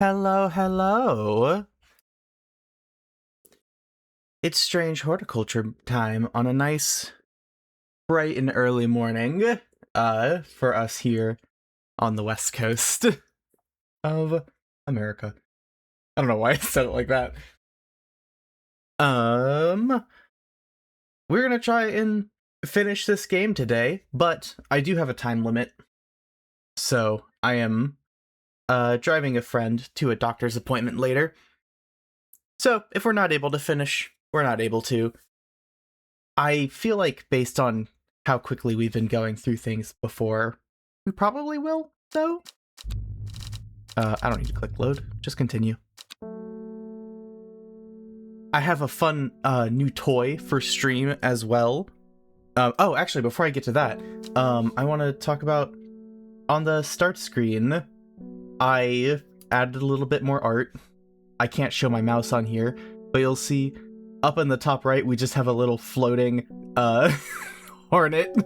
Hello, hello. It's strange horticulture time on a nice, bright and early morning, for us here on the west coast of America. I don't know why I said it like that. We're gonna try and finish this game today, but I do have a time limit. So I am, driving a friend to a doctor's appointment later. So if we're not able to finish, we're not able to. I feel like based on how quickly we've been going through things before, we probably will, though. I don't need to click load, just continue. I have a fun new toy for stream as well. Oh, actually, before I get to that, I want to talk about on the start screen, I added a little bit more art. I can't show my mouse on here, but you'll see up in the top right, we just have a little floating hornet.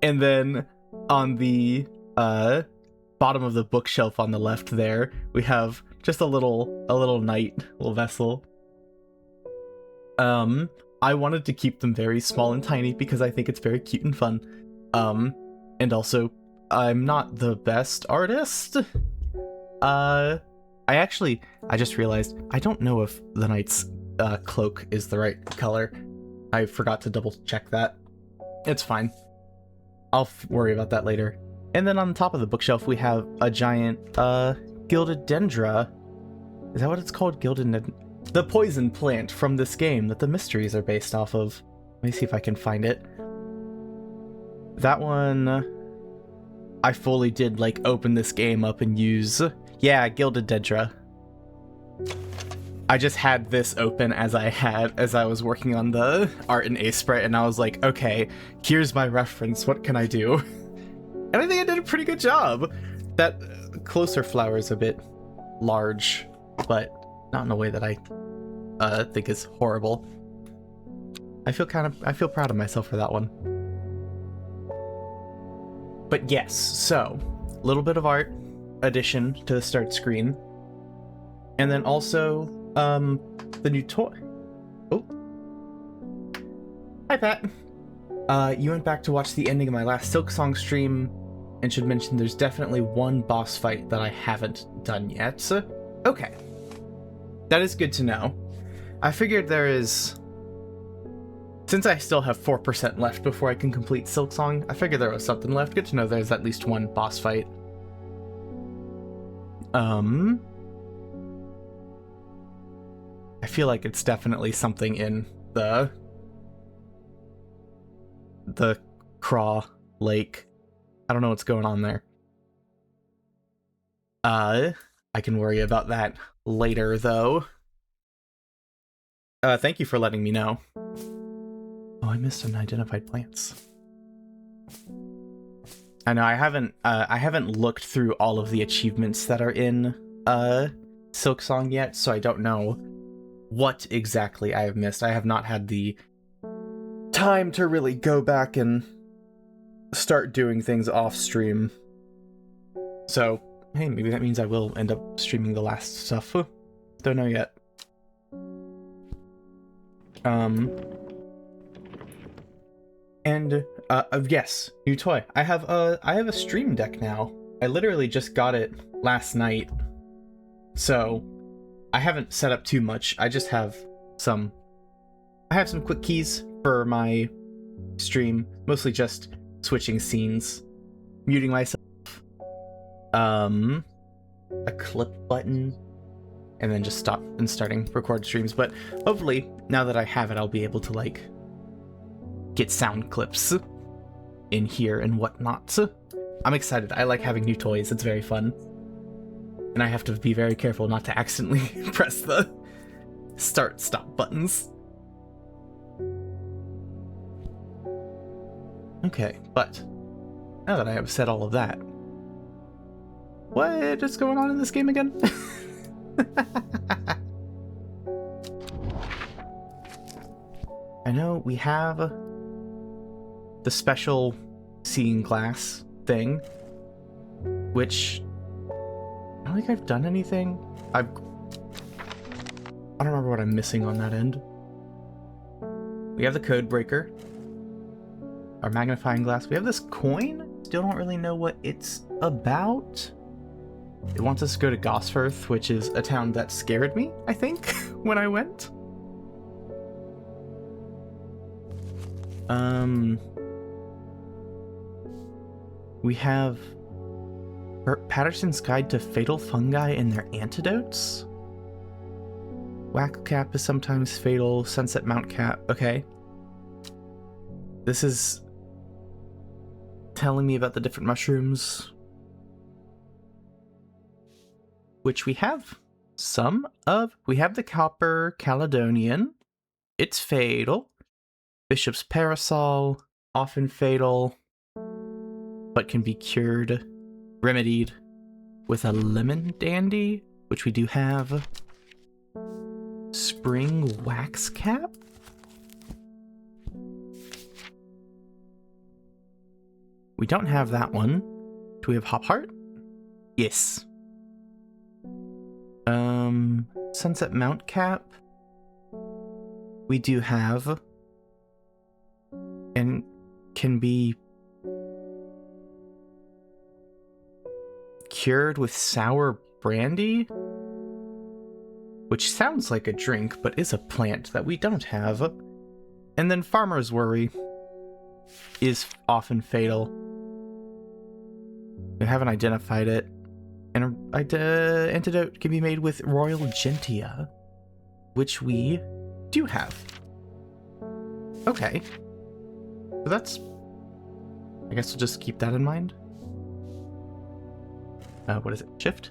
And then on the bottom of the bookshelf on the left there, we have just a little knight, little vessel. I wanted to keep them very small and tiny because I think it's very cute and fun. And also, I'm not the best artist. I just realized I don't know if the knight's cloak is the right color. I forgot to double check that. It's fine. I'll worry about that later. And then on the top of the bookshelf, we have a giant gilded dendra. Is that what it's called? The poison plant from this game that the mysteries are based off of. Let me see if I can find it. That one, I fully did like open this game up and use. Yeah, gilded dendra. I just had this open as I was working on the art in Sprite, and I was like, okay, here's my reference. What can I do? And I think I did a pretty good job. That closer flower is a bit large, but not in a way that I think is horrible. I feel proud of myself for that one. But yes, so a little bit of art addition to the start screen, and then also the new toy. Oh, hi Pat. You went back to watch the ending of my last Silksong stream, and should mention there's definitely one boss fight that I haven't done yet. So, okay, that is good to know. I figured there is, since I still have 4% left before I can complete Silksong, I figured there was something left. Good to know there's at least one boss fight. I feel like it's definitely something in the Craw Lake. I don't know what's going on there. I can worry about that later, though. Thank you for letting me know. Oh, I missed unidentified plants. I know I haven't looked through all of the achievements that are in Silksong yet, so I don't know what exactly I have missed. I have not had the time to really go back and start doing things off stream. So, hey, maybe that means I will end up streaming the last stuff. Don't know yet. And yes, new toy. I have a stream deck now. I literally just got it last night, so I haven't set up too much. I just have some quick keys for my stream, mostly just switching scenes, muting myself, a clip button, and then just stop and starting record streams. But hopefully, now that I have it, I'll be able to like get sound clips in here and whatnot. I'm excited. I like having new toys. It's very fun. And I have to be very careful not to accidentally press the start-stop buttons. Okay, but now that I have said all of that, what is going on in this game again? I know we have the special seeing glass thing, which I don't think I've done anything. I don't remember what I'm missing on that end. We have the code breaker. Our magnifying glass. We have this coin. Still don't really know what it's about. It wants us to go to Gosforth, which is a town that scared me, I think, when I went. We have Patterson's Guide to Fatal Fungi and Their Antidotes. Whack-Cap is sometimes fatal. Sunset Mount Cap. Okay. This is telling me about the different mushrooms, which we have some of. We have the Copper Caledonian. It's fatal. Bishop's Parasol, often fatal, but can be cured, remedied with a Lemon Dandy, which we do have. Spring Wax Cap? We don't have that one. Do we have Hop Heart? Yes. Sunset Mount Cap. We do have. And can be cured with sour brandy, which sounds like a drink, but is a plant that we don't have. And then Farmer's Worry is often fatal. We haven't identified it. And an antidote can be made with Royal Gentia, which we do have. Okay. So that's... I guess we'll just keep that in mind. What is it? Shift?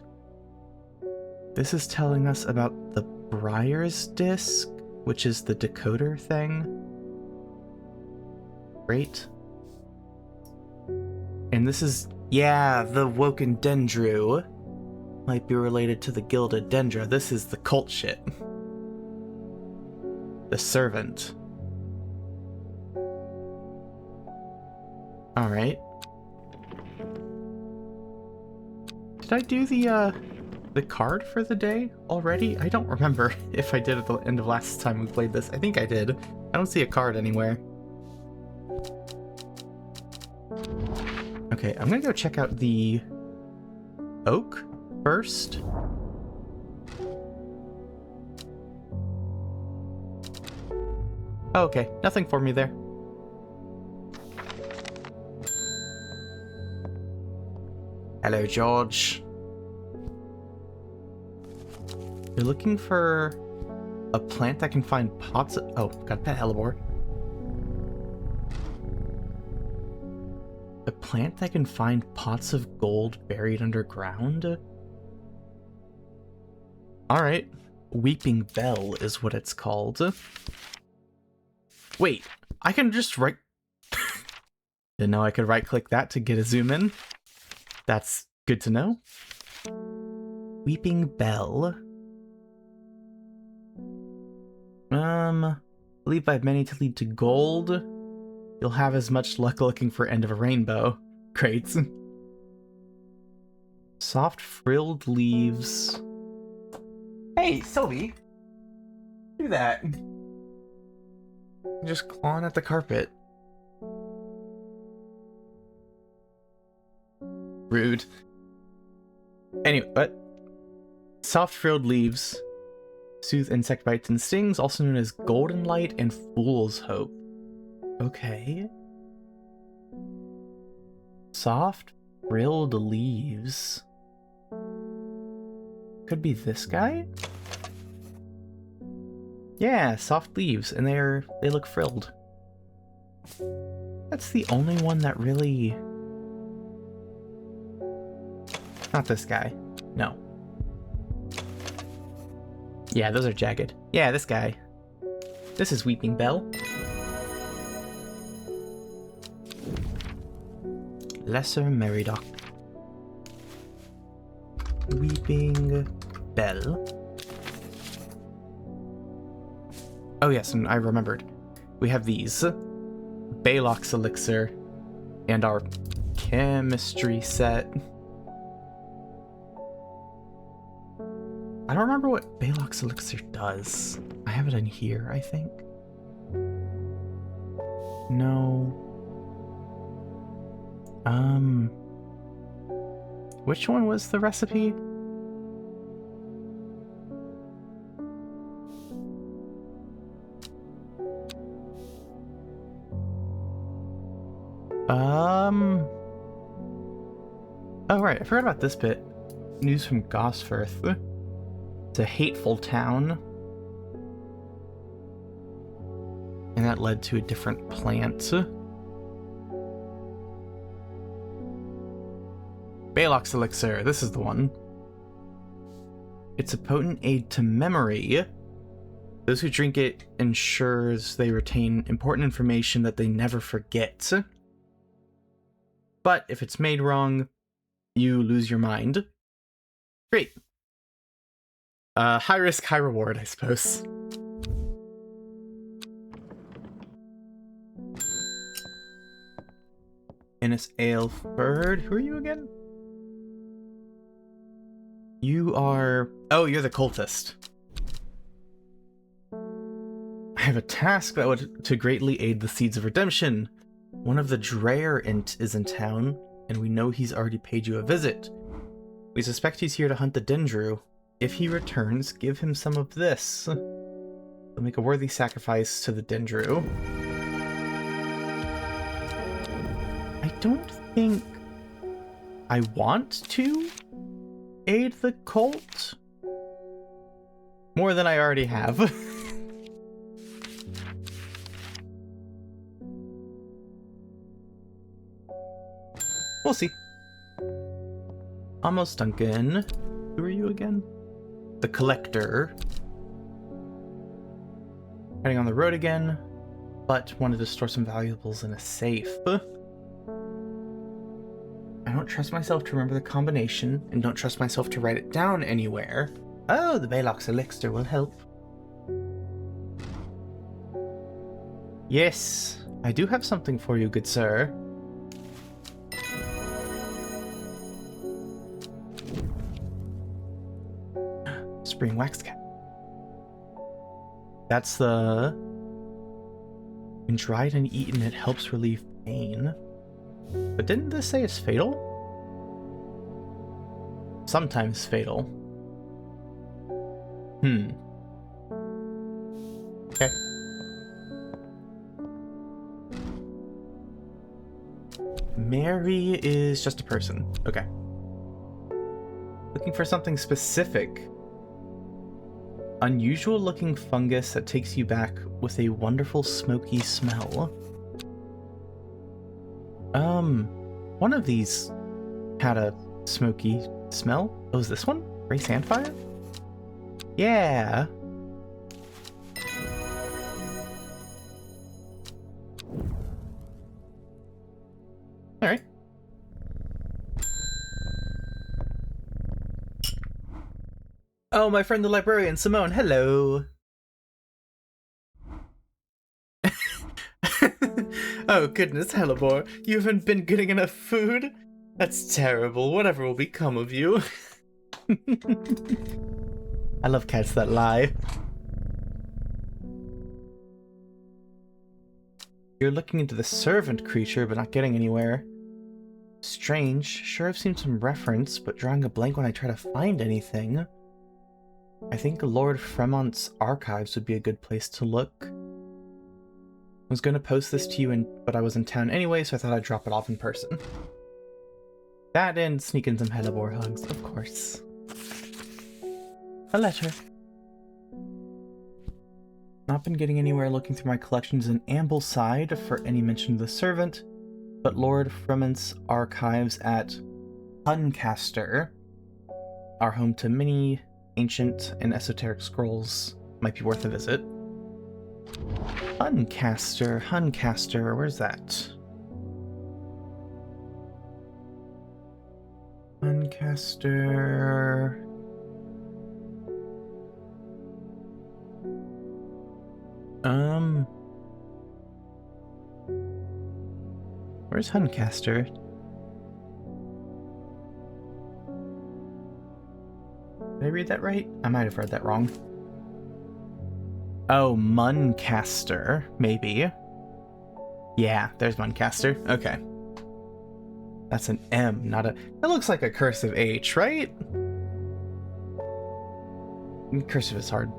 This is telling us about the Briar's Disc, which is the decoder thing. Great. And this is... yeah, the Woken Dendru. Might be related to the Gilded Dendra. This is the cult shit. The Servant. Alright. Did I do the card for the day already? I don't remember if I did at the end of last time we played this. I think I did. I don't see a card anywhere. Okay, I'm gonna go check out the oak first. Oh, okay, nothing for me there. Hello, George. You're looking for a plant that can find pots of... oh, got that hellebore. A plant that can find pots of gold buried underground? Alright. Weeping Bell is what it's called. Wait, I can just right... Didn't know I could right-click that to get a zoom in. That's good to know. Weeping Bell. Believed by many to lead to gold. You'll have as much luck looking for End of a Rainbow. Great. Soft frilled leaves. Hey, Sylvie! Do that. Just clawing at the carpet. Rude. Anyway, but soft frilled leaves soothe insect bites and stings, also known as Golden Light and Fool's Hope. Okay. Soft frilled leaves. Could be this guy? Yeah, soft leaves, and they look frilled. That's the only one that really... Not this guy. No. Yeah, those are jagged. Yeah, this guy. This is Weeping Bell. Lesser Meridoc. Weeping Bell. Oh yes, and I remembered. We have these. Baylock's Elixir. And our chemistry set. I don't remember what Baylock's elixir does. I have it in here, I think. No. Which one was the recipe? Oh right, I forgot about this bit. News from Gosforth. It's a hateful town. And that led to a different plant. Baylock's elixir, this is the one. It's a potent aid to memory. Those who drink it ensures they retain important information that they never forget. But if it's made wrong, you lose your mind. Great. High risk, high reward, I suppose. Innis Aelford. Who are you again? You are... Oh, you're the cultist. I have a task that would to greatly aid the Seeds of Redemption. One of the Dreyer-int is in town, and we know he's already paid you a visit. We suspect he's here to hunt the Dendru. If he returns, give him some of this. He'll make a worthy sacrifice to the Dendru. I don't think I want to aid the cult more than I already have. We'll see. Almost Duncan. Who are you again? The Collector. Heading on the road again, but wanted to store some valuables in a safe. I don't trust myself to remember the combination, and don't trust myself to write it down anywhere. Oh, the Baylock's elixir will help. Yes, I do have something for you, good sir. Spring wax cap. That's the... When dried and eaten, it helps relieve pain. But didn't this say it's fatal? Sometimes fatal. Okay. Mary is just a person. Okay. Looking for something specific. Unusual looking fungus that takes you back with a wonderful smoky smell. One of these had a smoky smell. Oh, is this one? Gray Sandfire? Yeah. Alright. Oh, my friend the librarian, Simone, hello! Oh goodness, Hellebore, you haven't been getting enough food? That's terrible, whatever will become of you? I love cats that lie. You're looking into the servant creature, but not getting anywhere. Strange, sure I've seen some reference, but drawing a blank when I try to find anything. I think Lord Fremont's archives would be a good place to look. I was going to post this to you, but I was in town anyway, so I thought I'd drop it off in person. That and sneak in some Hellebore hugs, of course. A letter. Not been getting anywhere looking through my collections in Ambleside for any mention of the servant, but Lord Fremont's archives at Huncaster, our home to many ancient and esoteric scrolls, might be worth a visit. Huncaster, where's that? Huncaster... Where's Huncaster? Did I read that right? I might have read that wrong. Oh, Muncaster, maybe. Yeah, there's Muncaster. Okay. That's an M, not a... That looks like a cursive H, right? Cursive is hard.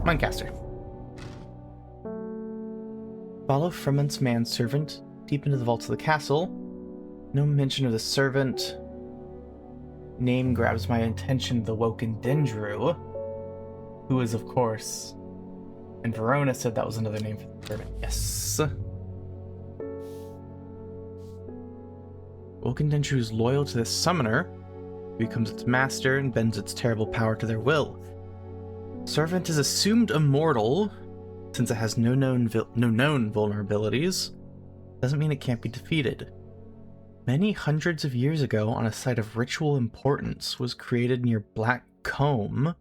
Muncaster. Follow Frement's manservant deep into the vaults of the castle. No mention of the servant. Name grabs my attention, the Woken Dendru, who is, of course... And Verona said that was another name for the servant. Yes. Woken Dendru is loyal to this summoner, who becomes its master and bends its terrible power to their will. Servant is assumed immortal, since it has no known vulnerabilities. Doesn't mean it can't be defeated. Many hundreds of years ago, on a site of ritual importance, was created near Black Combe,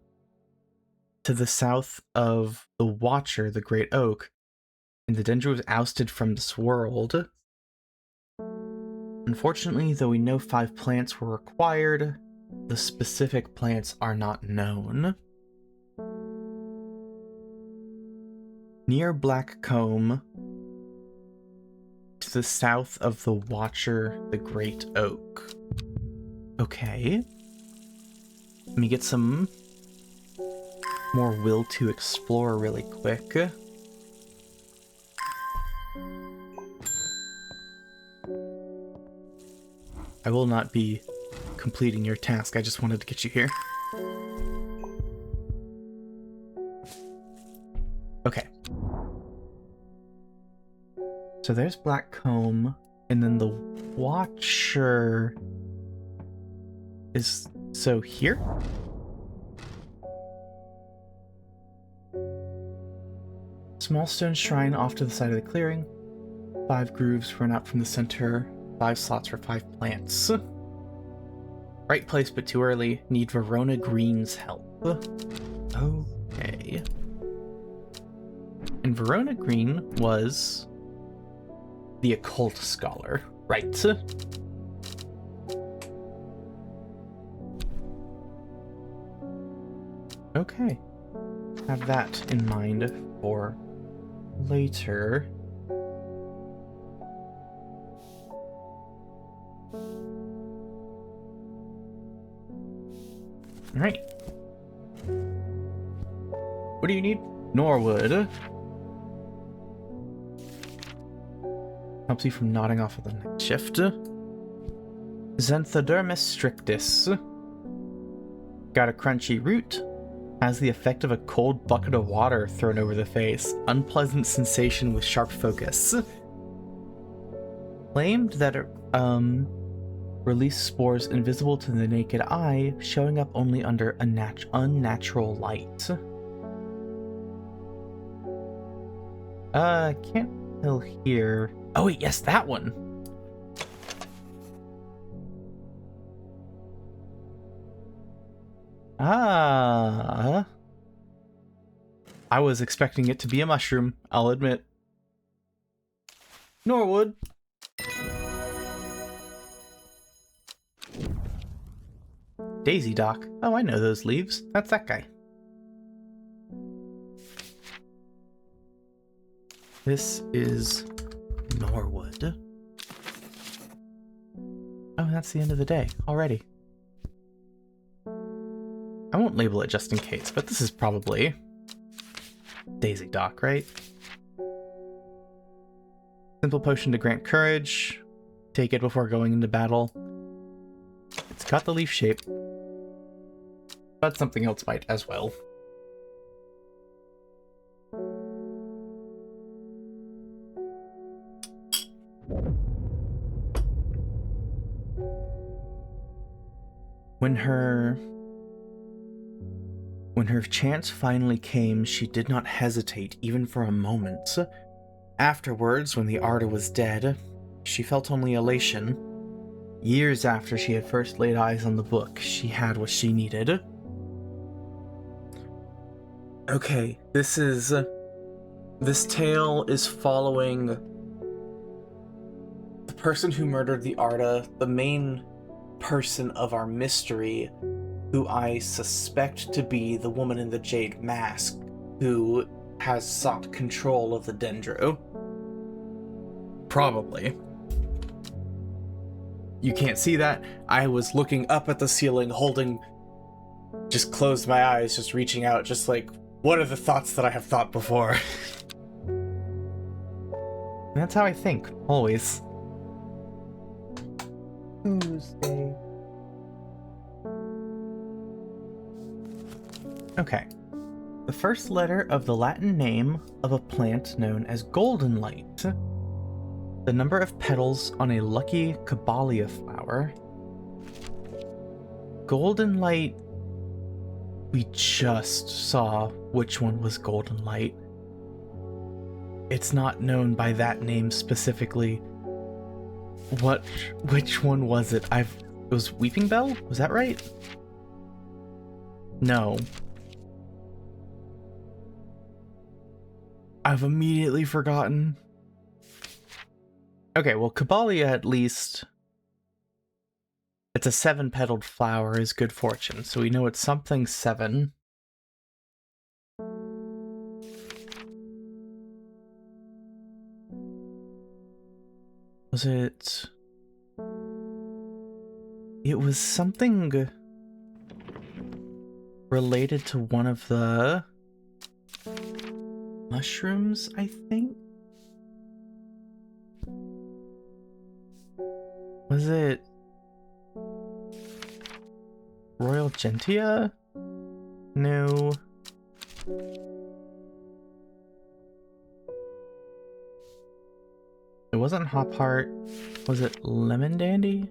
to the south of the Watcher, the Great Oak, and the Dendru was ousted from this world. Unfortunately, though we know 5 plants were required, the specific plants are not known. Near Black Combe, to the south of the Watcher, the Great Oak. Okay. Let me get some more will to explore really quick. I will not be completing your task, I just wanted to get you here. Okay. So there's Black Combe, and then the Watcher is... so here? Small stone shrine off to the side of the clearing. 5 grooves run out from the center. 5 slots for 5 plants. Right place, but too early. Need Verona Green's help. Okay. And Verona Green was the occult scholar, right? Okay. Have that in mind for later. Alright. What do you need? Norwood. Helps you from nodding off of the night shift. Xanthodermis strictus. Got a crunchy root. Has the effect of a cold bucket of water thrown over the face. Unpleasant sensation with sharp focus. Claimed that it release spores invisible to the naked eye, showing up only under unnatural light. Can't tell here. Oh wait, yes, that one! I was expecting it to be a mushroom, I'll admit. Norwood. Daisy Dock. Oh, I know those leaves. That's that guy. This is Norwood. Oh, that's the end of the day already. I won't label it just in case, but this is probably Daisy Dock, right? Simple potion to grant courage. Take it before going into battle. It's got the leaf shape, but something else might as well. When her chance finally came, she did not hesitate even for a moment. Afterwards, when the Arda was dead, she felt only elation. Years after she had first laid eyes on the book, she had what she needed. Okay, this tale is following the person who murdered the Arda, the main person of our mystery, who I suspect to be the woman in the jade mask, who has sought control of the Dendro. Probably. You can't see that. I was looking up at the ceiling, just closed my eyes, just reaching out, just like, what are the thoughts that I have thought before? That's how I think, always. Tuesday. Okay. The first letter of the Latin name of a plant known as golden light. The number of petals on a lucky Caballia flower. Golden light. We just saw which one was golden light. It's not known by that name specifically. Which one was it? It was Weeping Bell? Was that right? No. I've immediately forgotten. Okay, well, Caballia at least. It's a 7-petaled flower is good fortune, so we know it's something 7. Was it... It was something related to one of the mushrooms, I think? Was it Royal Gentia? No. It wasn't Hop Heart. Was it Lemon Dandy?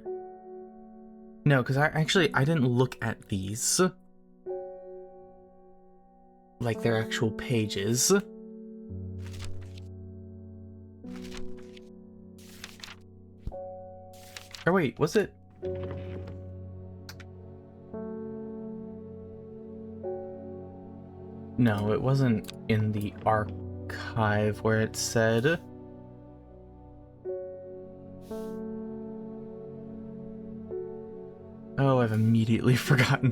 No, because I didn't look at these. Like their actual pages. Or wait, was it? No, it wasn't in the archive where it said. Oh, I've immediately forgotten.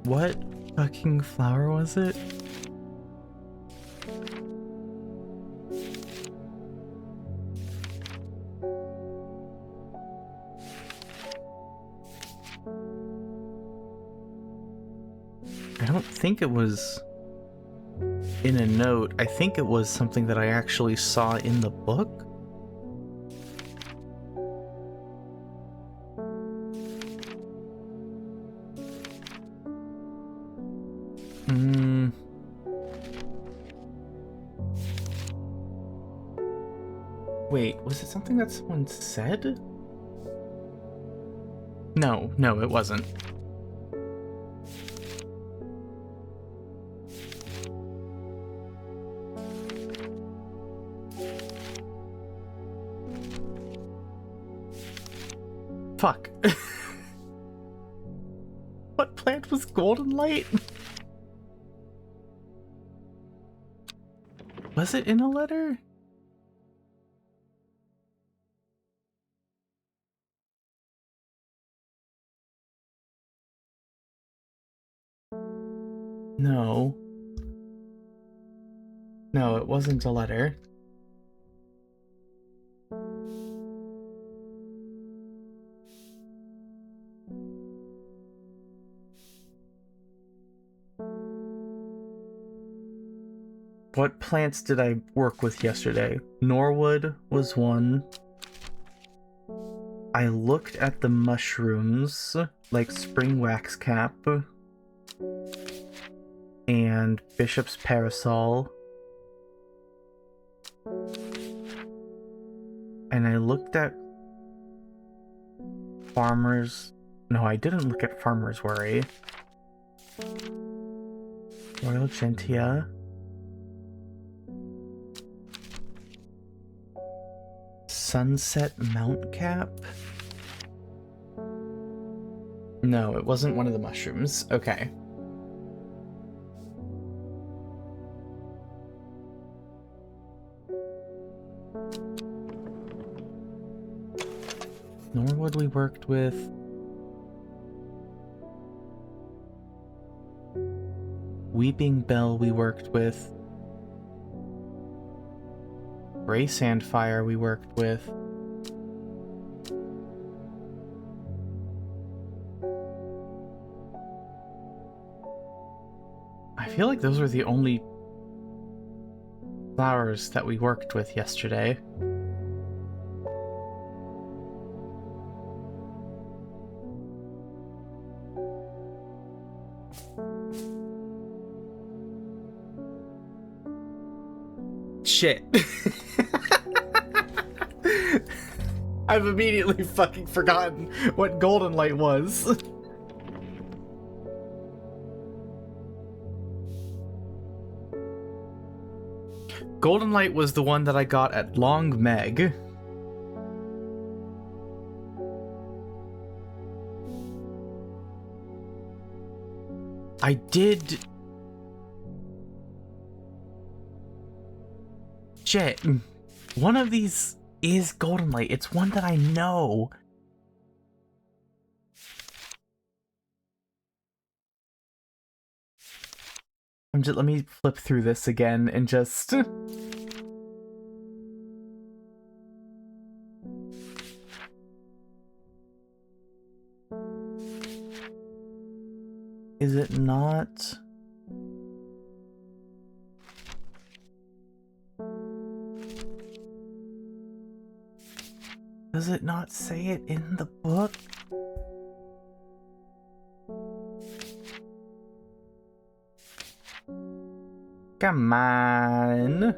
What fucking flower was it? I don't think it was in a note. I think it was something that I actually saw in the book. Wait, was it something that someone said? No, it wasn't. Fuck. What plant was golden light? Was it in a letter? No. No, it wasn't a letter. What plants did I work with yesterday? Norwood was one. I looked at the mushrooms, like spring wax cap and Bishop's Parasol. And I looked at Farmer's... No, I didn't look at Farmer's Worry. Royal Gentia. Sunset Mount Cap? No, it wasn't one of the mushrooms. Okay. Norwood we worked with. Weeping Bell we worked with. Gray Sandfire we worked with. I feel like those were the only flowers that we worked with yesterday. Shit. I've immediately fucking forgotten what Golden Light was. Golden Light was the one that I got at Long Meg. I did... Shit. One of these is Golden Light. It's one that I know. Let me flip through this again and just... Is it not? Does it not say it in the book? Come on.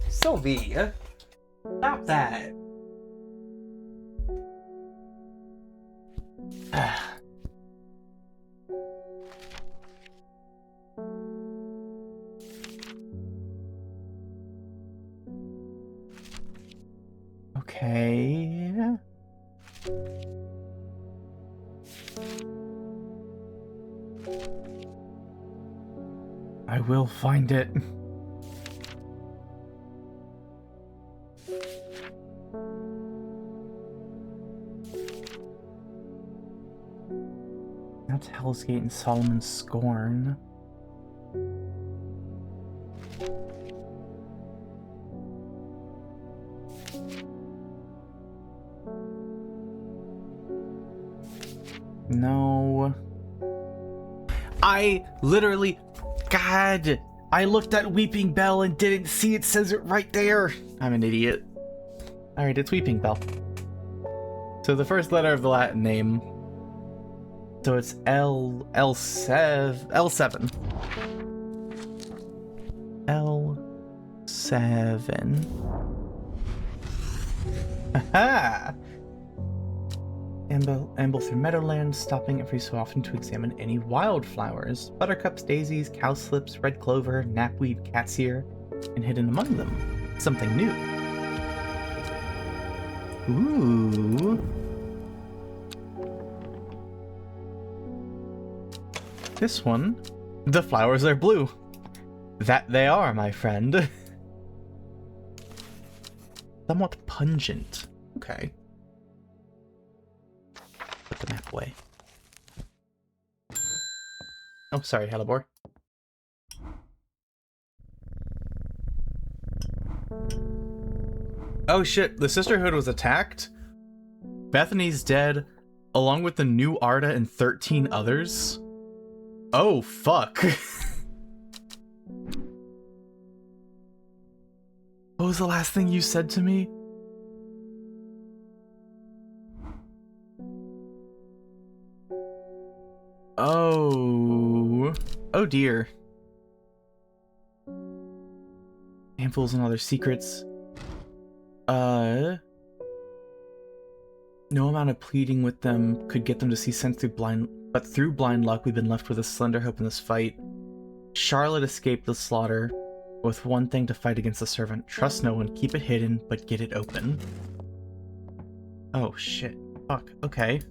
Sylvie, stop that. Okay. I will find it. That's Hell's Gate and Solomon's Scorn. No. I literally... God! I looked at Weeping Bell and didn't see it says it right there! I'm an idiot. Alright, it's Weeping Bell. So the first letter of the Latin name. So it's L7. L7. Aha! Amble through meadowlands, stopping every so often to examine any wildflowers. Buttercups, daisies, cowslips, red clover, knapweed, cat's ear, and hidden among them, something new. Ooh. This one, the flowers are blue. That they are, my friend. Somewhat pungent. Okay. Put the map away. Oh, sorry, Hellebore. Oh shit, the Sisterhood was attacked? Bethany's dead, along with the new Arda and 13 others? Oh, fuck. What was the last thing you said to me? Oh. Oh dear. Handfuls and other secrets. No amount of pleading with them could get them to see sense through but through blind luck we've been left with a slender hope in this fight. Charlotte escaped the slaughter with one thing to fight against the servant. Trust no one, keep it hidden, but get it open. Oh shit. Fuck, okay.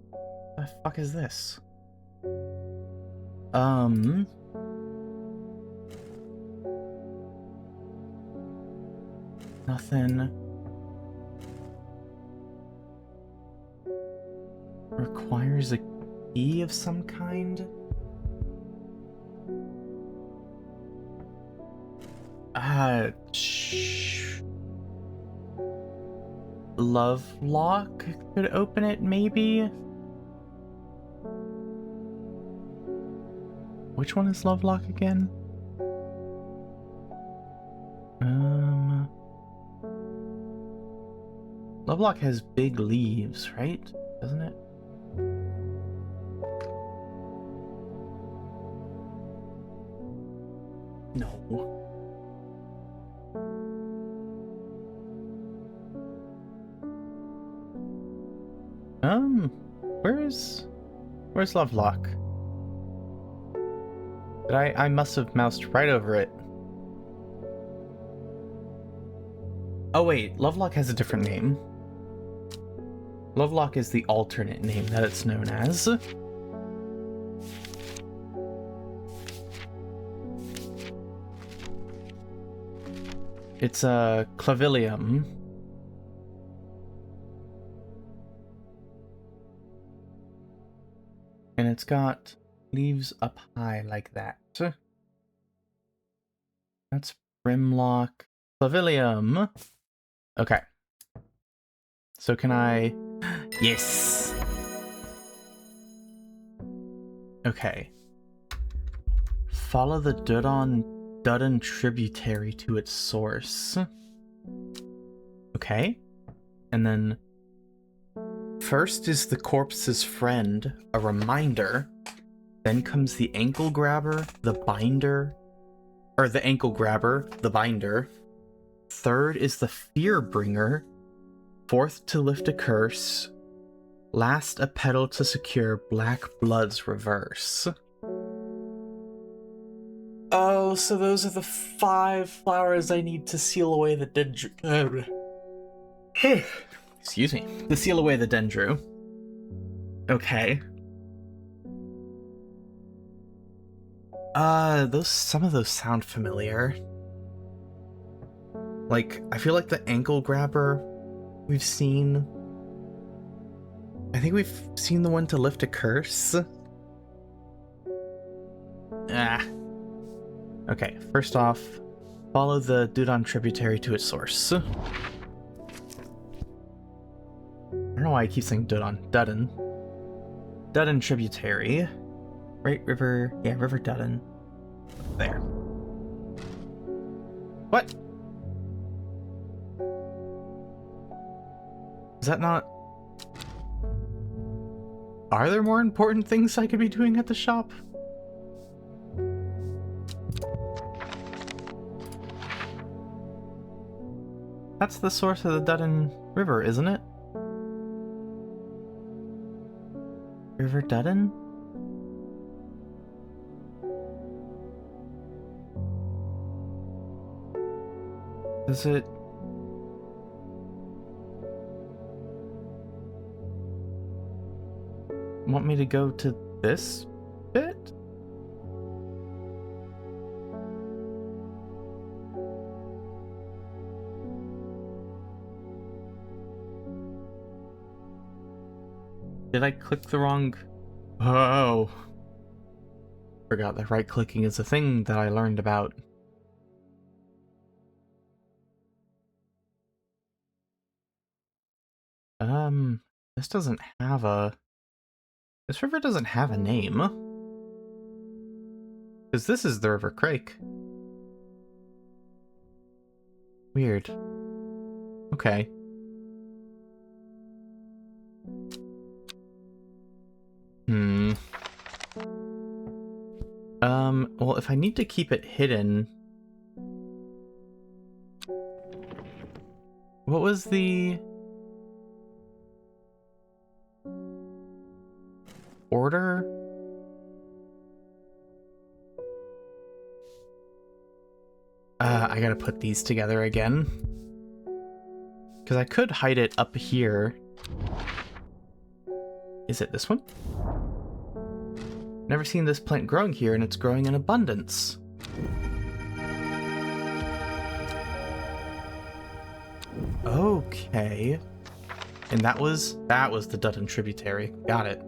What the fuck is this? Nothing. Requires a key of some kind? Love lock could open it, maybe? Which one is love lock again? Love lock has big leaves, right? Doesn't it? No. Where's Lovelock? I must have moused right over it. Oh wait, Lovelock has a different name. Lovelock is the alternate name that it's known as. It's a clavilium. And it's got leaves up high like that. That's Brimlock. Clavilium. Okay. So can I... Yes! Okay. Follow the Dudden tributary to its source. Okay. And then... First is the corpse's friend, a reminder. Then comes the ankle grabber, the binder. Or the ankle grabber, the binder. Third is the fear bringer. Fourth to lift a curse. Last a petal to secure Black Blood's reverse. Oh, so those are the 5 flowers I need to seal away the Dendru. Excuse me. To seal away the Dendru. Okay. Some of those sound familiar. Like, I feel like the ankle grabber we've seen. I think we've seen the one to lift a curse. Okay, first off, follow the Dudon tributary to its source. I don't know why I keep saying Dudon. Dudden. Dudden tributary. Right, river. Yeah, River Dudden. There. What? Is that not... Are there more important things I could be doing at the shop? That's the source of the Dudden River, isn't it? River Dudden? Does it... want me to go to this bit? Did I click the wrong... Oh. Forgot that right-clicking is a thing that I learned about. This doesn't have a... This river doesn't have a name. Because this is the River Crake. Weird. Okay. Well, if I need to keep it hidden... What was the... order? I gotta put these together again. Because I could hide it up here. Is it this one? Never seen this plant growing here, and it's growing in abundance. Okay. And that was the Dutton tributary. Got it.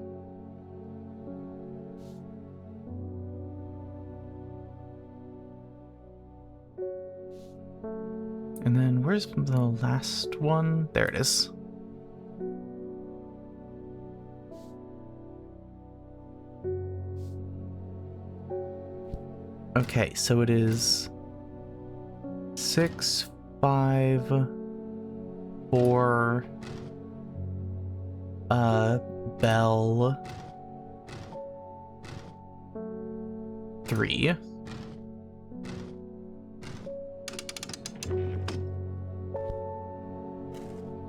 And then where's the last one? There it is. Okay, so it is 6, 5, 4, Bell, 3.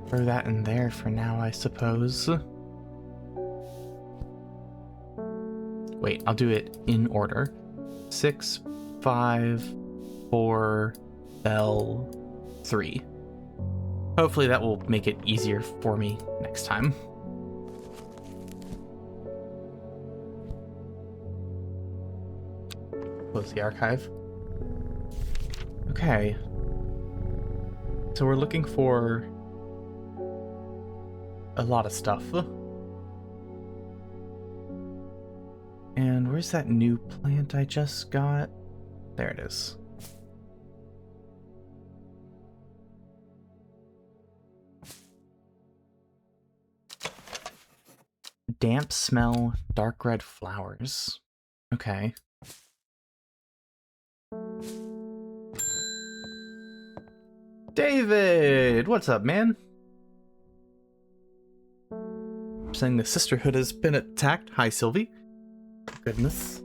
Throw that in there for now, I suppose. Wait, I'll do it in order. 6, 5, 4, Bell, 3. Hopefully that will make it easier for me next time. Close the archive. Okay. So we're looking for a lot of stuff. And where's that new plant I just got? There it is. Damp smell, dark red flowers. Okay. David! What's up, man? Saying the sisterhood has been attacked. Hi, Sylvie. Goodness.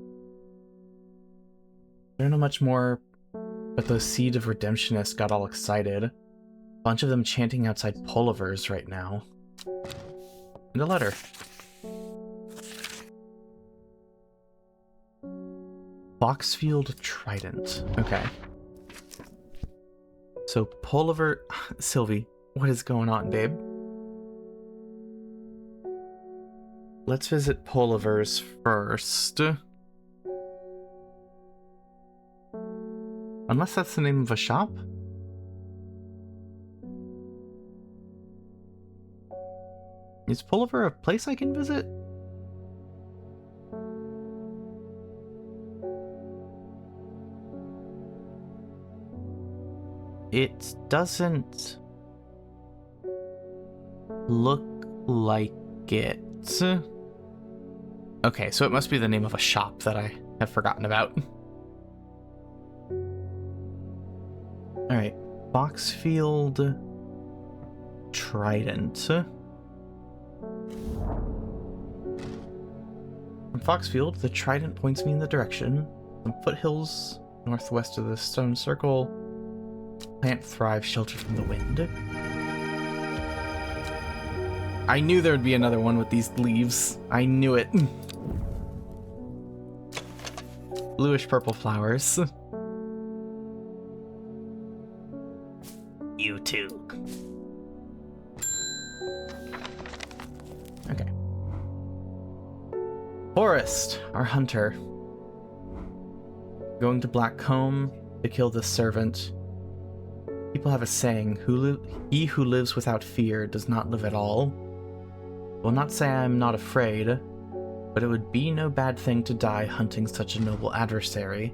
I don't know much more, but those Seed of Redemptionists got all excited. A bunch of them chanting outside Polivers right now. And a letter. Boxfield Trident. Okay. So Poliver... Sylvie, what is going on, babe? Let's visit Polivers first. Unless that's the name of a shop? Is Poliver a place I can visit? It doesn't look like it. Okay, so it must be the name of a shop that I have forgotten about. Alright, Boxfield Trident. From Foxfield, the Trident points me in the direction. Some foothills northwest of the stone circle. Plant thrives sheltered from the wind. I knew there would be another one with these leaves. I knew it. Bluish purple flowers. You too. Okay. Forrest, our hunter. Going to Blackcomb to kill the servant. People have a saying, he who lives without fear does not live at all. Will not say I am not afraid, but it would be no bad thing to die hunting such a noble adversary.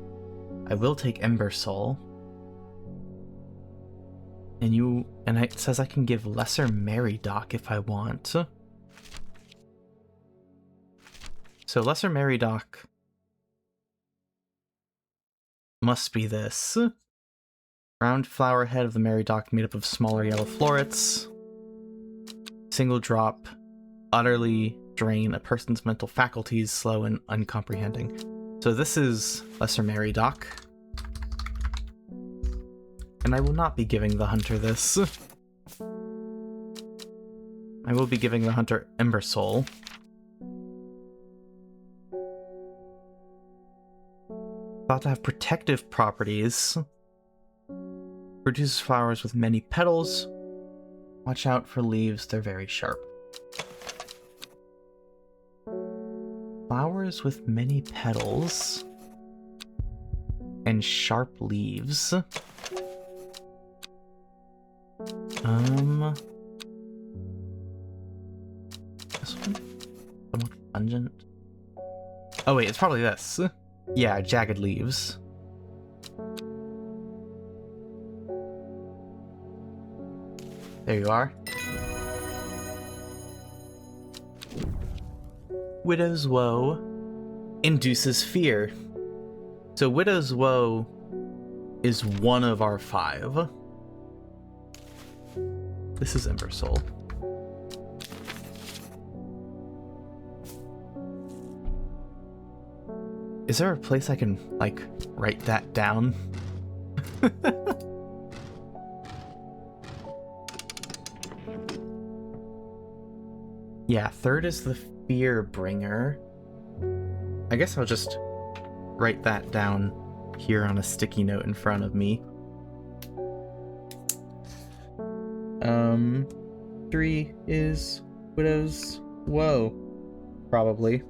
I will take Embersoul. And it says I can give Lesser Meridoc if I want. So Lesser Meridoc must be this. Round flower head of the Meridoc made up of smaller yellow florets. Single drop. Utterly drain a person's mental faculties, slow and uncomprehending. So this is Lesser Meridoc. And I will not be giving the hunter this. I will be giving the hunter Embersoul. Thought to have protective properties. Produces flowers with many petals. Watch out for leaves, they're very sharp. Flowers with many petals. And sharp leaves. This one? Somewhat pungent. Oh wait, it's probably this. Yeah, jagged leaves. There you are. Widow's Woe induces fear. So Widow's Woe is one of our 5. This is Ember Soul. Is there a place I can, like, write that down? Yeah, 3rd is the Fear Bringer. I guess I'll just write that down here on a sticky note in front of me. 3 is Widow's Woe, probably.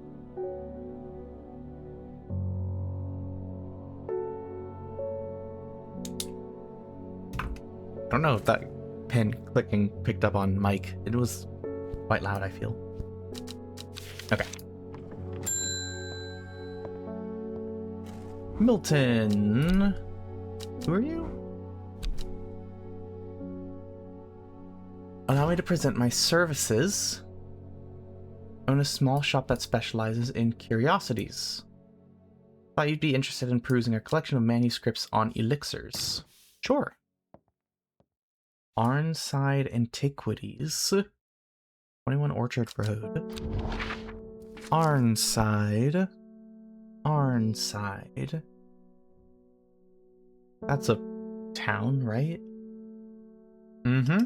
I don't know if that pen clicking picked up on mic. It was quite loud, I feel. Okay. Milton. Who are you? Allow me to present my services. Own a small shop that specializes in curiosities. Thought you'd be interested in perusing a collection of manuscripts on elixirs. Sure. Arnside Antiquities. 21 Orchard Road. Arnside. Arnside. That's a town, right? Mm-hmm.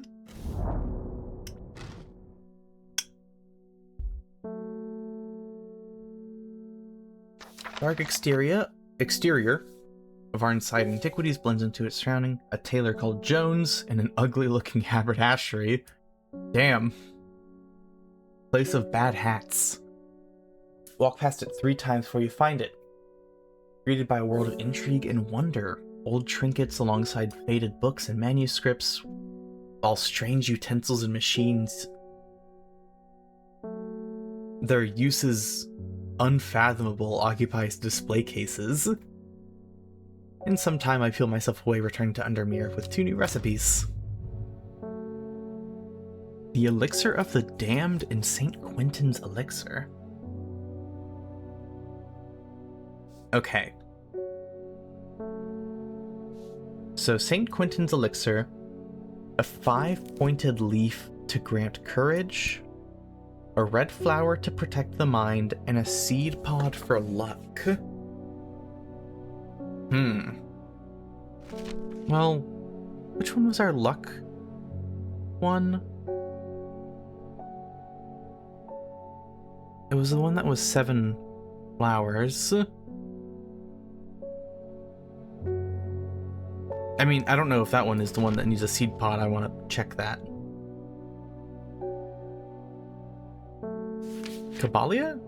Dark exterior of Arnside Antiquities blends into its surrounding. A tailor called Jones and an ugly-looking haberdashery. Damn. Place of bad hats. Walk past it 3 times before you find it. Greeted by a world of intrigue and wonder. Old trinkets alongside faded books and manuscripts. All strange utensils and machines. Their uses unfathomable occupies display cases. In some time I feel myself away returning to Undermere with 2 new recipes. The Elixir of the Damned and St. Quentin's Elixir. Okay. So St. Quentin's Elixir, a 5-pointed leaf to grant courage, a red flower to protect the mind, and a seed pod for luck. Well, which one was our luck one? It was the one that was 7 flowers. I mean, I don't know if that one is the one that needs a seed pod. I want to check that. Cabalia?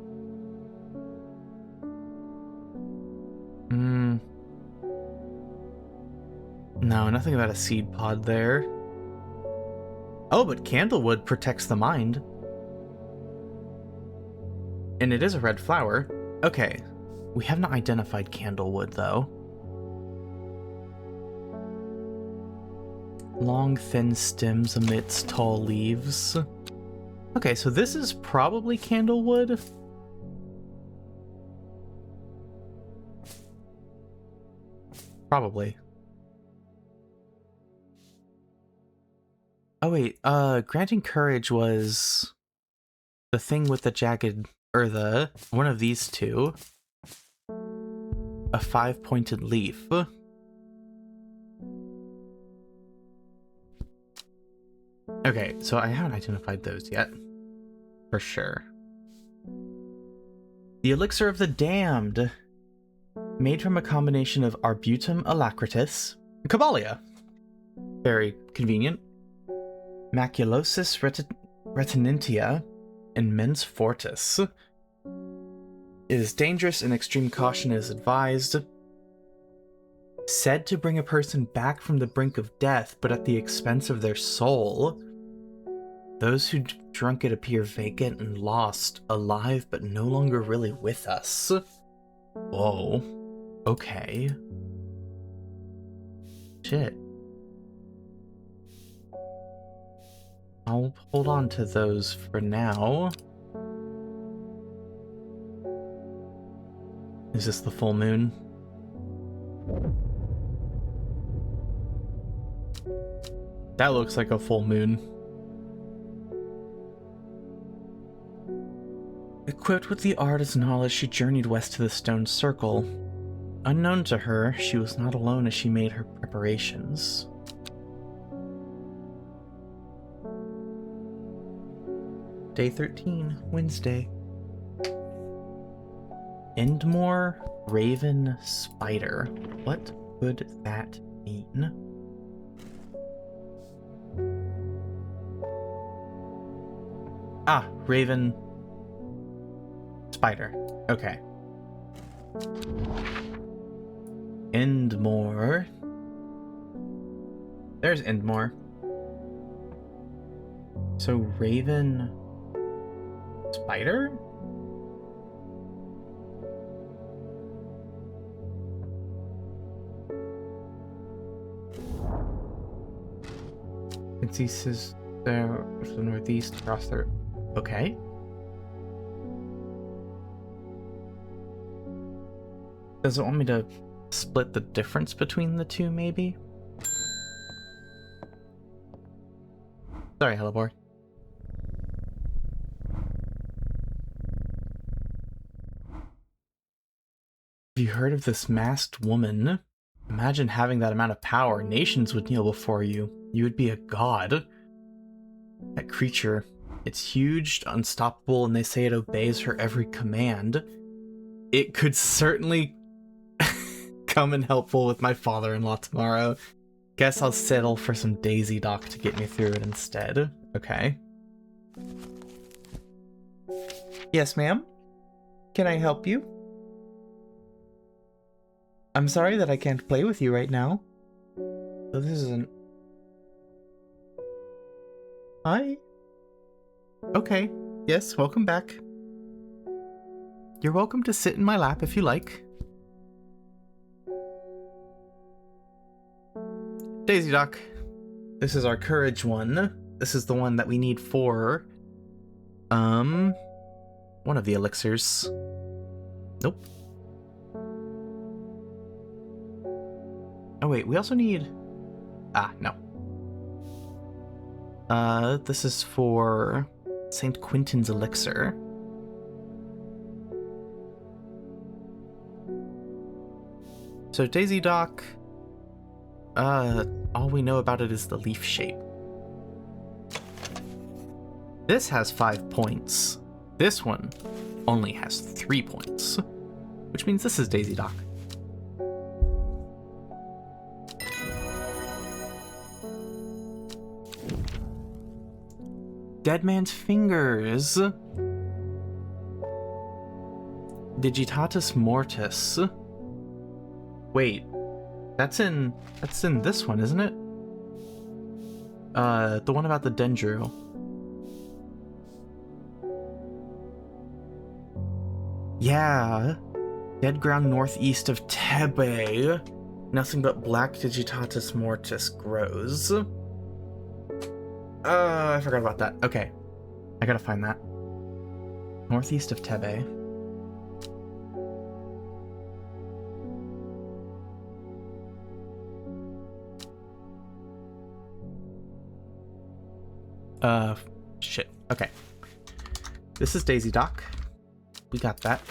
No, nothing about a seed pod there. Oh, but Candlewood protects the mind. And it is a red flower. Okay. We have not identified Candlewood, though. Long, thin stems amidst tall leaves. Okay, so this is probably Candlewood. Probably. Oh wait, granting courage was the thing with the jagged, or the, one of these 2. A 5-pointed leaf. Okay, so I haven't identified those yet. For sure. The Elixir of the Damned. Made from a combination of Arbutum alacritus, Cabalia. Very convenient. Maculosis retinentia, and Mens Fortis. It is dangerous and extreme caution is advised. Said to bring a person back from the brink of death, but at the expense of their soul. Those who drunk it appear vacant and lost, alive but no longer really with us. Whoa. Okay. Shit. I'll hold on to those for now. Is this the full moon? That looks like a full moon. Equipped with the artist's knowledge, she journeyed west to the stone circle. Unknown to her, she was not alone as she made her preparations. Day 13, Wednesday. Endmore Raven Spider. What could that mean? Ah, Raven Spider. Okay. Endmore. There's Endmore. So Raven Spider? It ceases there to the northeast across there. Okay. Does it want me to split the difference between the two, maybe? Sorry, Hellebore. Have you heard of this masked woman? Imagine having that amount of power. Nations would kneel before you. You would be a god. That creature, it's huge, unstoppable, and they say it obeys her every command. It could certainly come in helpful with my father-in-law tomorrow. Guess I'll settle for some Daisy Dock to get me through it instead. Okay. Yes, ma'am? Can I help you? I'm sorry that I can't play with you right now. So this isn't... Hi? Okay. Yes, welcome back. You're welcome to sit in my lap if you like. Daisy Dock. This is our courage one. This is the one that we need for... one of the elixirs. Nope. Oh wait, we also need... Ah, no. This is for St. Quentin's elixir. So Daisy Dock, all we know about it is the leaf shape. This has 5 points. This one only has 3 points, which means this is Daisy Dock. Dead Man's Fingers. Digitatus Mortis. Wait, that's in this one, isn't it? The one about the Dendru. Yeah. Dead ground northeast of Tebe. Nothing but black Digitatus Mortis grows. I forgot about that. Okay. I gotta find that. Northeast of Tebe. Shit. Okay. This is Daisy Dock. We got that.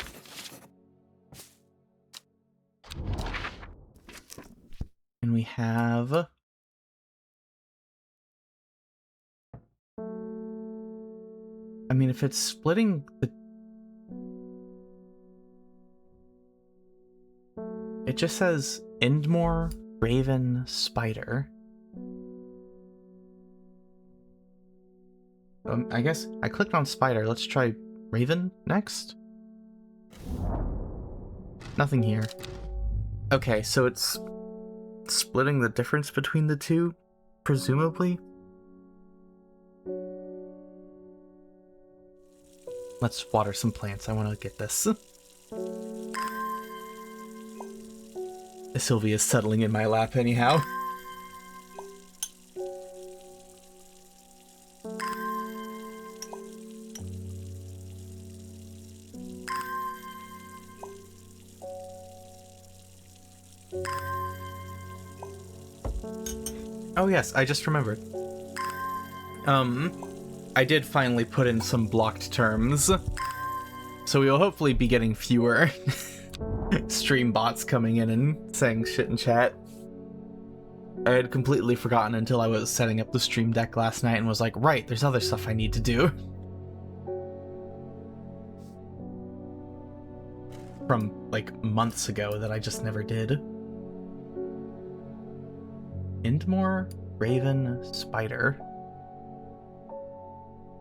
And we have... I mean, if it's splitting the... It just says Endmore, Raven, Spider. I guess I clicked on Spider. Let's try Raven next. Nothing here. Okay, so it's splitting the difference between the two, presumably. Let's water some plants. I want to get this. Sylvia's settling in my lap anyhow. Oh yes, I just remembered. I did finally put in some blocked terms, so we will hopefully be getting fewer stream bots coming in and saying shit in chat. I had completely forgotten until I was setting up the stream deck last night and was like, right, there's other stuff I need to do. From, like, months ago that I just never did. Indmore, Raven, Spider.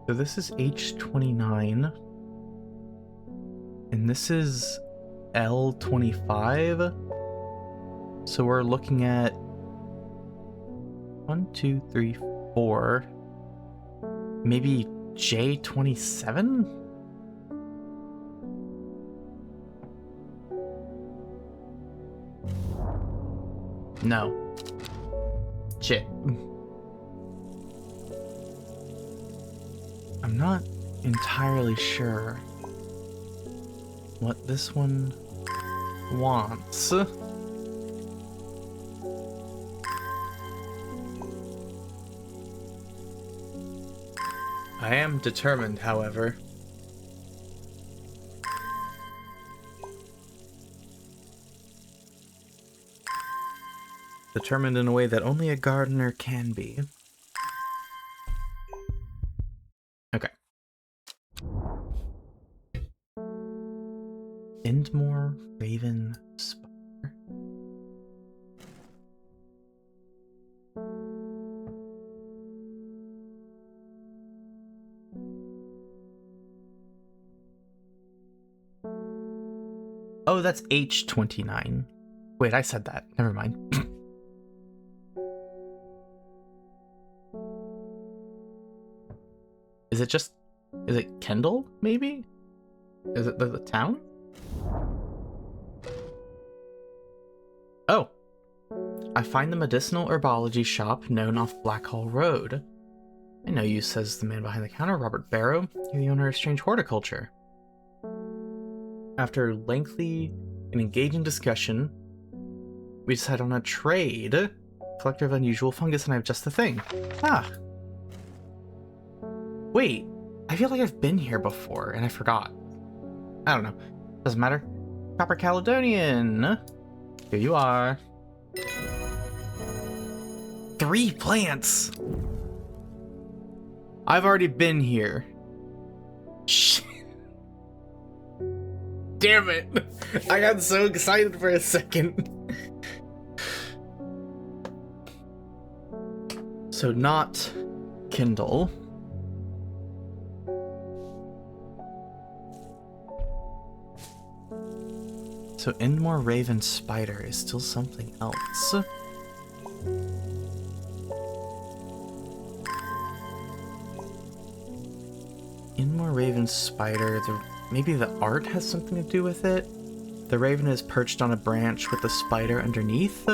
So this is H29. And this is L25. So we're looking at 1, 2, 3, 4. Maybe J27? No. Shit. I'm not entirely sure what this one wants. I am determined, however. Determined in a way that only a gardener can be. Okay. Indmore, Raven, Spider. Oh, that's H29. Wait, I said that. Never mind. Is it Kendall, maybe? Is it the town? Oh. I find the medicinal herbology shop known off Blackhall Road. I know you, says the man behind the counter, Robert Barrow. You're the owner of Strange Horticulture. After lengthy and engaging discussion, we decide on a trade. Collector of unusual fungus, and I have just the thing. Ah. Wait, I feel like I've been here before, and I forgot. I don't know. Doesn't matter. Copper Caledonian! Here you are. 3 plants! I've already been here. Shit. Damn it! I got so excited for a second. So not Kindle. So Indmore, Raven, Spider is still something else. Indmore, Raven, Spider. Maybe the art has something to do with it? The raven is perched on a branch with the spider underneath?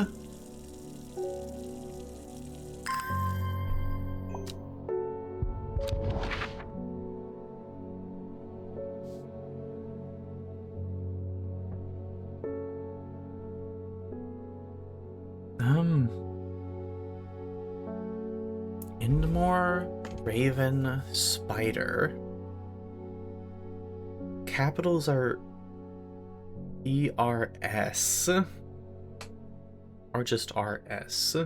Indmore, Raven, Spider. Capitals are ERS. Or just RS.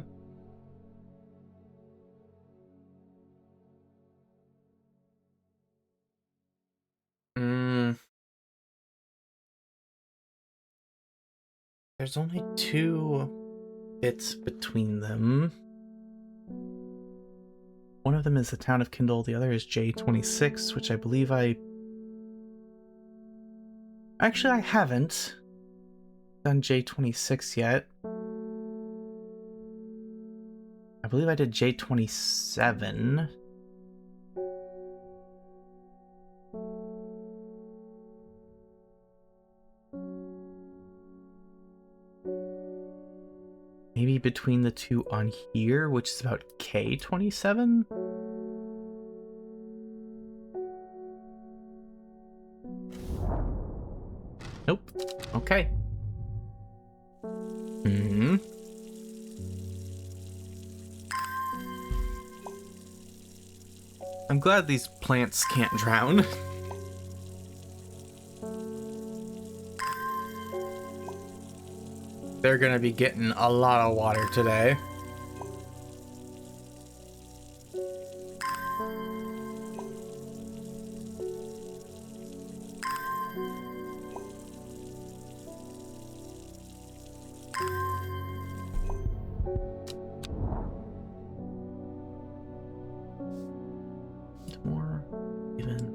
There's only 2 bits between them. One of them is the town of Kindle, the other is J26, which I believe Actually, I haven't done J26 yet. I believe I did J27. Maybe between the two on here, which is about K27? Nope. Okay. I'm glad these plants can't drown. They're gonna be getting a lot of water today. More even.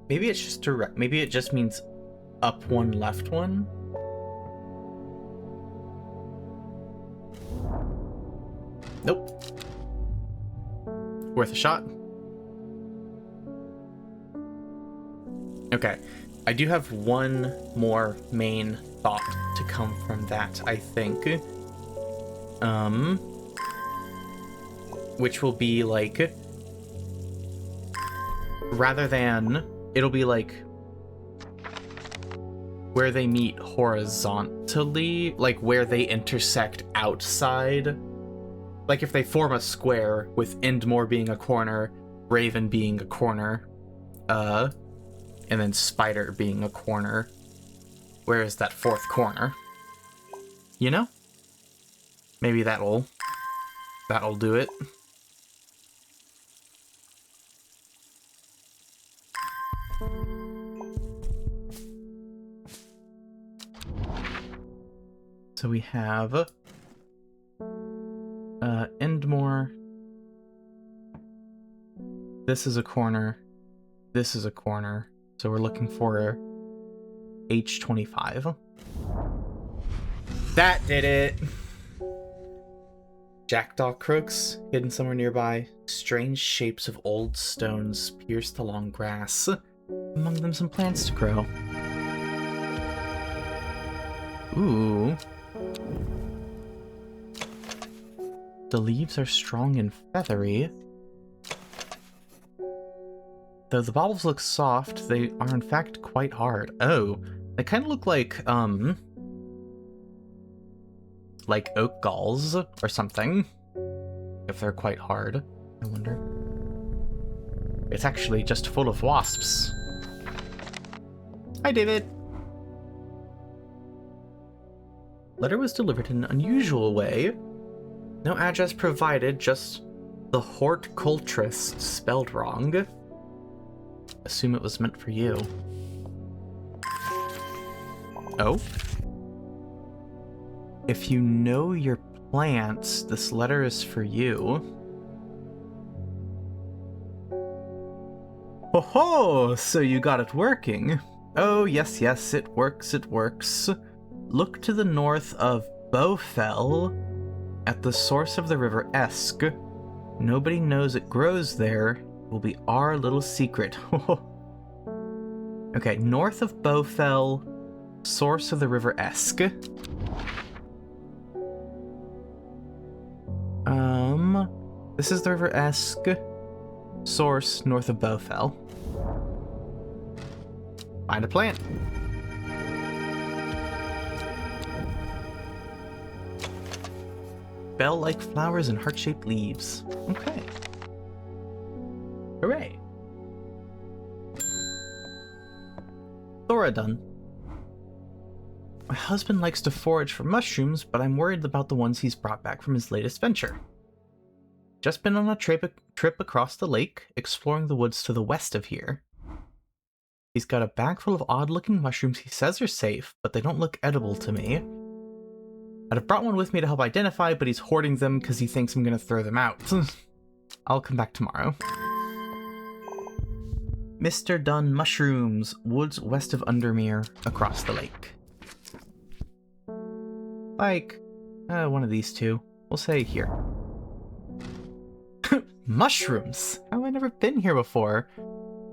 Maybe it's just direct. Maybe it just means up one, left one. Nope. Worth a shot. Okay. I do have one more main thought to come from that, I think. Which will be like, rather than, it'll be like where they meet horizontally, like where they intersect outside. Like if they form a square with Endmore being a corner, Raven being a corner, and then Spider being a corner. Where is that fourth corner? You know? Maybe that'll do it. So we have Endmore. This is a corner. This is a corner. So we're looking for H25. That did it! Jackdaw crooks hidden somewhere nearby. Strange shapes of old stones pierce the long grass. Among them some plants to grow. Ooh. The leaves are strong and feathery. Though the baubles look soft, they are in fact quite hard. Oh, they kind of look like oak galls or something. If they're quite hard, I wonder. It's actually just full of wasps. Hi, David. Letter was delivered in an unusual way. No address provided, just the Horticulturist spelled wrong. Assume it was meant for you. Oh? If you know your plants, this letter is for you. Ho ho! So you got it working. Oh, yes, yes, it works, it works. Look to the north of Bowfell, at the source of the river Esk. Nobody knows it grows there. It will be our little secret. Okay, north of Bowfell, source of the river Esk. This is the river Esk, source north of Bowfell. Find a plant. Bell-like flowers and heart-shaped leaves. Okay. Hooray. Thora done. My husband likes to forage for mushrooms, but I'm worried about the ones he's brought back from his latest venture. Just been on a trip across the lake, exploring the woods to the west of here. He's got a bag full of odd-looking mushrooms he says are safe, but they don't look edible to me. I'd have brought one with me to help identify, but he's hoarding them because he thinks I'm going to throw them out. I'll come back tomorrow. Mr. Dunn Mushrooms, woods west of Undermere, across the lake. Like, one of these two. We'll say here. Mushrooms! How have I never been here before?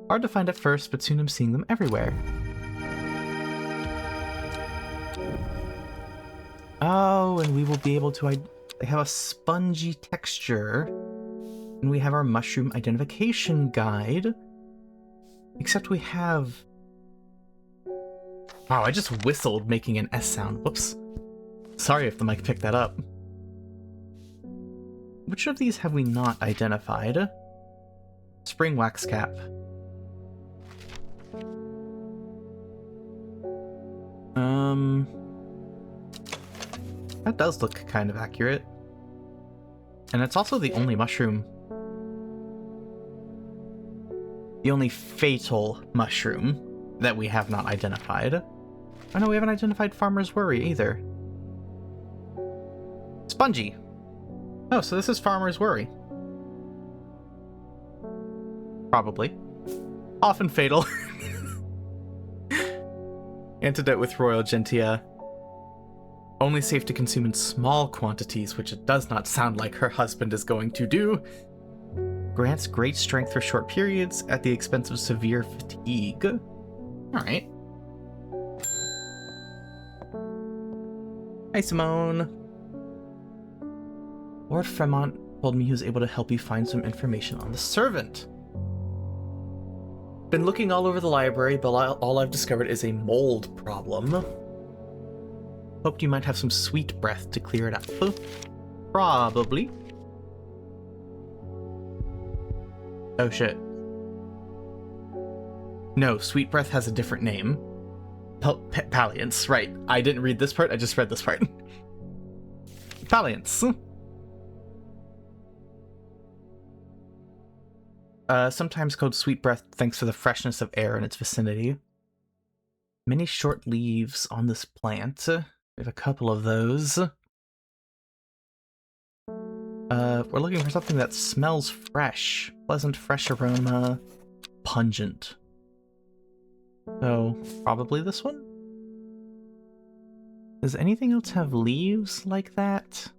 Hard to find at first, but soon I'm seeing them everywhere. Oh, and we will be able to... They have a spongy texture. And we have our mushroom identification guide. Except we have... Wow, I just whistled making an S sound. Whoops. Sorry if the mic picked that up. Which of these have we not identified? Spring wax cap. That does look kind of accurate. And it's also the only mushroom. The only fatal mushroom that we have not identified. Oh no, we haven't identified Farmer's Worry either. Spongy. Oh, so this is Farmer's Worry. Probably. Often fatal. Antidote with Royal Gentia. Only safe to consume in small quantities, which it does not sound like her husband is going to do. Grants great strength for short periods at the expense of severe fatigue. Alright. Hi, Simone. Lord Fremont told me he was able to help you find some information on the servant. Been looking all over the library, but all I've discovered is a mold problem. Hoped you might have some sweet breath to clear it up. Probably. Oh shit. No, sweet breath has a different name. Palliance, right. I didn't read this part, I just read this part. Palliance. Sometimes called sweet breath thanks to the freshness of air in its vicinity. Many short leaves on this plant. We have a couple of those. We're looking for something that smells fresh. Pleasant, fresh aroma. Pungent. So, probably this one? Does anything else have leaves like that?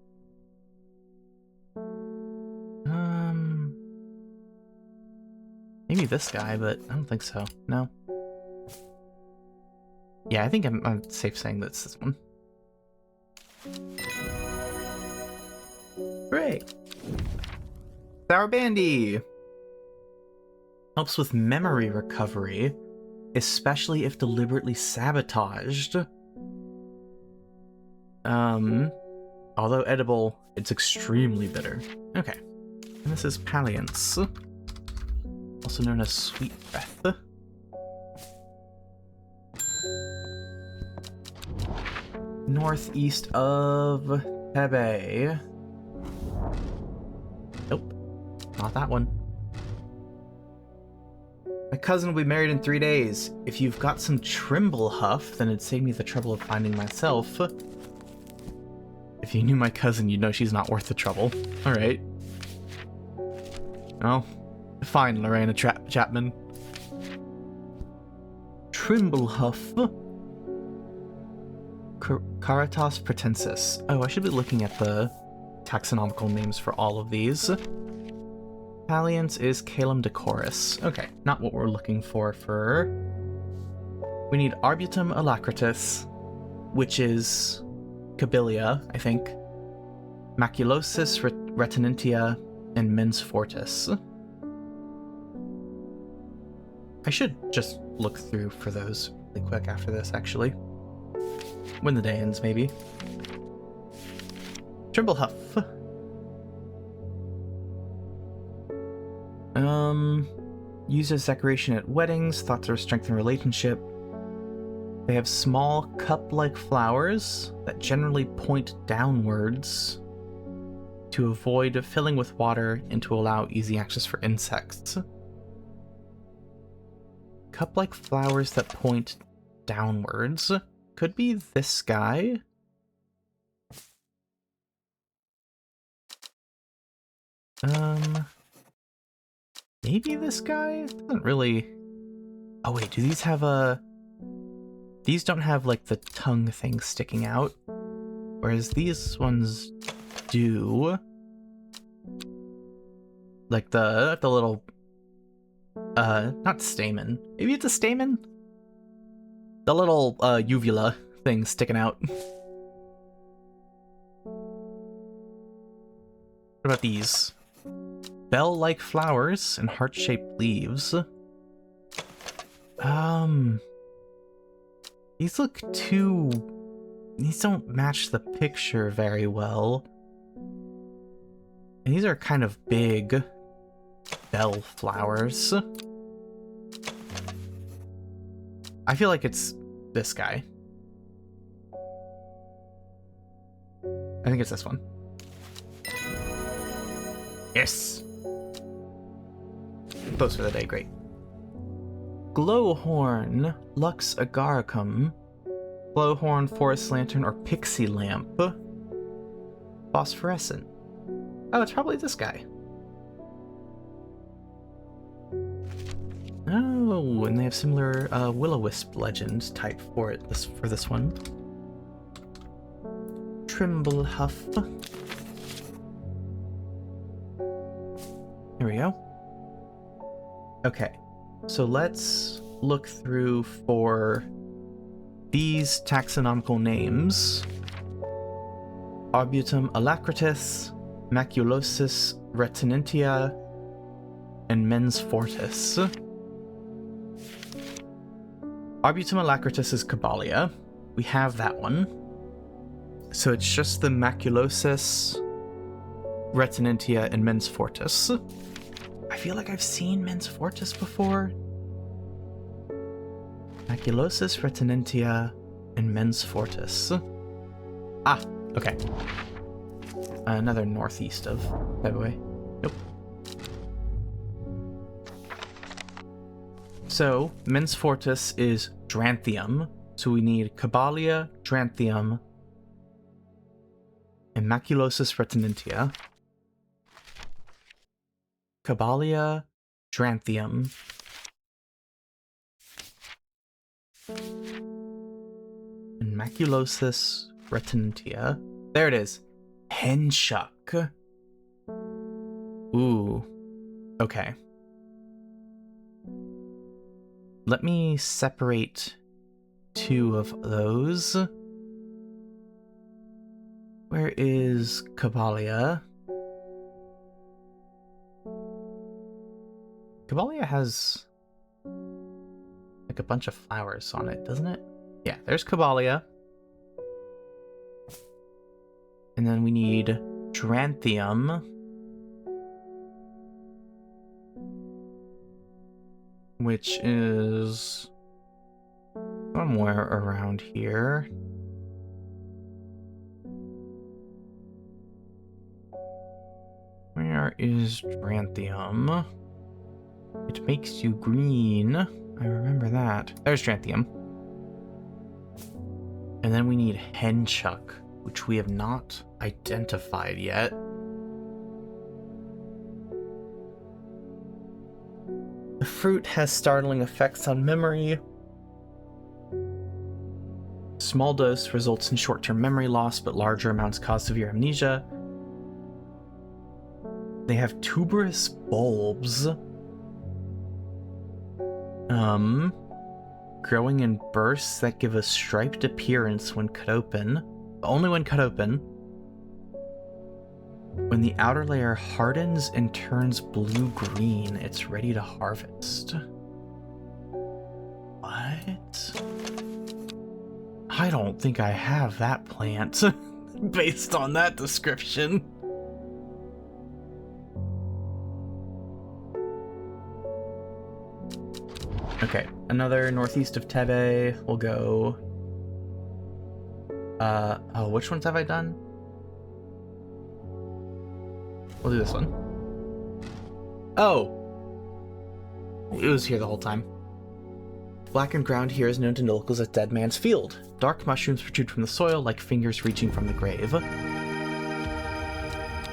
Maybe this guy, but I don't think so. No. Yeah, I think I'm safe saying that's this one. Great. Sour Bandy! Helps with memory recovery, especially if deliberately sabotaged. Although edible, it's extremely bitter. Okay. And this is Palliance, also known as Sweet Breath. Northeast of Tebe. Nope, not that one. My cousin will be married in 3 days. If you've got some Trimble Huff, then it'd save me the trouble of finding myself. If you knew my cousin, you'd know she's not worth the trouble. Alright. Oh, fine, Lorena Chapman. Trimble Huff. Caritas Pretensis. Oh, I should be looking at the taxonomical names for all of these. Palliance is Calum decorus. Okay, not what we're looking for. We need Arbutum alacritus, which is Cabilia, I think. Maculosis retinentia, and Mens fortis. I should just look through for those really quick after this, actually. When the day ends, maybe. Trimble Huff. Uses decoration at weddings, thought to strengthen relationship. They have small cup-like flowers that generally point downwards to avoid filling with water and to allow easy access for insects. Cup-like flowers that point downwards. Could be this guy. Maybe this guy? Doesn't really Oh wait, do these have a... These don't have, like, the tongue thing sticking out. Whereas these ones do. Like the little... not stamen. Maybe it's a stamen? The little, uvula thing sticking out. What about these? Bell-like flowers and heart-shaped leaves. These look too... These don't match the picture very well. And these are kind of big bell flowers. I feel like it's this guy. I think it's this one. Yes! Close for the day, great. Glowhorn, Lux agaricum, glowhorn, forest lantern, or pixie lamp. Phosphorescent. Oh, it's probably this guy. Oh, and they have similar will-o-wisp legend type for it. For this one. Trimblehuff. There we go. Okay, so let's look through for these taxonomical names. Arbutum alacritus, maculosus retinentia, and mens fortis. Arbutum alacritus is Caballia. We have that one. So it's just the maculosus, retinentia, and mens fortis. I feel like I've seen mens fortis before. Maculosus, retinentia, and mens fortis. Ah, okay. Another northeast of February. Nope. So, mens fortis is Dranthium. So we need Caballia, Dranthium, and Maculosus retinentia. Caballia, Dranthium, and Maculosus retinentia. There it is. Henchuck. Ooh. Okay. Let me separate two of those. Where is Caballia? Caballia has like a bunch of flowers on it, doesn't it? Yeah, there's Caballia. And then we need Dranthium, which is somewhere around here. Where is Dranthium? It makes you green. I remember that. There's Dranthium. And then we need Henchuck, which we have not identified yet. The fruit has startling effects on memory. Small dose results in short-term memory loss, but larger amounts cause severe amnesia. They have tuberous bulbs. Growing in bursts that give a striped appearance when cut open. Only when cut open. When the outer layer hardens and turns blue-green, it's ready to harvest. What? I don't think I have that plant, based on that description. Okay, another northeast of Tebe. We'll go... oh, which ones have I done? We'll do this one. Oh! It was here the whole time. Blackened ground here is known to locals as Dead Man's Field. Dark mushrooms protrude from the soil like fingers reaching from the grave.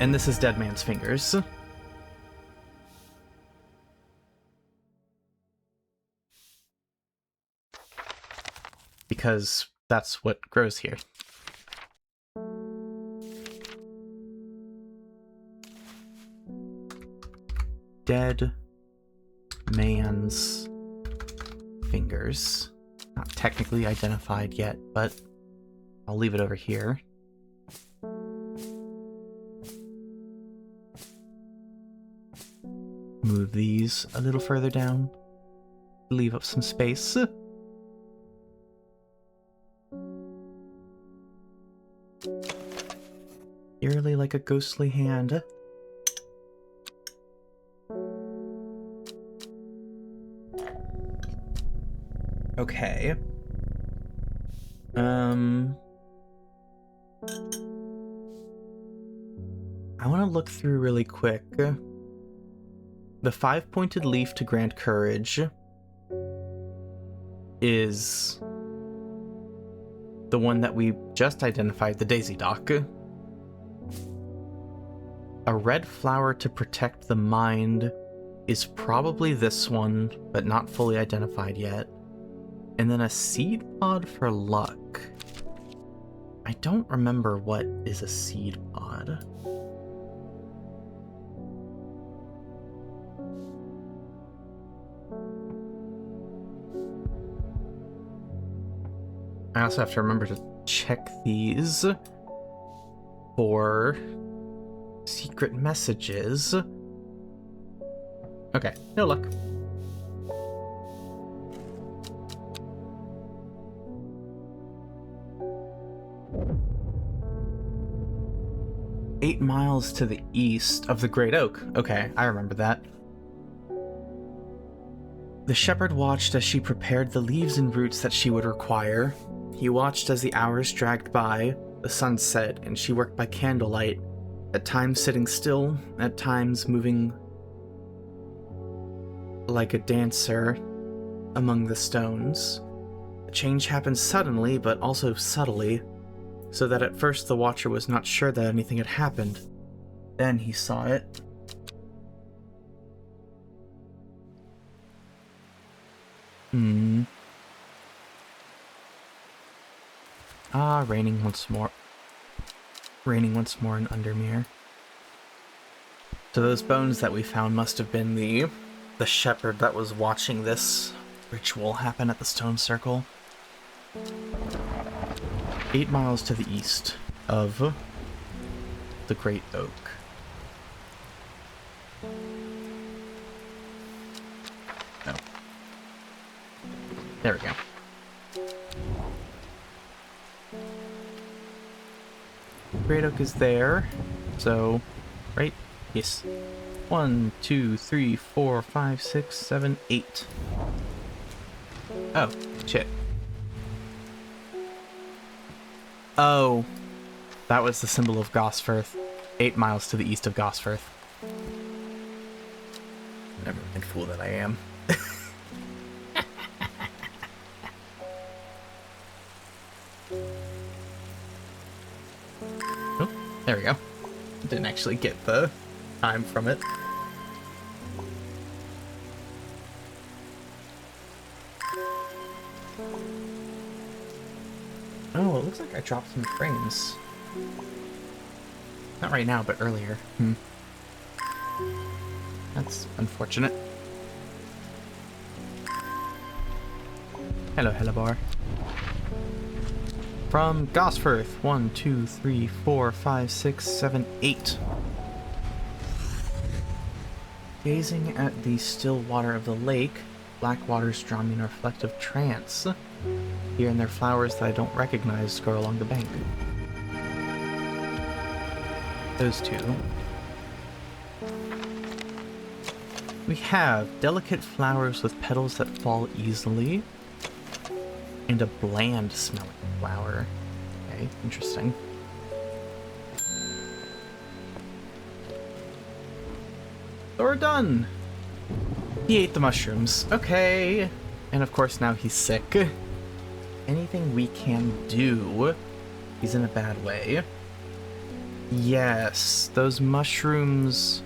And this is Dead Man's Fingers. because that's what grows here. Dead man's fingers. Not technically identified yet, but I'll leave it over here. Move these a little further down. Leave up some space. Eerily like a ghostly hand. Okay. I want to look through really quick. The 5-pointed leaf to grant courage is the one that we just identified, the daisy dock. A red flower to protect the mind is probably this one, but not fully identified yet. And then a seed pod for luck. I don't remember what is a seed pod. I also have to remember to check these for secret messages. Okay, no luck. "8 miles to the east of the Great Oak." Okay, I remember that. The shepherd watched as she prepared the leaves and roots that she would require. He watched as the hours dragged by, the sun set, and she worked by candlelight, at times sitting still, at times moving like a dancer among the stones. The change happened suddenly, but also subtly, so that at first the watcher was not sure that anything had happened. Then he saw it. Raining once more. Raining once more in Undermere. So those bones that we found must have been the shepherd that was watching this ritual happen at the stone circle. 8 miles to the east of the Great Oak. No. There we go. Great Oak is there, so, right? Yes. 1, 2, 3, 4, 5, 6, 7, 8. Oh, shit. Oh, that was the symbol of Gosforth. 8 miles to the east of Gosforth. Never mind, fool that I am. Oh, there we go. Didn't actually get the time from it. Oh, it looks like I dropped some frames. Not right now, but earlier. That's unfortunate. Hello, Hellebar. From Gosforth. 1, 2, 3, 4, 5, 6, 7, 8. Gazing at the still water of the lake, black waters draw me in a reflective trance. Here and there flowers that I don't recognize grow along the bank. Those two. We have delicate flowers with petals that fall easily, and a bland smelling flower. Okay, interesting. So we're done! He ate the mushrooms. Okay. And of course now he's sick. Anything we can do? He's in a bad way. Yes, those mushrooms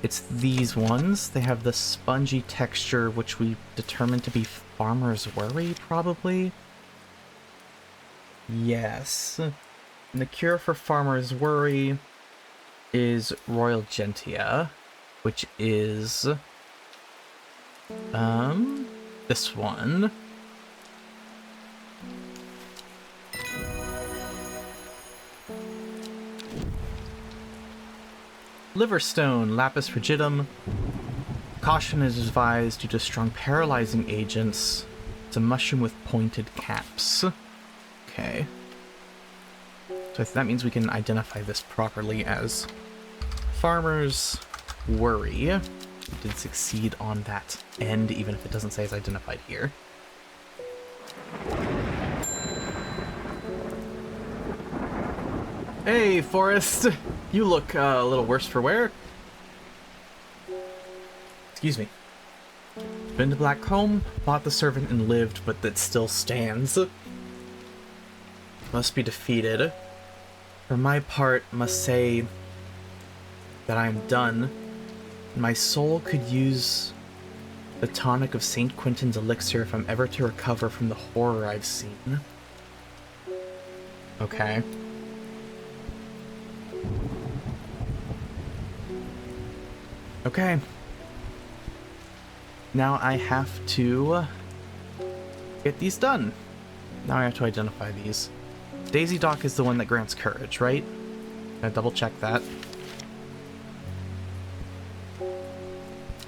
It's these ones. They have the spongy texture, which we determined to be Farmer's Worry, probably? Yes. And the cure for Farmer's Worry is Royal Gentia, which is... this one. Liverstone, Lapis Frigidum. Caution is advised due to strong paralyzing agents. It's a mushroom with pointed caps. Okay. So that means we can identify this properly as Farmer's Worry. We did succeed on that end, even if it doesn't say it's identified here. Hey, Forrest! You look a little worse for wear. Excuse me. Been to Blackcomb, bought the servant and lived, but that still stands. Must be defeated. For my part, must say that I am done. My soul could use the tonic of St. Quentin's elixir if I'm ever to recover from the horror I've seen. Okay. Okay. Now I have to get these done. Now I have to identify these. Daisy Dock is the one that grants courage, right? Gotta double check that.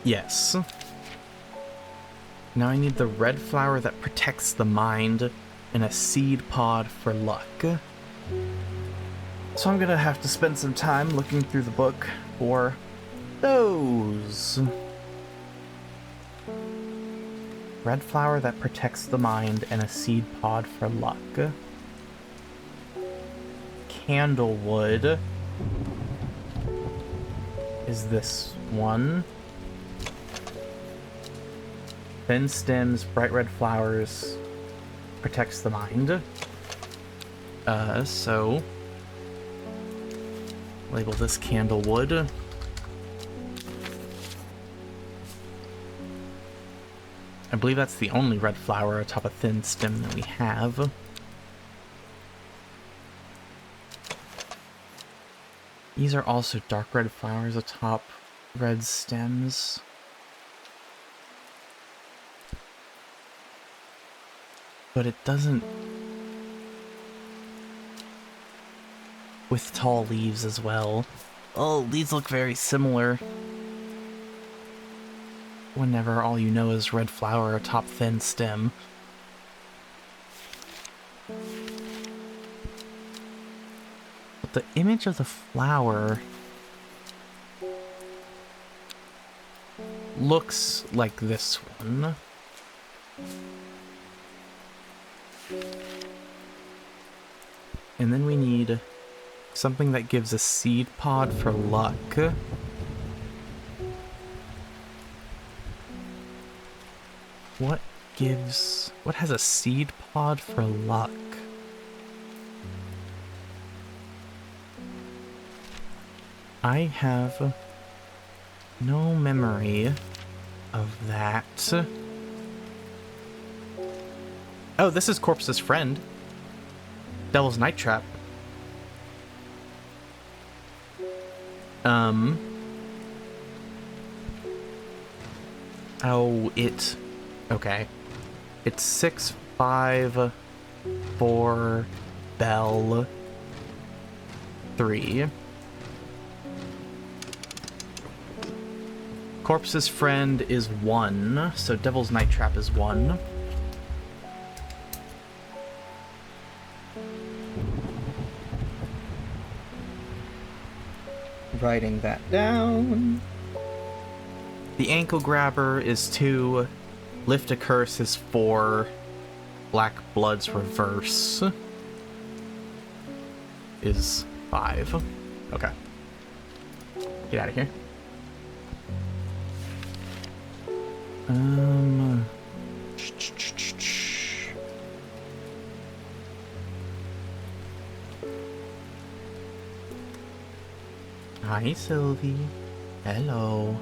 Yes. Now I need the red flower that protects the mind and a seed pod for luck. So I'm gonna have to spend some time looking through the book for those. Red flower that protects the mind and a seed pod for luck. Candlewood is this one. Thin stems, bright red flowers, protects the mind. So label this Candlewood. I believe that's the only red flower atop a thin stem that we have. These are also dark red flowers atop red stems. But it doesn't... with tall leaves as well. Oh, these look very similar. Whenever all you know is red flower atop thin stem. But the image of the flower looks like this one. And then we need something that gives a seed pod for luck. What has a seed pod for luck? I have no memory of that. Oh, this is Corpse's friend. Devil's Night Trap. Oh, okay. It's 6, 5, 4, bell, 3. Corpse's friend is 1, so Devil's Night Trap is 1. Writing that down. The Ankle Grabber is 2. Lift a Curse is 4. Black Blood's Reverse is 5. Okay. Get out of here. Hi, Sylvie. Hello.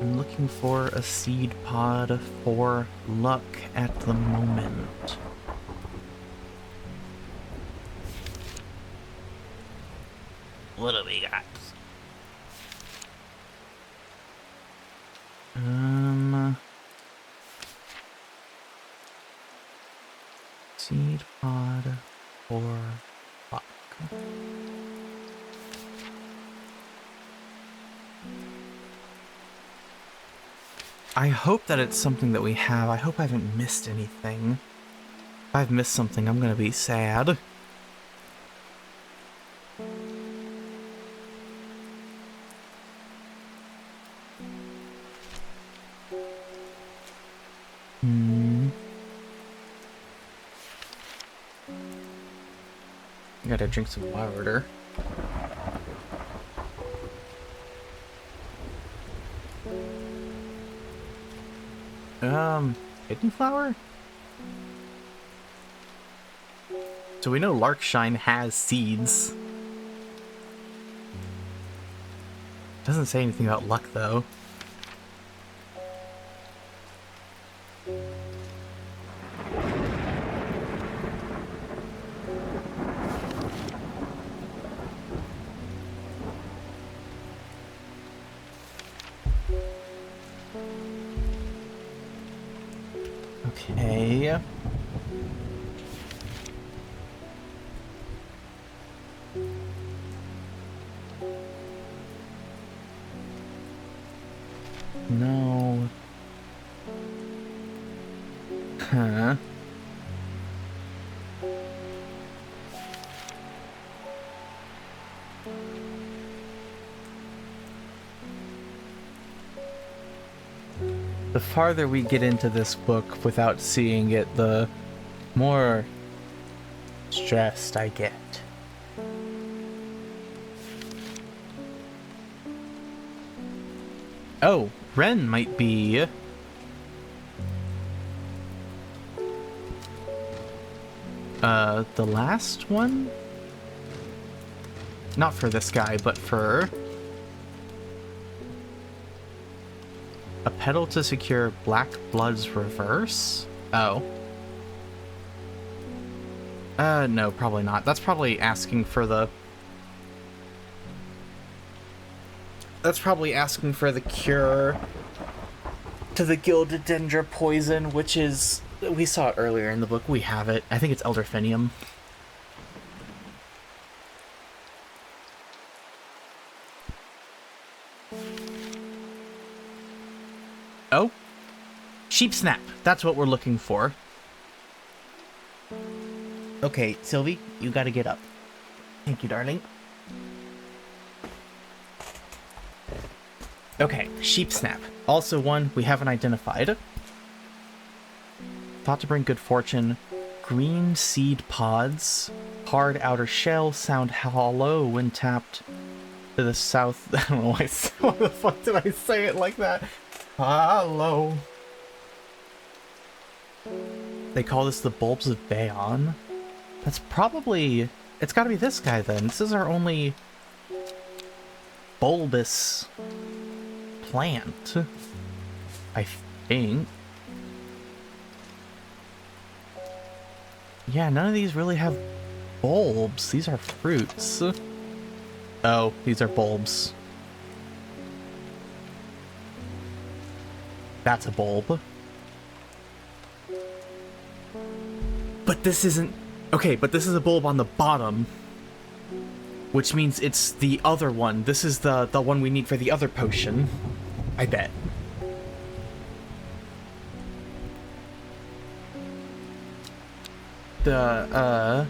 I'm looking for a seed pod for luck at the moment. What do we got? Seed pod for luck. I hope that it's something that we have. I hope I haven't missed anything. If I've missed something, I'm gonna be sad. Gotta drink some water. Hidden flower? So we know Larkshine has seeds. Doesn't say anything about luck, though. Okay. No. Huh. The farther we get into this book without seeing it, the more stressed I get. Oh, Ren might be... the last one? Not for this guy, but for... a petal to secure Black Blood's reverse? Oh. No, probably not. That's probably asking for the... That's probably asking for the cure to the Gilded Dendra poison, which is... We saw it earlier in the book. We have it. I think it's Elderfinium. Oh? Sheep Snap. That's what we're looking for. Okay, Sylvie, you gotta get up. Thank you, darling. Okay, Sheep Snap. Also one we haven't identified. Thought to bring good fortune. Green seed pods. Hard outer shell. Sound hollow when tapped to the south. I don't know why the fuck did I say it like that? Hollow. They call this the bulbs of Bayon. That's probably... It's gotta be this guy then. This is our only bulbous plant, I think. Yeah, none of these really have bulbs. These are fruits. Oh, these are bulbs. That's a bulb. But this isn't... Okay, but this is a bulb on the bottom. Which means it's the other one. This is the one we need for the other potion. I bet. The,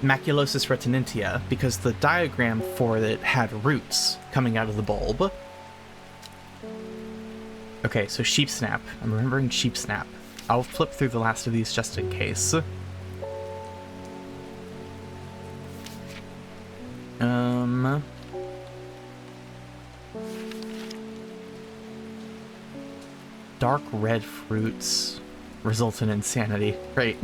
Maculosus retinentia, because the diagram for it had roots coming out of the bulb. Okay, so Sheep Snap. I'm remembering Sheep Snap. I'll flip through the last of these just in case. Dark red fruits result in insanity. Great.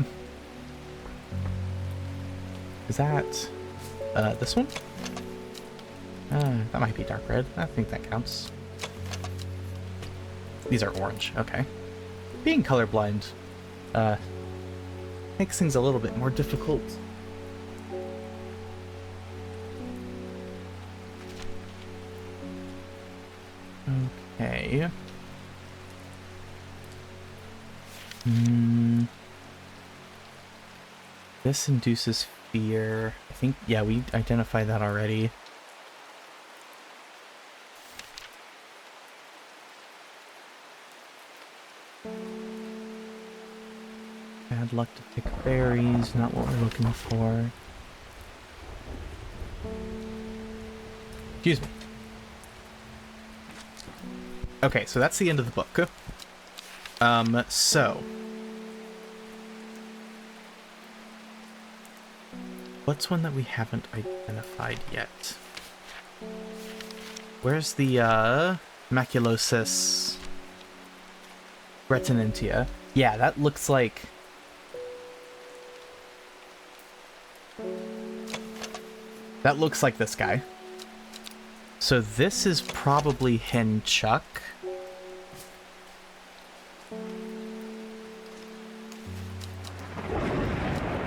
Is that this one? That might be dark red. I think that counts. These are orange. Okay. Being colorblind makes things a little bit more difficult. Okay. This induces fear. I think, yeah, we identified that already. Bad luck to pick berries, not what we're looking for. Excuse me. Okay, so that's the end of the book. So... what's one that we haven't identified yet? Where's the, maculosis retinentia? Yeah, that looks like... that looks like this guy. So this is probably Henchuck.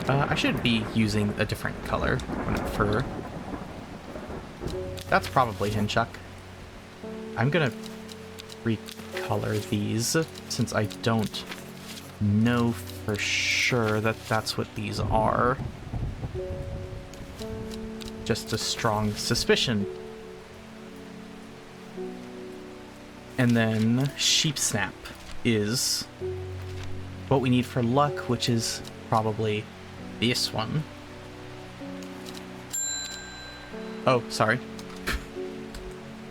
I should be using a different color for... that's probably Henchuck. I'm gonna recolor these since I don't know for sure that that's what these are. Just a strong suspicion. And then Sheep Snap is what we need for luck, which is probably this one. Oh, sorry.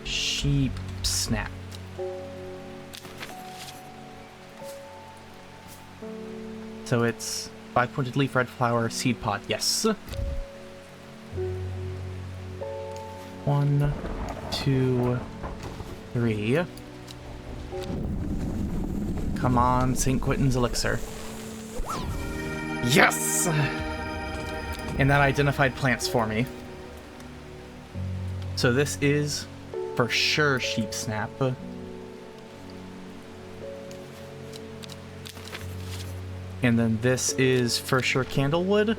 Sheep Snap. So it's 5-pointed leaf, red flower, seed pod. Yes. 1, 2, 3. Come on, St. Quentin's elixir. Yes! And that identified plants for me. So this is for sure Sheep Snap. And then this is for sure Candlewood.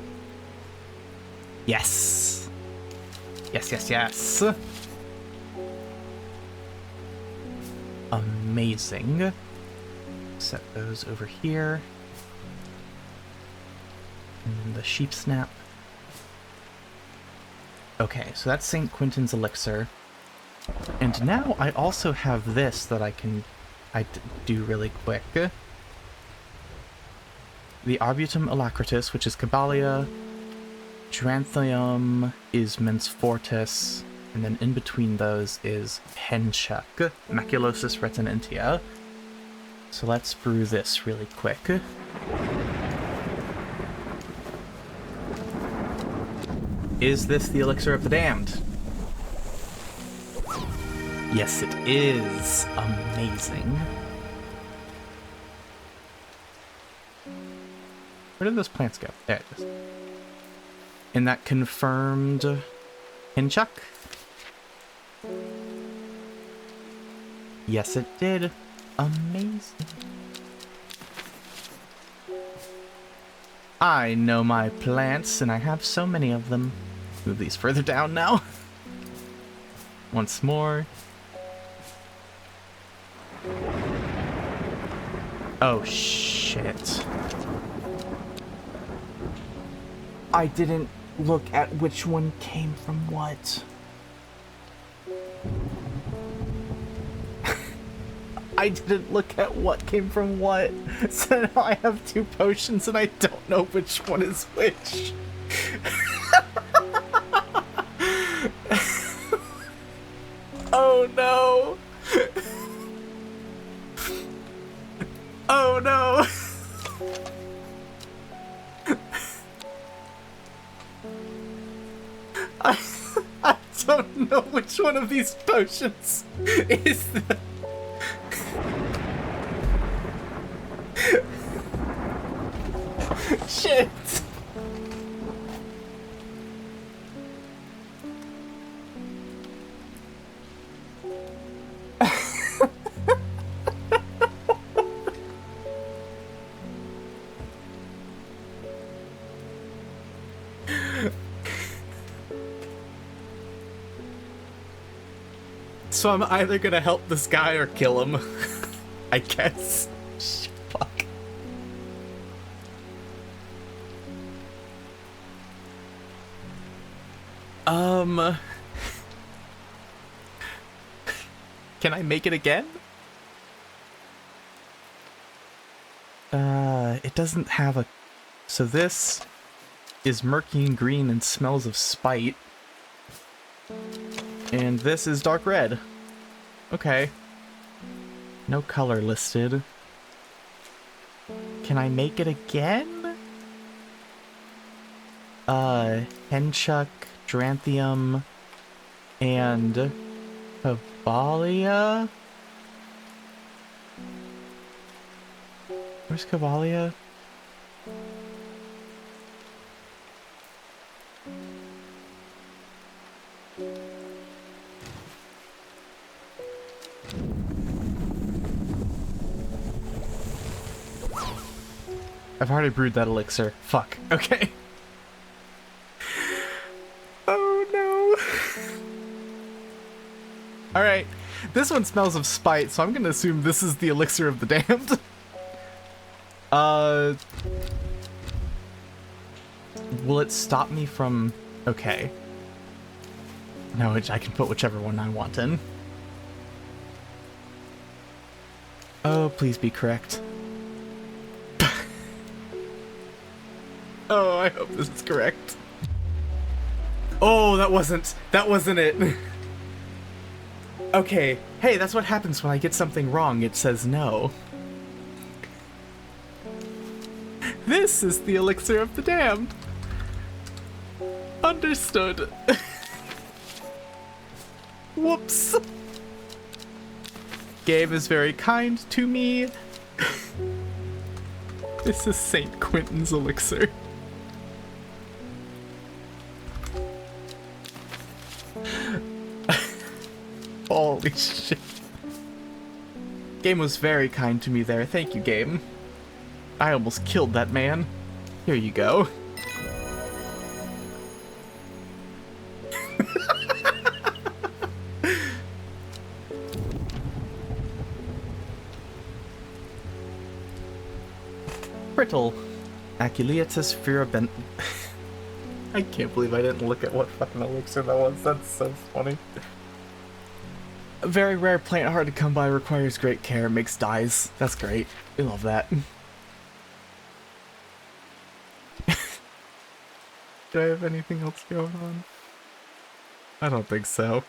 Yes! Yes, yes, yes! Amazing. Set those over here. And the Sheep Snap. Okay, so that's St. Quentin's elixir. And now I also have this that I can do really quick. The Arbutum alacritus, which is Caballia. Geranthium is Mens Fortis. And then in between those is Henchuck, Maculosis retinentia. So let's brew this really quick. Is this the Elixir of the Damned? Yes, it is. Amazing. Where did those plants go? There it is. And that confirmed Henchuck? Yes, it did. Amazing. I know my plants, and I have so many of them. Move these further down now. Once more. Oh, shit. I didn't look at which one came from what. I didn't look at what came from what, so now I have 2 potions and I don't know which one is which. Oh no! Oh no! I don't know which one of these potions is the... Shit! So I'm either gonna help this guy or kill him. I guess. Fuck. Can I make it again? It doesn't have a... So this is murky and green and smells of spite. And this is dark red. Okay. No color listed. Can I make it again? Henchuck, Dranthium, and Cavalia? Where's Cavalia? I've already brewed that elixir. Fuck. Okay. Oh no. Alright. This one smells of spite, so I'm gonna assume this is the elixir of the damned. Will it stop me from... Okay. No, I can put whichever one I want in. Oh, please be correct. Oh, I hope this is correct. Oh, that wasn't it. Okay. Hey, that's what happens when I get something wrong. It says no. This is the elixir of the damned. Understood. Whoops. Game is very kind to me. This is St. Quentin's elixir. Holy shit. Game was very kind to me there. Thank you, game. I almost killed that man. Here you go. Brittle. Aculeatus furibent. I can't believe I didn't look at what fucking elixir that was. That's so funny. A very rare plant, hard to come by, requires great care, makes dyes. That's great. We love that. Do I have anything else going on? I don't think so.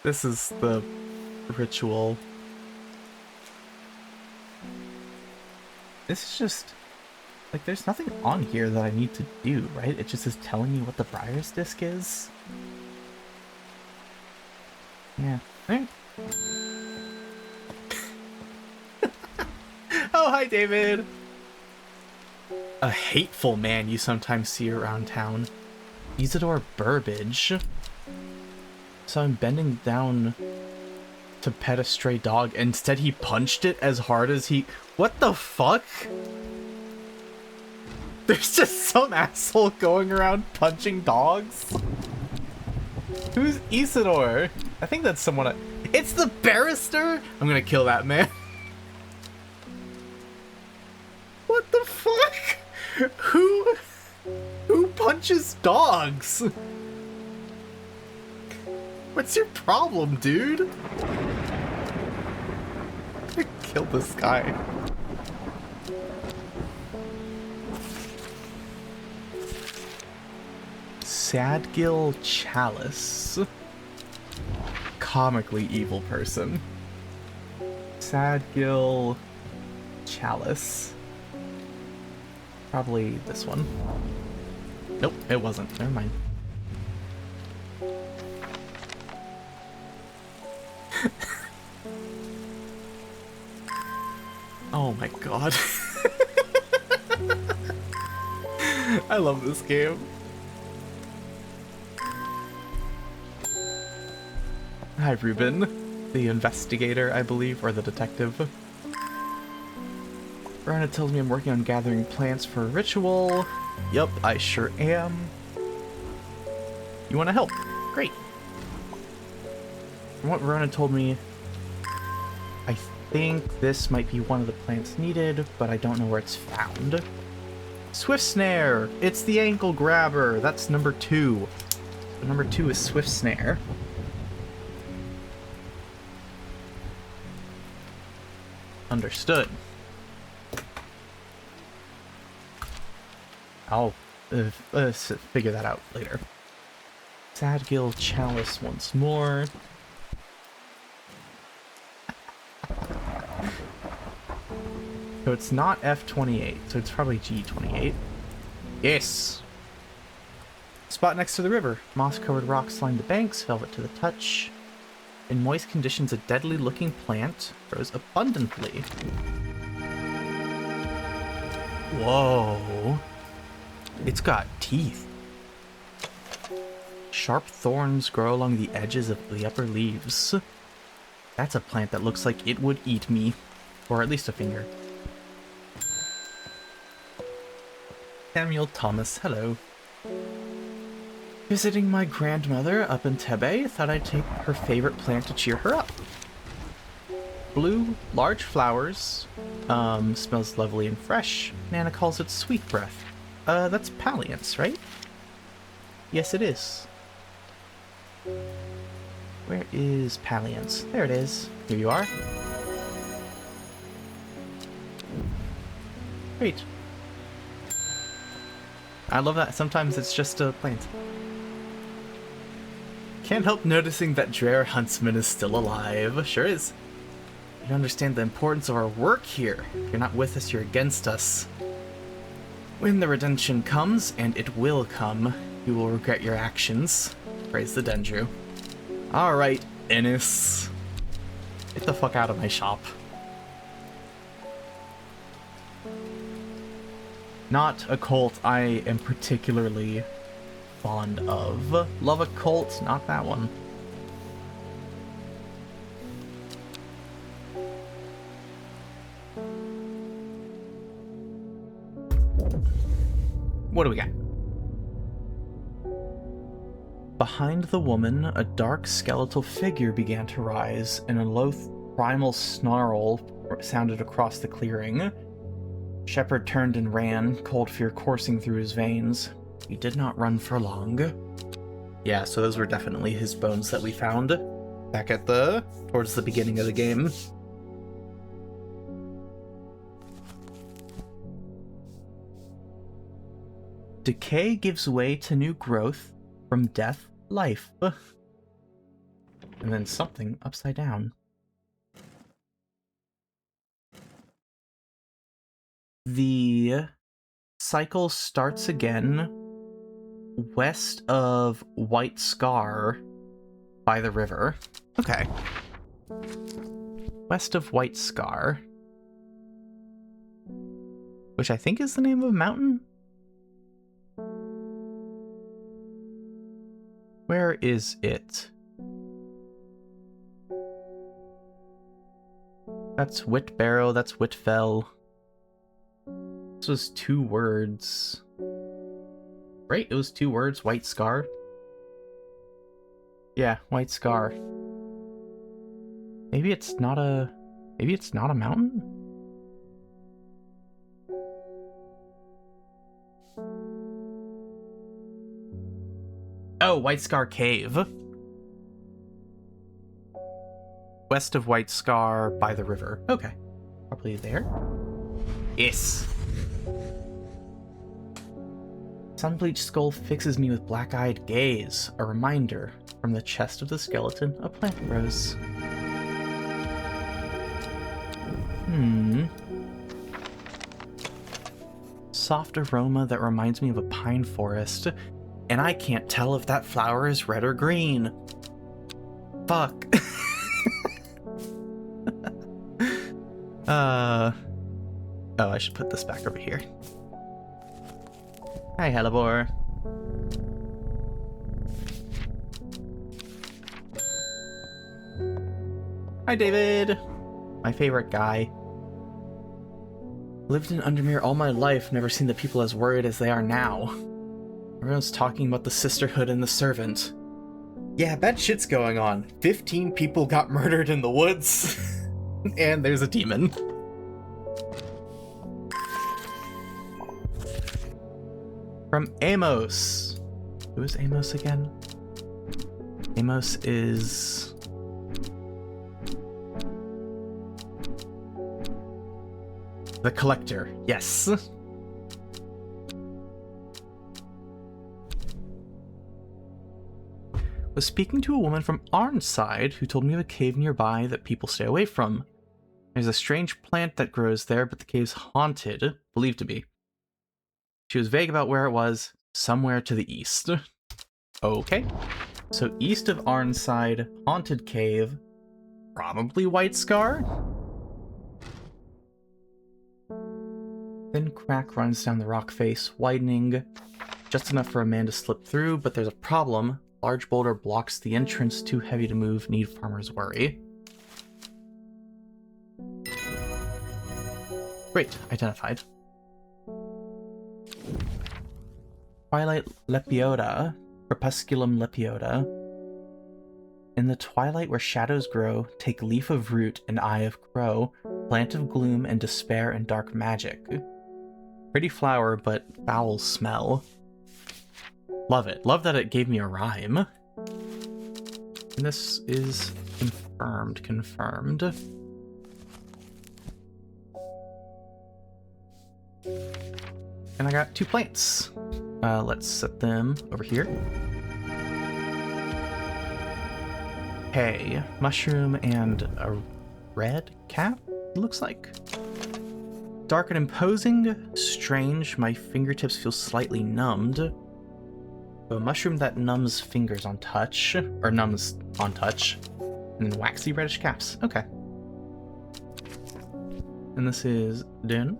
This is the ritual. This is just... Like, there's nothing on here that I need to do, right? It just is telling me what the Briar's Disc is. Yeah. Right. Oh, hi, David! A hateful man you sometimes see around town. Isidore Burbage. So I'm bending down to pet a stray dog. Instead, he punched it as hard as he... What the fuck? There's just some asshole going around punching dogs? Who's Isidore? I think that's someone It's the barrister? I'm gonna kill that man. What the fuck? Who punches dogs? What's your problem, dude? I killed this guy. Sadgil Chalice. Comically evil person. Sadgil Chalice. Probably this one. Nope, it wasn't. Never mind. Oh my god. I love this game. Hi, Ruben. The investigator, I believe, or the detective. Rana tells me I'm working on gathering plants for a ritual. Yup, I sure am. You want to help? Great. From what Verona told me, I think this might be one of the plants needed, but I don't know where it's found. Swift Snare! It's the ankle grabber! That's number 2. So number 2 is Swift Snare. Understood. I'll figure that out later. Sadgill Chalice once more. So it's not F28, so it's probably G28. Yes! Spot next to the river. Moss-covered rocks line the banks, velvet to the touch. In moist conditions, a deadly-looking plant grows abundantly. Whoa! It's got teeth. Sharp thorns grow along the edges of the upper leaves. That's a plant that looks like it would eat me. Or at least a finger. Samuel Thomas, hello. Visiting my grandmother up in Tebe, thought I'd take her favorite plant to cheer her up. Blue, large flowers, smells lovely and fresh. Nana calls it sweet breath. That's Palliance, right? Yes, it is. Where is Palliance? There it is. Here you are. Great. I love that. Sometimes it's just a plant. Can't help noticing that Dreher Huntsman is still alive. Sure is. You don't understand the importance of our work here. If you're not with us, you're against us. When the redemption comes, and it will come, you will regret your actions. Praise the Dendru. Alright, Ennis. Get the fuck out of my shop. Not a cult I am particularly fond of. Love a cult, not that one. What do we got? Behind the woman, a dark skeletal figure began to rise, and a low primal snarl sounded across the clearing. Shepard turned and ran, cold fear coursing through his veins. He did not run for long. Yeah, so those were definitely his bones that we found back at towards the beginning of the game. Decay gives way to new growth, from death, life. And then something upside down. The cycle starts again west of White Scar by the river. Okay. West of White Scar. Which I think is the name of a mountain? Where is it? That's Whitbarrow, that's Whitfell. This was 2 words. Right? It was 2 words, White Scar. Yeah, White Scar. Maybe it's not a mountain? Oh, White Scar Cave. West of White Scar by the river. Okay. Probably there. Yes. Sunbleached skull fixes me with black-eyed gaze. A reminder. From the chest of the skeleton, a plant rose. Soft aroma that reminds me of a pine forest. And I can't tell if that flower is red or green. Fuck. Oh, I should put this back over here. Hi, Hellebore. Hi, David. My favorite guy. Lived in Undermere all my life, never seen the people as worried as they are now. Everyone's talking about the sisterhood and the servant. Yeah, bad shit's going on. 15 people got murdered in the woods, and there's a demon. From Amos. Who is Amos again? Amos is... the Collector, yes. Was speaking to a woman from Arnside who told me of a cave nearby that people stay away from. There's a strange plant that grows there, but the cave's haunted, believed to be. She was vague about where it was, somewhere to the east. Okay. So east of Arnside, haunted cave, probably White Scar? Thin crack runs down the rock face, widening just enough for a man to slip through, but there's a problem. Large boulder blocks the entrance, too heavy to move, need farmer's worry. Great, identified. Twilight Lepiota, Crepusculum Lepiota. In the twilight where shadows grow, take leaf of root and eye of crow, plant of gloom and despair and dark magic. Pretty flower, but foul smell. Love it. Love that it gave me a rhyme. And this is confirmed. And I got 2 plants. Let's set them over here. Hey, mushroom and a red cap, it looks like. Dark and imposing, strange, my fingertips feel slightly numbed. A mushroom that numbs fingers on touch, or numbs on touch, and then waxy reddish caps. Okay. And this is Dune.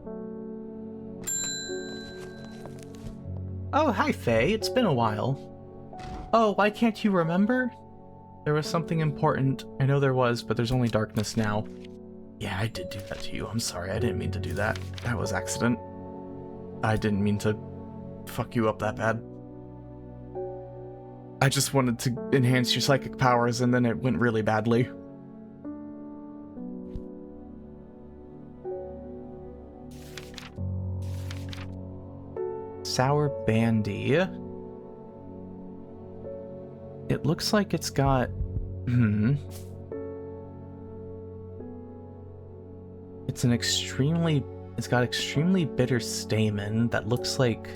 Oh, hi Faye, it's been a while. Oh, why can't you remember? There was something important. I know there was, but there's only darkness now. Yeah, I did do that to you. I'm sorry, I didn't mean to do that. That was accident. I didn't mean to fuck you up that bad. I just wanted to enhance your psychic powers, and then it went really badly. Sour Bandy. It looks like it's got... It's got extremely bitter stamen that looks like...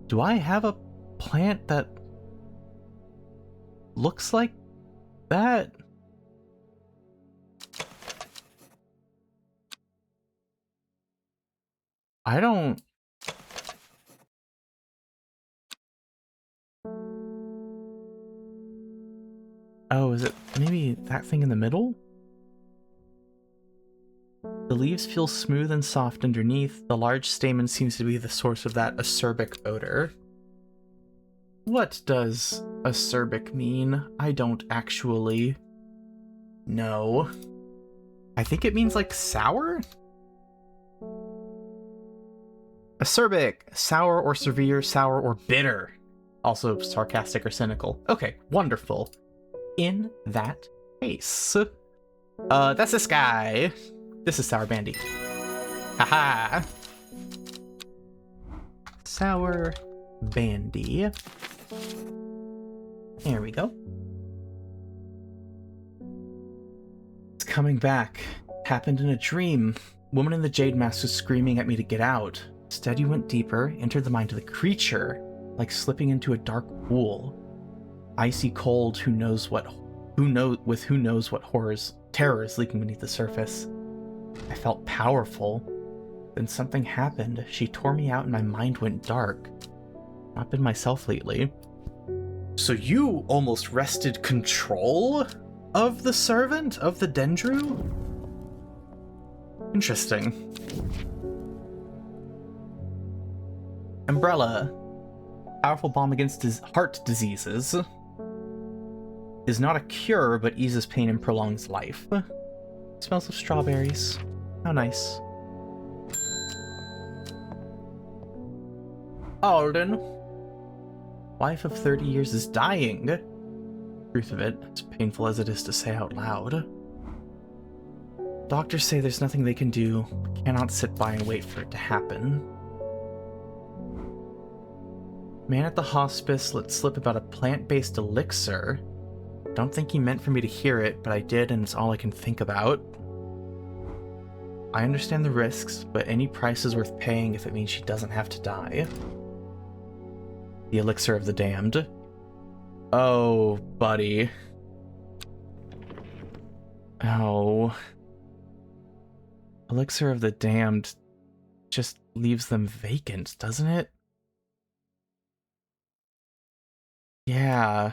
Do I have a plant that looks like that? I don't... Oh, is it maybe that thing in the middle? The leaves feel smooth and soft underneath. The large stamen seems to be the source of that acerbic odor. What does acerbic mean? I don't actually know. I think it means like sour? Acerbic, sour or severe, sour or bitter. Also sarcastic or cynical. Okay, wonderful. In that case. That's this guy. This is Sour Bandy. Haha. Sour Bandy. There we go. It's coming back. Happened in a dream. Woman in the jade mask was screaming at me to get out. Instead, you went deeper, entered the mind of the creature, like slipping into a dark pool. Icy cold, who knows what terrors leaking beneath the surface. I felt powerful. Then something happened. She tore me out and my mind went dark. Not been myself lately. So you almost wrested control of the servant of the Dendru? Interesting. Umbrella. Powerful balm against heart diseases. Is not a cure, but eases pain and prolongs life. Smells of strawberries. How nice. Alden. Wife of 30 years is dying. Truth of it, as painful as it is to say out loud. Doctors say there's nothing they can do. Cannot sit by and wait for it to happen. Man at the hospice let slip about a plant-based elixir. Don't think he meant for me to hear it, but I did, and it's all I can think about. I understand the risks, but any price is worth paying if it means she doesn't have to die. The elixir of the damned. Oh, buddy. Oh. Elixir of the damned just leaves them vacant, doesn't it? Yeah.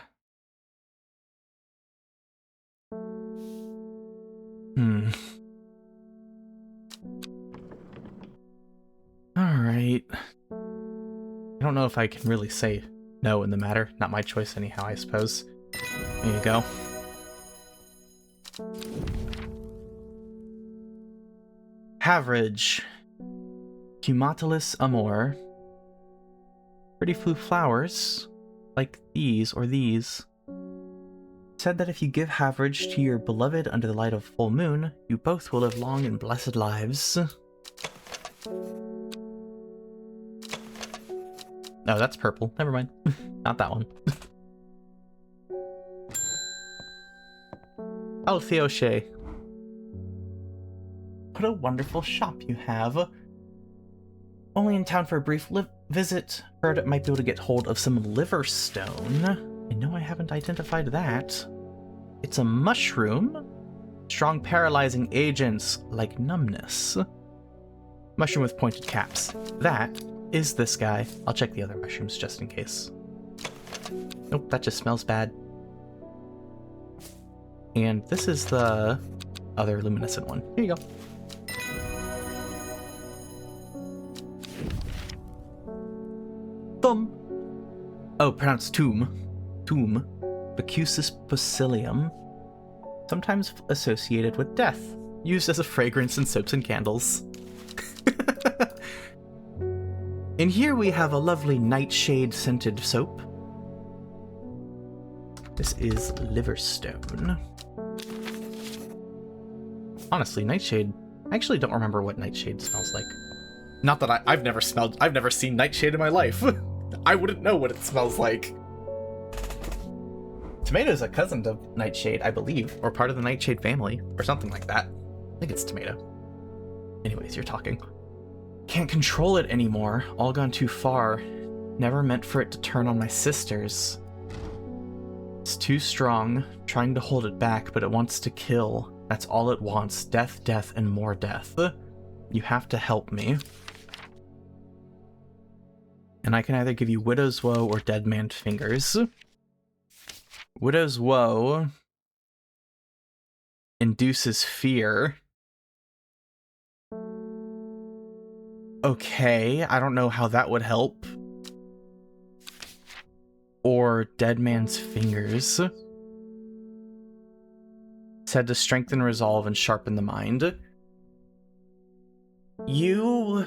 Alright. I don't know if I can really say no in the matter. Not my choice anyhow, I suppose. There you go. Haverage. Cumatalis amor. Pretty blue flowers. Like these or these. Said that if you give Haverage to your beloved under the light of full moon, you both will live long and blessed lives. Oh, that's purple. Never mind. Not that one. Alfioche. What a wonderful shop you have. Only in town for a brief visit. Heard it might be able to get hold of some liver stone. I know I haven't identified that. It's a mushroom. Strong paralyzing agents like numbness. Mushroom with pointed caps. That is this guy. I'll check the other mushrooms just in case. Nope, that just smells bad. And this is the other luminescent one. Here you go. Thumb. Oh, pronounced tomb. Tomb. Bacusis pusilium. Sometimes associated with death. Used as a fragrance in soaps and candles. In here we have a lovely nightshade scented soap. This is liverstone. Honestly, nightshade, I actually don't remember what nightshade smells like. Not that I've never seen nightshade in my life. I wouldn't know what it smells like. Tomato is a cousin of nightshade, I believe, or part of the nightshade family, or something like that. I think it's tomato. Anyways, you're talking. Can't control it anymore. All gone too far. Never meant for it to turn on my sisters. It's too strong. Trying to hold it back, but it wants to kill. That's all it wants. Death, death, and more death. You have to help me. And I can either give you Widow's Woe or Dead Man's Fingers. Widow's Woe induces fear. Okay, I don't know how that would help. Or Dead Man's Fingers. Said to strengthen resolve and sharpen the mind. You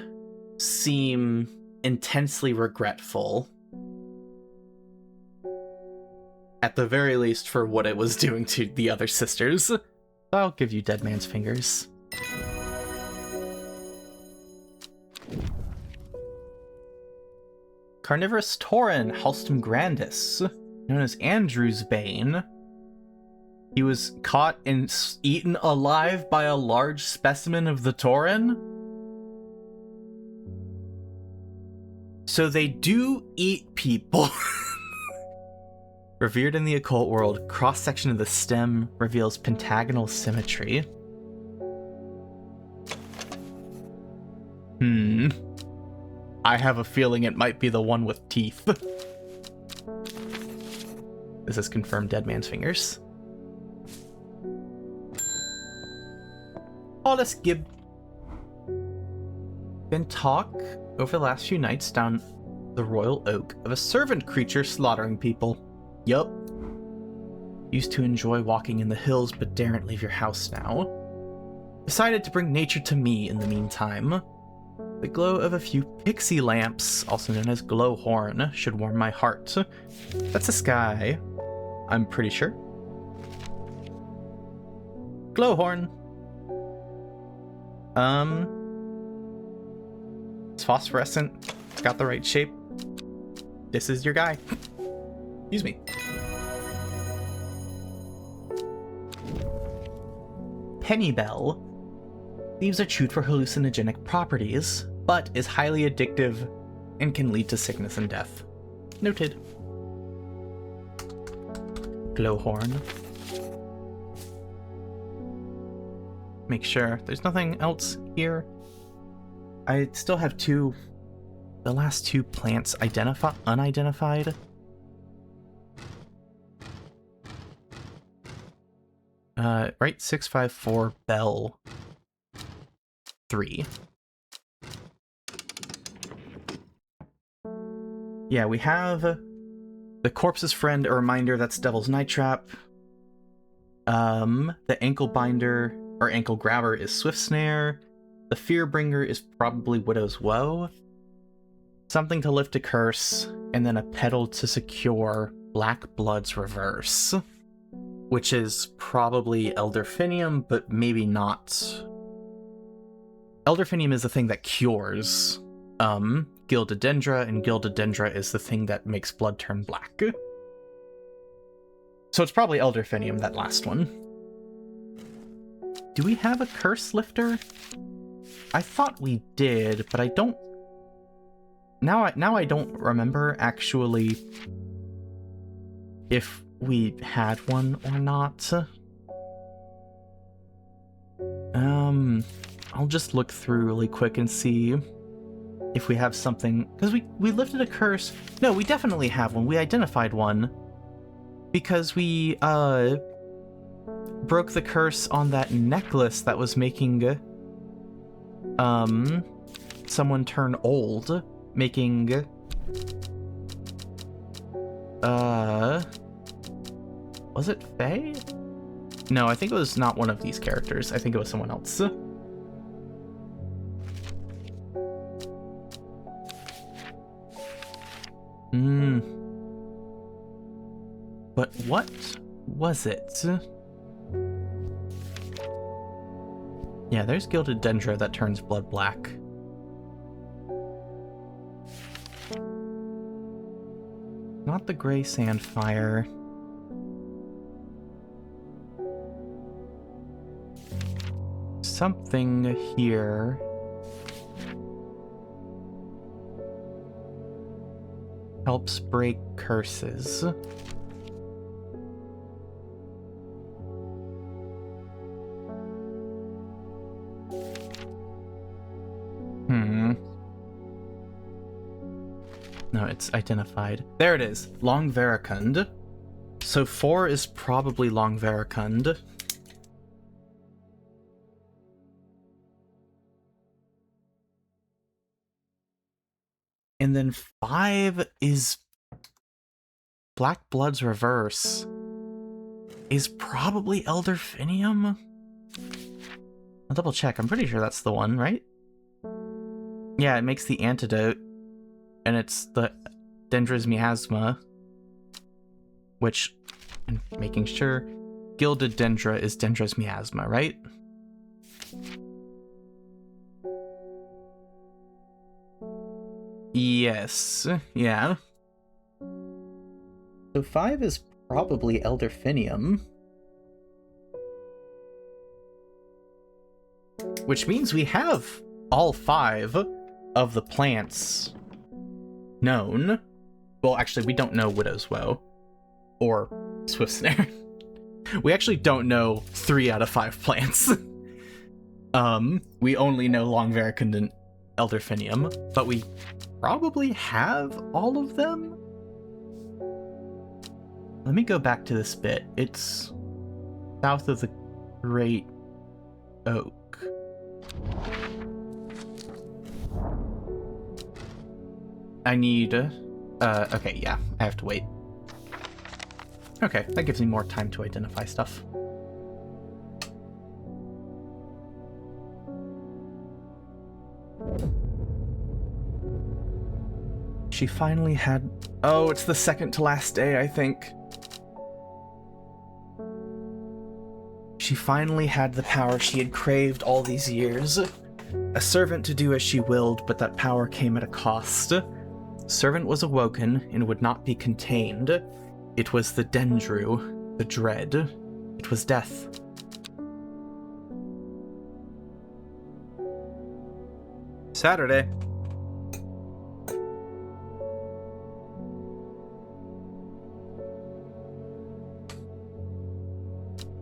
seem intensely regretful. At the very least for what it was doing to the other sisters. So I'll give you Dead Man's Fingers. Carnivorous Tauren, Halstum grandis, known as Andrew's Bane. He was caught and eaten alive by a large specimen of the Tauren. So they do eat people. Revered in the occult world, cross-section of the stem reveals pentagonal symmetry. I have a feeling it might be the one with teeth. This is confirmed Dead Man's Fingers. Hollis Gib. Been talk over the last few nights down the Royal Oak of a servant creature slaughtering people. Yup. Used to enjoy walking in the hills but daren't leave your house now. Decided to bring nature to me in the meantime. The glow of a few pixie lamps, also known as glowhorn, should warm my heart. That's a sky, I'm pretty sure. Glowhorn. It's phosphorescent. It's got the right shape. This is your guy. Excuse me. Pennybell. Leaves are chewed for hallucinogenic properties, but is highly addictive and can lead to sickness and death. Noted. Glowhorn. Make sure there's nothing else here. I still have the last two plants unidentified. Right, 654 Bell 3. Yeah, we have the corpse's friend, a reminder that's Devil's Night Trap. The ankle binder or ankle grabber is Swift Snare. The Fearbringer is probably Widow's Woe. Something to lift a curse, and then a petal to secure Black Blood's Reverse, which is probably Elderfinium, but maybe not. Elderfinium is the thing that cures Gildedendra, and Gildedendra is the thing that makes blood turn black. So it's probably Elderfinium, that last one. Do we have a curse lifter? I thought we did, but I don't... Now I don't remember actually if we had one or not. I'll just look through really quick and see if we have something, because we lifted a curse. No, we definitely have one. We identified one because we broke the curse on that necklace that was making someone turn old, making was it Faye? No, I think it was not one of these characters. I think it was someone else. But what was it? Yeah, there's Gildedendra that turns blood black. Not the Gray Sandfire. Something here. Helps break curses. No, it's identified. There it is. Long Veracund. So 4 is probably Long Veracund. And then 5 is Black Blood's Reverse. Is probably Elderfinium? I'll double check. I'm pretty sure that's the one, right? Yeah, it makes the antidote. And it's the Dendra's Miasma. Which, I'm making sure, Gildedendra is Dendra's Miasma, right? Yes, yeah. So 5 is probably Elderfinium. Which means we have all 5 of the plants known. Well, actually, we don't know Widow's Woe or Swift Snare. We actually don't know 3 out of 5 plants. We only know Long Veracund and Elderfinium, but we probably have all of them. Let me go back to this bit. It's south of the Great Oak. I need... okay, yeah, I have to wait. Okay, that gives me more time to identify stuff. She finally had... Oh, it's the second to last day, I think. She finally had the power she had craved all these years. A servant to do as she willed, but that power came at a cost. Servant was awoken and would not be contained. It was the Dendru, the dread. It was death. Saturday.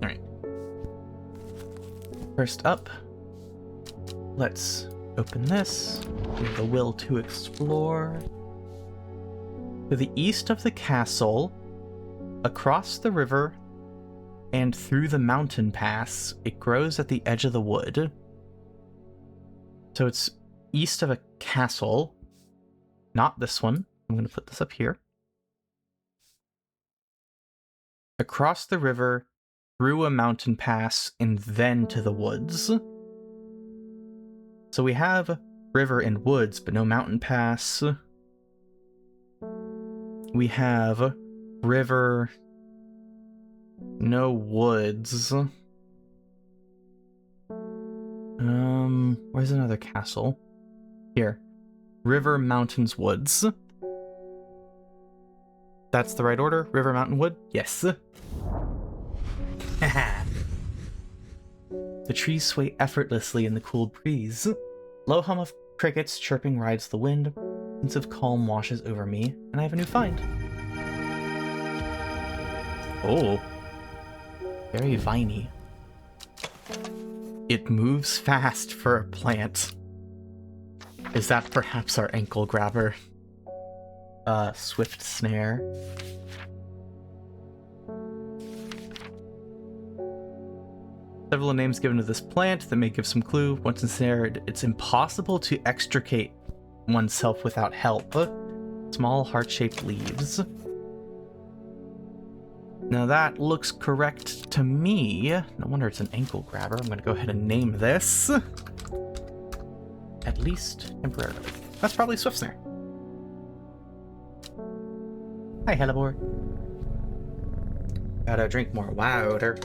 Alright. First up, let's open this. We have the will to explore. To the east of the castle, across the river, and through the mountain pass, it grows at the edge of the wood. So it's east of a castle. Not this one. I'm going to put this up here. Across the river, through a mountain pass, and then to the woods. So we have river and woods, but no mountain pass. We have river, no woods. Where's another castle? Here. River, mountains, woods. That's the right order? River, mountain, wood? Yes. The trees sway effortlessly in the cool breeze. Low hum of crickets chirping rides the wind. A sense of calm washes over me, and I have a new find. Oh. Very viney. It moves fast for a plant. Is that perhaps our ankle grabber? Swift snare. Several names given to this plant that may give some clue. Once ensnared, it's impossible to extricate oneself without help. Small heart-shaped leaves. Now that looks correct to me. No wonder it's an ankle grabber. I'm gonna go ahead and name this. At least temporarily. That's probably Swift Snare. Hi, Hellebore. Gotta drink more water.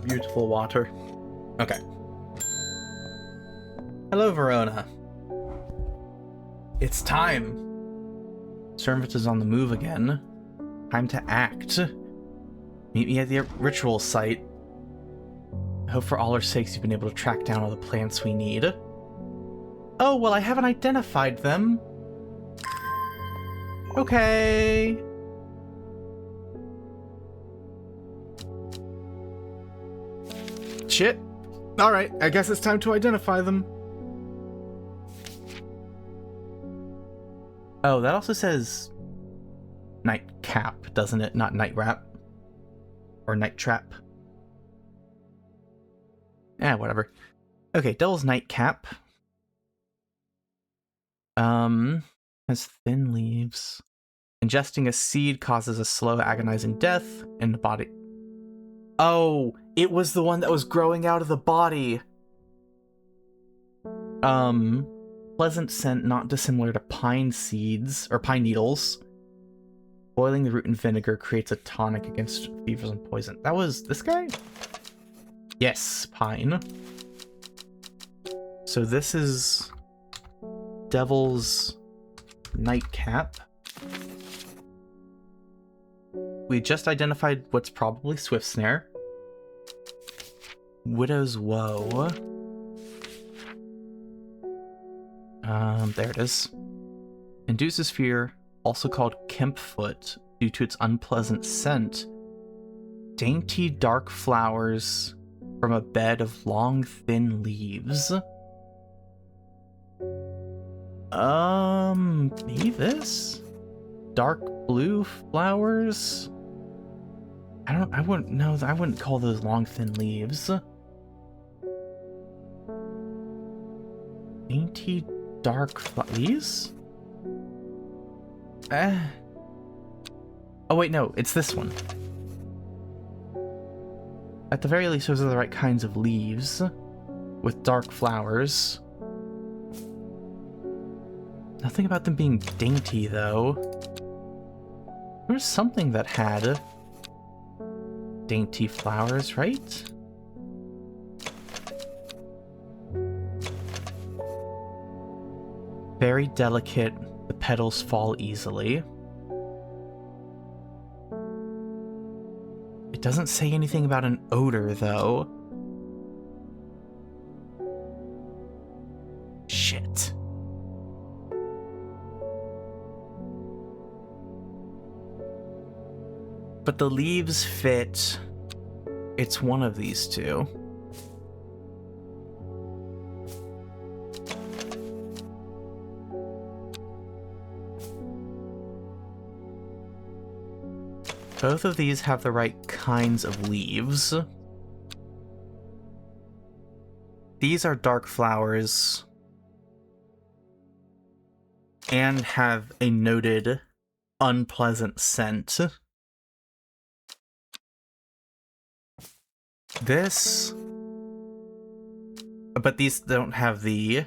Beautiful water. Okay. Hello, Verona. It's time. Servant is on the move again. Time to act. Meet me at the ritual site. I hope for all our sakes you've been able to track down all the plants we need. Oh, well, I haven't identified them. Okay. Shit. Alright, I guess it's time to identify them. Oh, that also says nightcap, doesn't it? Not night wrap. Or night trap. Whatever. Okay, Devil's Nightcap. Has thin leaves. Ingesting a seed causes a slow, agonizing death in the body. Oh, it was the one that was growing out of the body. Pleasant scent not dissimilar to pine seeds, or pine needles. Boiling the root in vinegar creates a tonic against fevers and poison. That was this guy? Yes, pine. So this is Devil's Nightcap. We just identified what's probably Swift Snare. Widow's Woe. There it is. Induces fear, also called Kempfoot, due to its unpleasant scent. Dainty dark flowers from a bed of long, thin leaves. Maybe this? Dark blue flowers? I wouldn't call those long, thin leaves. Dainty dark leaves? Oh wait, no, it's this one. At the very least, those are the right kinds of leaves with dark flowers. Nothing about them being dainty, though. There was something that had dainty flowers, right? Very delicate, the petals fall easily. It doesn't say anything about an odor, though. Shit. But the leaves fit. It's one of these two. Both of these have the right kinds of leaves. These are dark flowers and have a noted unpleasant scent. This... But these don't have the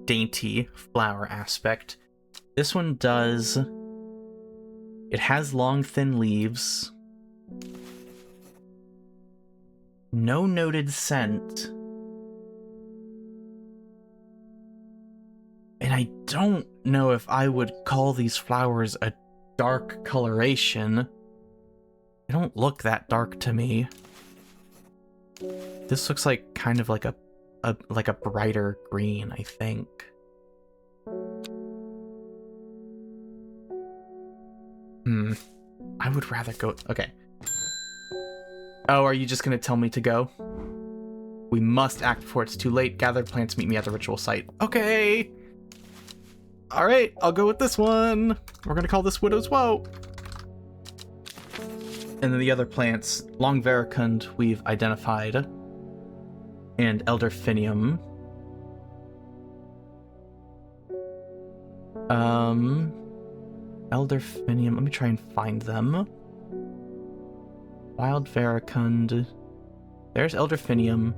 dainty flower aspect. This one does. It has long, thin leaves. No noted scent. And I don't know if I would call these flowers a dark coloration. They don't look that dark to me. This looks like kind of like a brighter green, I think. I would rather go... Okay. Oh, are you just gonna tell me to go? We must act before it's too late. Gathered plants meet me at the ritual site. Okay! Alright, I'll go with this one. We're gonna call this Widow's Woe. And then the other plants, Long Veracund, we've identified. And Elderfinium. Elderfinium, let me try and find them. Wild Veracund. There's Elderfinium.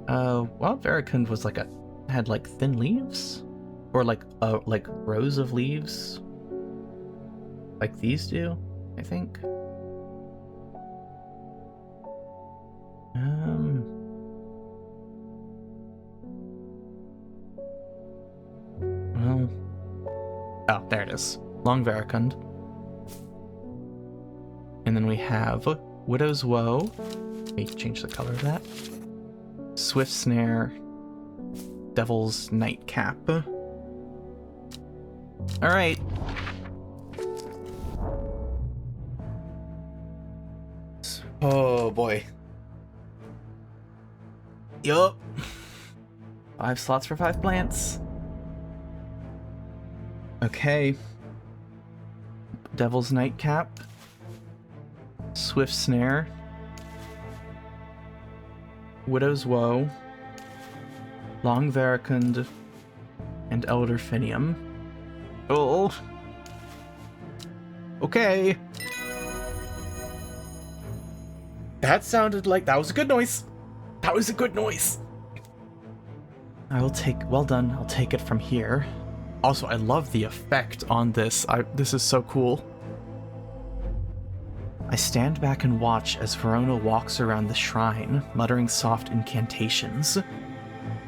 Wild Veracund was had like thin leaves? Or like rows of leaves? Like these do, I think. Well... Oh, there it is. Long Veracund. And then we have Widow's Woe. Let me change the color of that. Swift Snare. Devil's Nightcap. Alright. Oh boy. Yup. 5 slots for 5 plants. Okay. Devil's Nightcap. Swift Snare. Widow's Woe. Long Veracund. And Elderfinium. Oh. Okay. That sounded like... That was a good noise. That was a good noise. I will take... Well done. I'll take it from here. Also, I love the effect on this. This is so cool. I stand back and watch as Verona walks around the shrine, muttering soft incantations.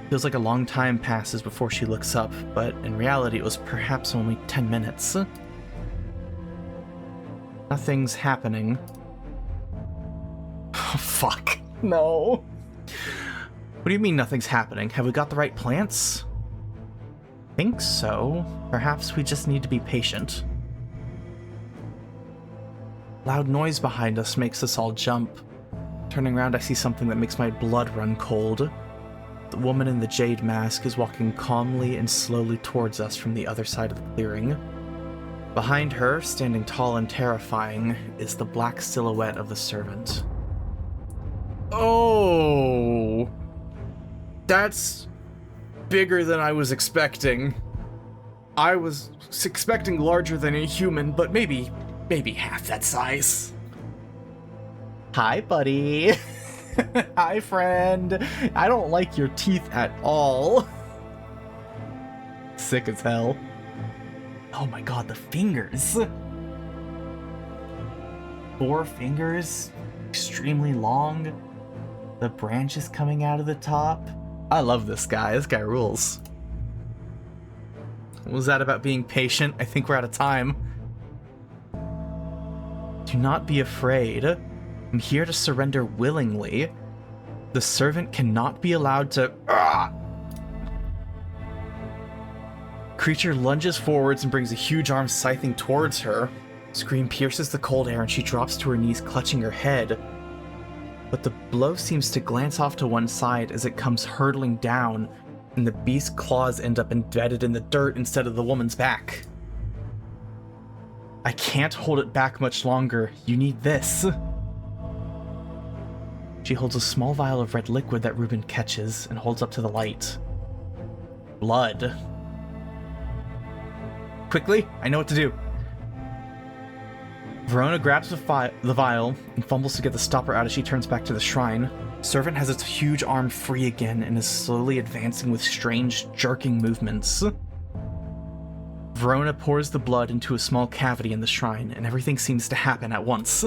Feels like a long time passes before she looks up, but in reality it was perhaps only 10 minutes. Nothing's happening. Oh, fuck. No. What do you mean nothing's happening? Have we got the right plants? Think so. Perhaps we just need to be patient. Loud noise behind us makes us all jump. Turning around, I see something that makes my blood run cold. The woman in the jade mask is walking calmly and slowly towards us from the other side of the clearing. Behind her, standing tall and terrifying, is the black silhouette of the servant. Oh! That's bigger than I was expecting. I was expecting larger than a human, but maybe half that size. Hi, buddy. Hi, friend. I don't like your teeth at all. Sick as hell. Oh my god, the fingers. 4 fingers, extremely long. The branches coming out of the top. I love this guy. This guy rules. What was that about being patient? I think we're out of time. Do not be afraid. I'm here to surrender willingly. The servant cannot be allowed to... Creature lunges forwards and brings a huge arm scything towards her. Scream pierces the cold air and she drops to her knees, clutching her head. But the blow seems to glance off to one side as it comes hurtling down, and the beast's claws end up embedded in the dirt instead of the woman's back. I can't hold it back much longer. You need this. She holds a small vial of red liquid that Ruben catches and holds up to the light. Blood. Quickly, I know what to do. Verona grabs the vial and fumbles to get the stopper out as she turns back to the shrine. Servant has its huge arm free again and is slowly advancing with strange, jerking movements. Verona pours the blood into a small cavity in the shrine, and everything seems to happen at once.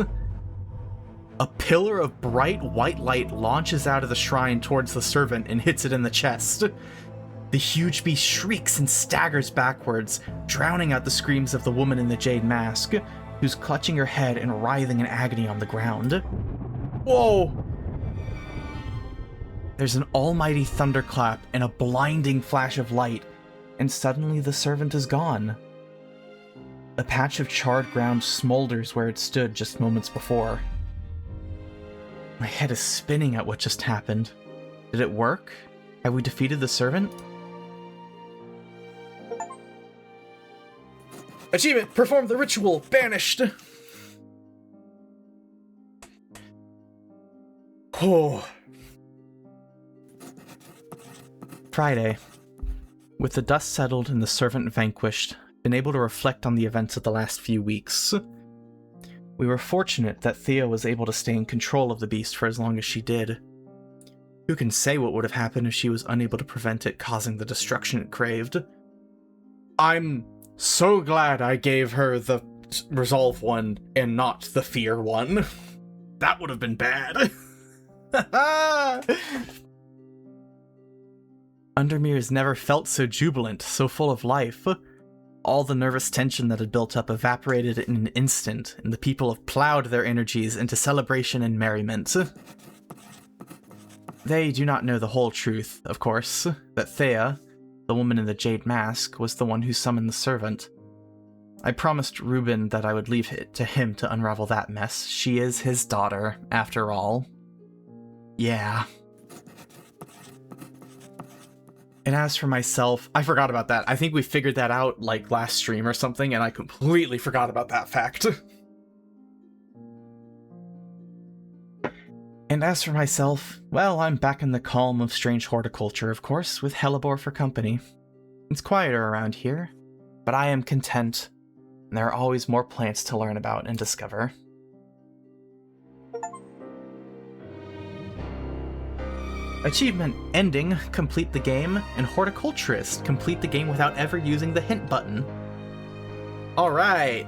A pillar of bright white light launches out of the shrine towards the servant and hits it in the chest. The huge beast shrieks and staggers backwards, drowning out the screams of the woman in the jade mask, who's clutching her head and writhing in agony on the ground. Whoa! There's an almighty thunderclap and a blinding flash of light, and suddenly the servant is gone. A patch of charred ground smolders where it stood just moments before. My head is spinning at what just happened. Did it work? Have we defeated the servant? Achievement! Perform the ritual! Banished! Oh. Friday. With the dust settled and the servant vanquished, been able to reflect on the events of the last few weeks. We were fortunate that Thea was able to stay in control of the beast for as long as she did. Who can say what would have happened if she was unable to prevent it causing the destruction it craved? I'm so glad I gave her the resolve one and not the fear one. That would have been bad. Undermere has never felt so jubilant, so full of life. All the nervous tension that had built up evaporated in an instant, and the people have plowed their energies into celebration and merriment. They do not know the whole truth, of course, that Thea, the woman in the jade mask, was the one who summoned the servant. I promised Ruben that I would leave it to him to unravel that mess. She is his daughter, after all. Yeah. And as for myself, I forgot about that. I think we figured that out, like, last stream or something, and I completely forgot about that fact. And as for myself, well, I'm back in the calm of strange horticulture, of course, with Hellebore for company. It's quieter around here, but I am content, and there are always more plants to learn about and discover. Achievement ending, complete the game, and horticulturist, complete the game without ever using the hint button. Alright.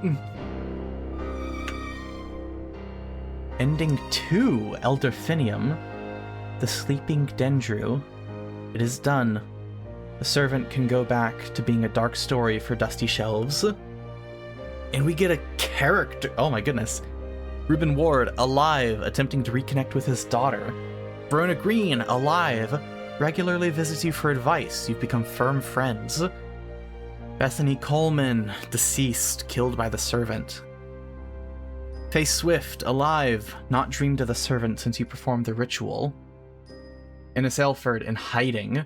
Ending 2, Elderfinium, the sleeping Dendru. It is done. The servant can go back to being a dark story for dusty shelves. And we get a character, oh my goodness. Ruben Ward, alive, attempting to reconnect with his daughter. Verona Green, alive, regularly visits you for advice. You've become firm friends. Bethany Coleman, deceased, killed by the servant. Faye Swift, alive, not dreamed of the servant since you performed the ritual. Innes Elford, in hiding,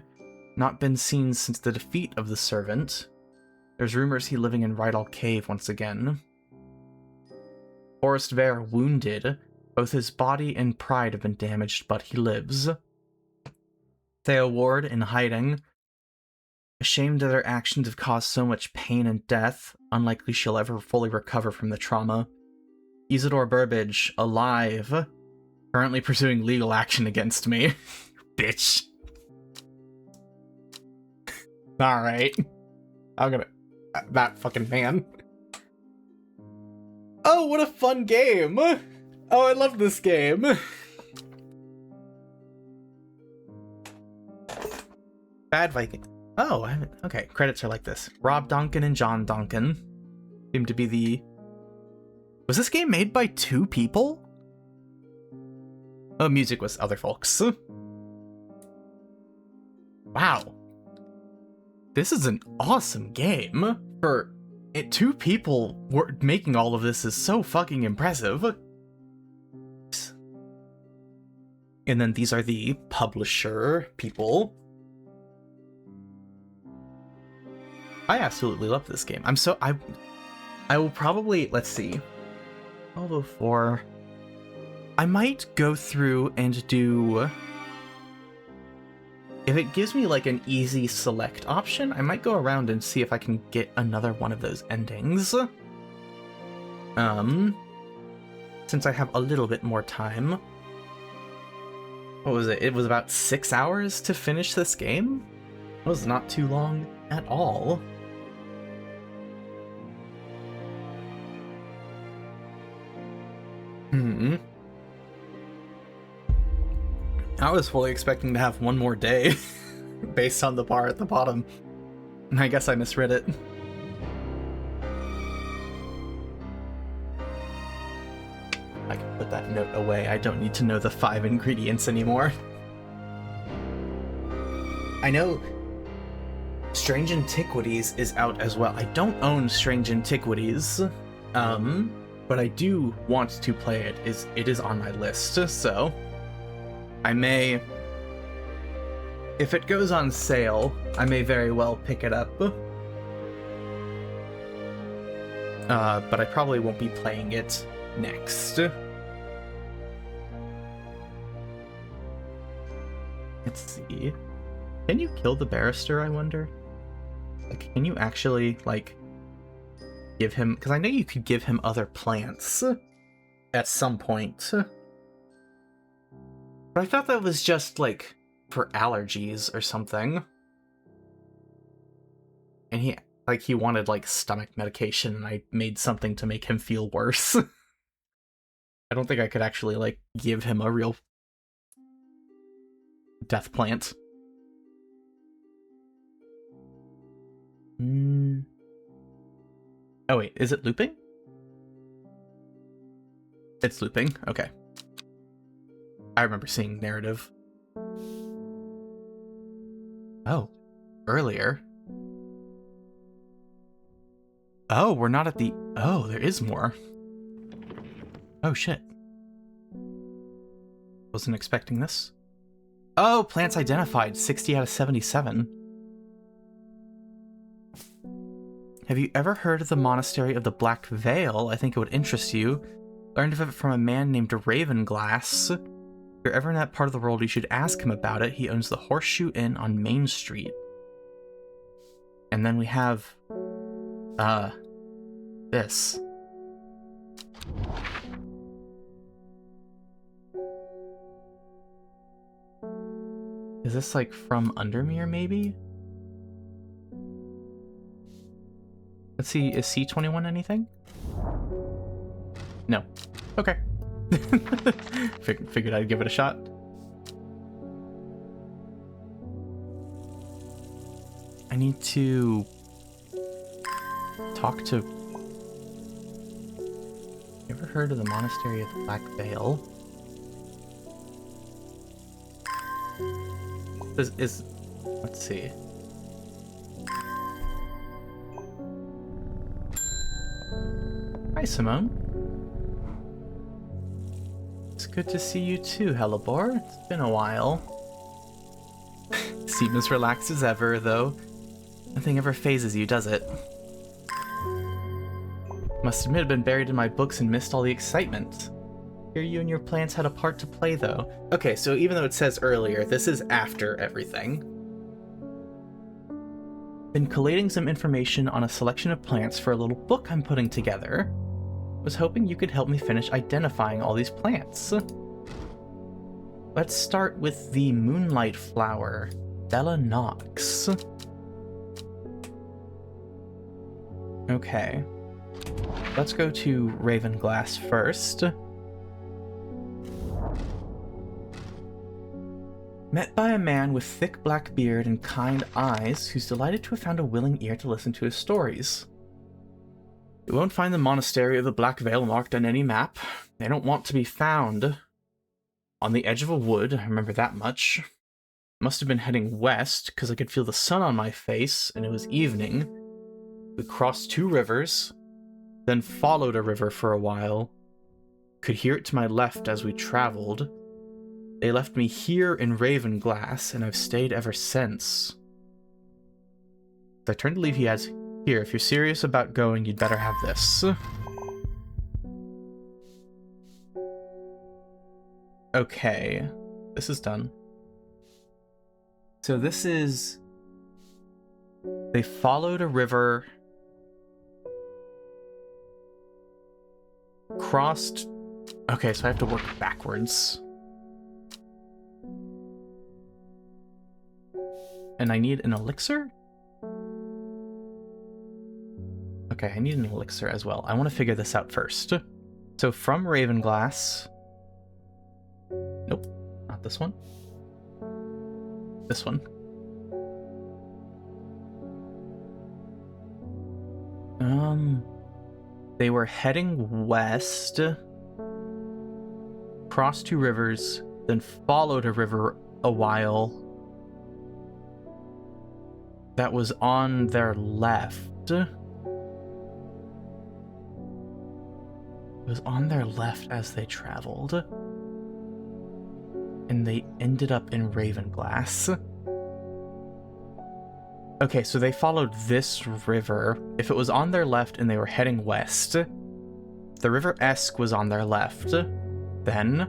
not been seen since the defeat of the servant. There's rumors he living in Rydal Cave once again. Forrest Vare, wounded. Both his body and pride have been damaged, but he lives. Thea Ward, in hiding. Ashamed that her actions have caused so much pain and death, unlikely she'll ever fully recover from the trauma. Isidore Burbage, alive. Currently pursuing legal action against me. Bitch. Alright. I'm gonna... That fucking man. Oh, what a fun game! Oh, I love this game! Bad Viking. Oh, I haven't... Okay, credits are like this. Rob Donkin and John Donkin seem to be the... Was this game made by 2 people? Oh, music was other folks. Wow. This is an awesome game. For 2 people making all of this is so fucking impressive. And then these are the publisher people. I absolutely love this game. I will probably, let's see. 1204. I might go through and do... If it gives me like an easy select option, I might go around and see if I can get another one of those endings. Since I have a little bit more time. What was it? It was about 6 hours to finish this game? It was not too long at all. I was fully expecting to have one more day based on the bar at the bottom. And I guess I misread it. I can put that note away. I don't need to know the 5 ingredients anymore. I know Strange Antiquities is out as well. I don't own Strange Antiquities, but I do want to play it. It is on my list, so I may, if it goes on sale, I may very well pick it up. But I probably won't be playing it next. Let's see. Can you kill the barrister, I wonder? Like, can you actually, like, give him... Because I know you could give him other plants at some point. But I thought that was just, like, for allergies or something. And he wanted, like, stomach medication, and I made something to make him feel worse. I don't think I could actually, like, give him a real death plant. Oh wait, is it looping? It's looping, okay. I remember seeing narrative. Oh, earlier. Oh, we're not at the... Oh, there is more. Oh shit. Wasn't expecting this. Oh, plants identified, 60 out of 77. Have you ever heard of the Monastery of the Black Veil? I think it would interest you. Learned of it from a man named Ravenglass. If you're ever in that part of the world, you should ask him about it. He owns the Horseshoe Inn on Main Street. And then we have... this. Is this, like, from Undermere, maybe? Let's see, is C21 anything? No. Okay. Figured I'd give it a shot. I need to talk to... You ever heard of the Monastery of the Black Veil? Let's see. Hi, Simone. It's good to see you too, Hellebore. It's been a while. Seem as relaxed as ever, though. Nothing ever phases you, does it? Must admit I've been buried in my books and missed all the excitement. Hear you and your plants had a part to play, though. Okay, so even though it says earlier, this is after everything. Been collating some information on a selection of plants for a little book I'm putting together. Was hoping you could help me finish identifying all these plants. Let's start with the moonlight flower, Bella Nox. Okay. Let's go to Ravenglass first. Met by a man with thick black beard and kind eyes, who's delighted to have found a willing ear to listen to his stories. You won't find the monastery of the Black Veil marked on any map. They don't want to be found. On the edge of a wood, I remember that much. Must have been heading west, because I could feel the sun on my face, and it was evening. We crossed 2 rivers, then followed a river for a while. Could hear it to my left as we traveled. They left me here in Ravenglass, and I've stayed ever since. I turn to leave, he has, here, if you're serious about going, you'd better have this. Okay, this is done. So this is... They followed a river, crossed... Okay, so I have to work backwards. And I need an elixir? Okay, I need an elixir as well. I want to figure this out first. So from Ravenglass... Nope, not this one. This one. They were heading west, crossed 2 rivers, then followed a river a while. That was on their left. It was on their left as they traveled. And they ended up in Ravenglass. Okay, so they followed this river. If it was on their left and they were heading west, the River Esk was on their left. Then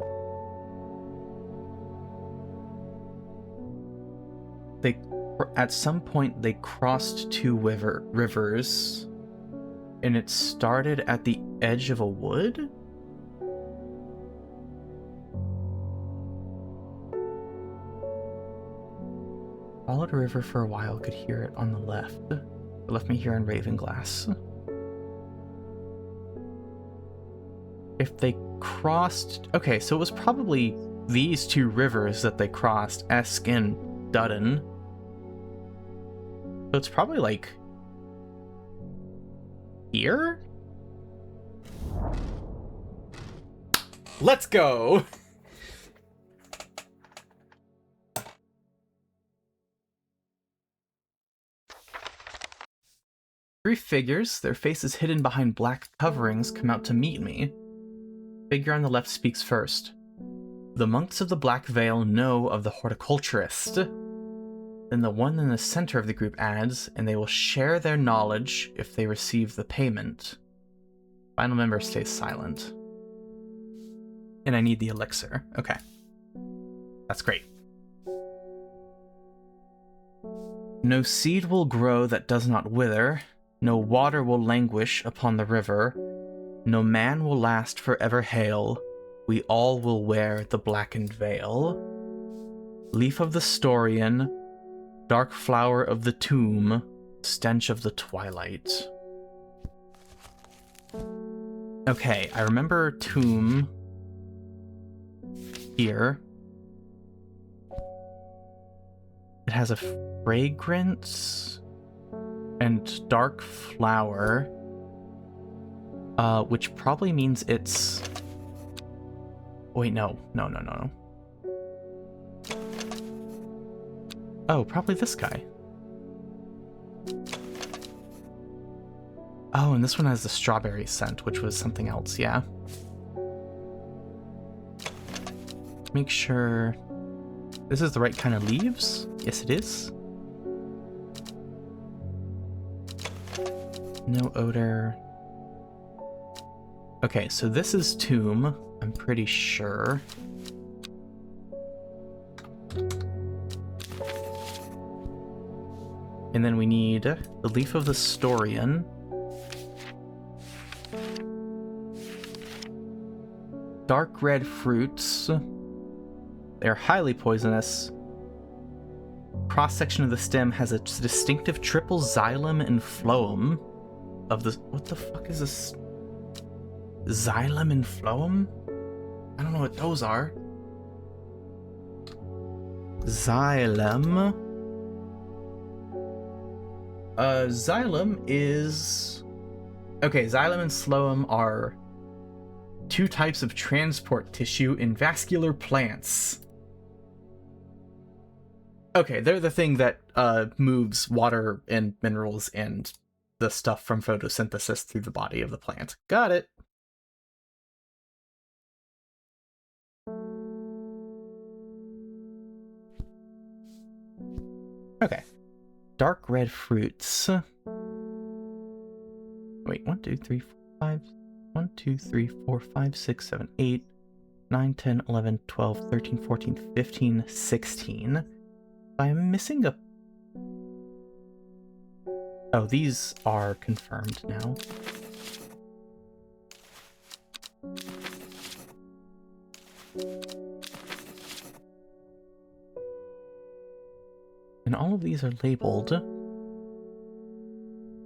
they, at some point, they crossed 2 rivers, and it started at the edge of a wood? Followed a river for a while, could hear it on the left. It left me here in Ravenglass. If they crossed... Okay, so it was probably these 2 rivers that they crossed, Esk and Dudden. So it's probably like... here? Let's go! Three figures, their faces hidden behind black coverings, come out to meet me. Figure on the left speaks first. The monks of the Black Veil know of the Horticulturist. Then the one in the center of the group adds, and they will share their knowledge if they receive the payment. Final member stays silent. And I need the elixir. Okay. That's great. No seed will grow that does not wither. No water will languish upon the river. No man will last forever hail. We all will wear the blackened veil. Leaf of the Storian, dark flower of the tomb, stench of the twilight. Okay, I remember tomb here. It has a fragrance and dark flower, which probably means it's... Wait, no. Oh, probably this guy. Oh, and this one has the strawberry scent, which was something else, yeah. Make sure this is the right kind of leaves. Yes, it is. No odor. Okay, so this is tomb, I'm pretty sure. And then we need the leaf of the Storian. Dark red fruits They are highly poisonous. Cross-section of the stem has a distinctive triple xylem and phloem of the... What the fuck is this? Xylem and phloem? I don't know what those are. Xylem. Xylem is... Okay, xylem and phloem are two types of transport tissue in vascular plants. Okay, they're the thing that moves water and minerals and the stuff from photosynthesis through the body of the plant. Got it. Okay. Dark red fruits. Wait, 1, 2, 3, 4, 5. 1, 2, 3, 4, 5, 6, 7, 8, 9, 10, 11, 12, 13, 14, 15, 16. I'm missing a... Oh, these are confirmed now. And all of these are labeled. It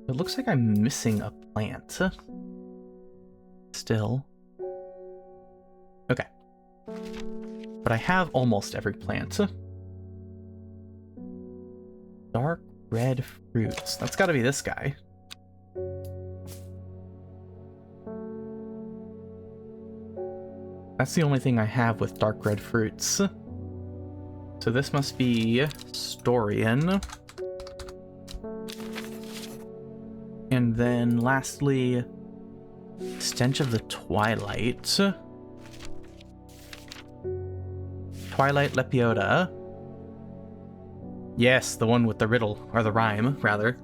looks like I'm missing a plant. Still. Okay. But I have almost every plant. Dark red fruits. That's gotta be this guy. That's the only thing I have with dark red fruits. So this must be Storian. And then lastly, Stench of the Twilight. Twilight Lepiota. Yes, the one with the riddle, or the rhyme, rather.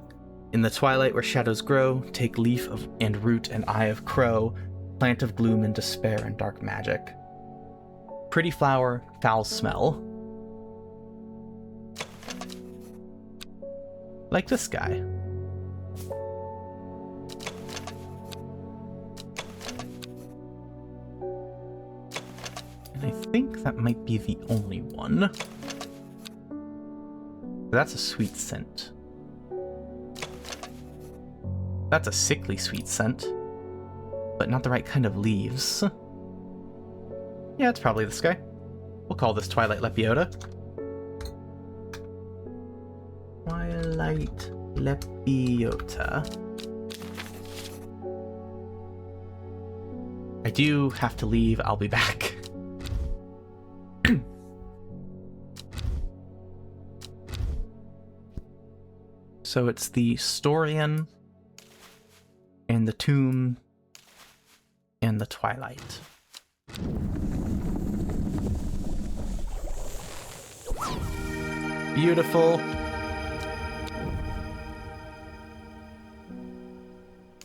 In the twilight where shadows grow, take leaf of and root and eye of crow, plant of gloom and despair and dark magic. Pretty flower, foul smell. Like this guy. And I think that might be the only one. That's a sweet scent. That's a sickly sweet scent. But not the right kind of leaves. Yeah, it's probably this guy. We'll call this Twilight Lepiota. Twilight Lepiota. I do have to leave. I'll be back. So it's the Storian, and the Tomb, and the Twilight. Beautiful.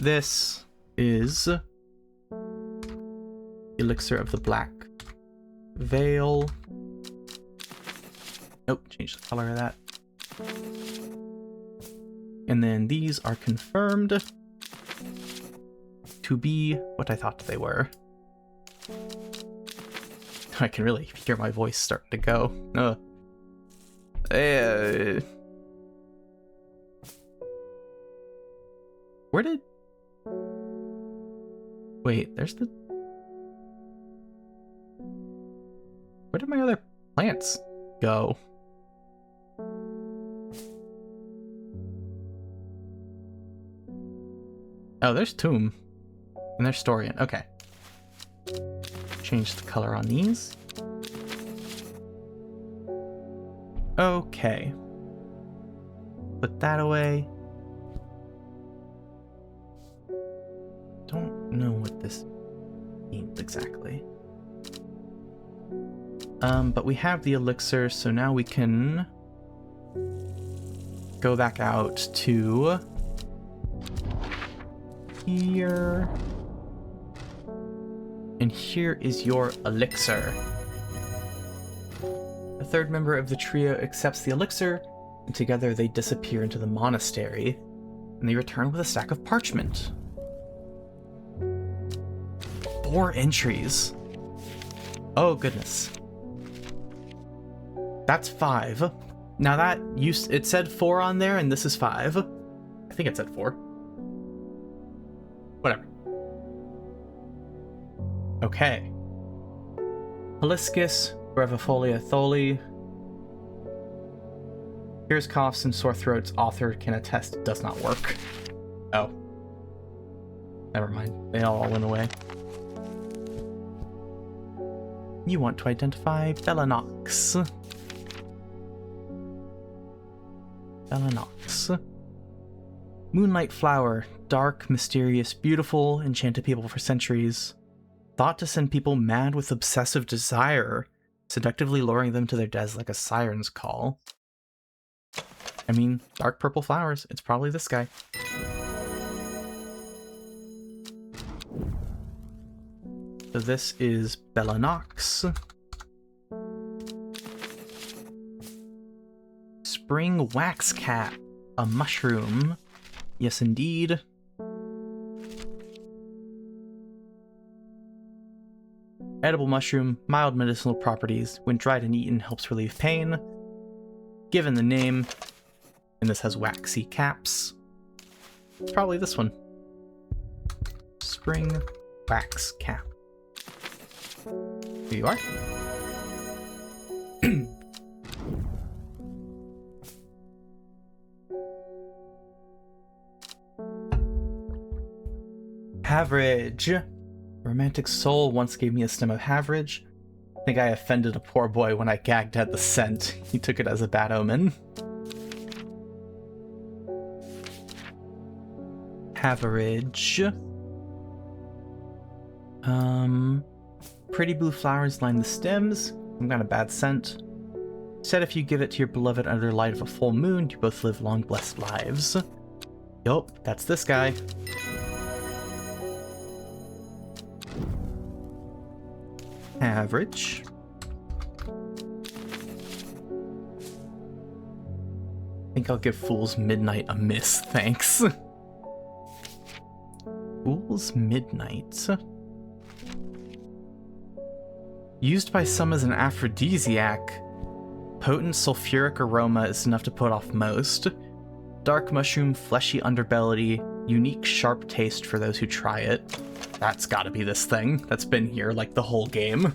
This is Elixir of the Black Veil. Oh, change the color of that. And then these are confirmed to be what I thought they were. I can really hear my voice starting to go. Where did... Wait, there's the... Where did my other plants go? Oh, there's Tomb. And there's Storian. Okay. Change the color on these. Okay. Put that away. Don't know what this means exactly. But we have the elixir, so now we can go back out to here. And here is your elixir. A third member of the trio accepts the elixir, and together they disappear into the monastery, and they return with a stack of parchment. 4 entries. Oh, goodness. That's 5. Now that it said 4 on there, and this is 5. I think it said 4. Whatever. Okay. Hibiscus brevifolia tholi. Here's coughs and sore throats. Author can attest it does not work. Oh. Never mind. They all went away. You want to identify Belanox. Belanox. Moonlight flower. Dark, mysterious, beautiful, enchanted people for centuries. Thought to send people mad with obsessive desire, seductively luring them to their deaths like a siren's call. I mean, dark purple flowers. It's probably this guy. So this is Belanox. Spring wax cap. A mushroom. Yes, indeed. Edible mushroom, mild medicinal properties. When dried and eaten, helps relieve pain. Given the name, and this has waxy caps. It's probably this one. Spring wax cap. Here you are. Haverage. Romantic soul once gave me a stem of Haverage. I think I offended a poor boy when I gagged at the scent. He took it as a bad omen. Haverage. Pretty blue flowers line the stems. I've got a bad scent. Said if you give it to your beloved under light of a full moon, you both live long, blessed lives. Yup, that's this guy. Average. I think I'll give Fool's Midnight a miss, thanks. Fool's Midnight. Used by some as an aphrodisiac. Potent sulfuric aroma is enough to put off most. Dark mushroom, fleshy underbelly, unique sharp taste for those who try it. That's gotta be this thing that's been here like the whole game.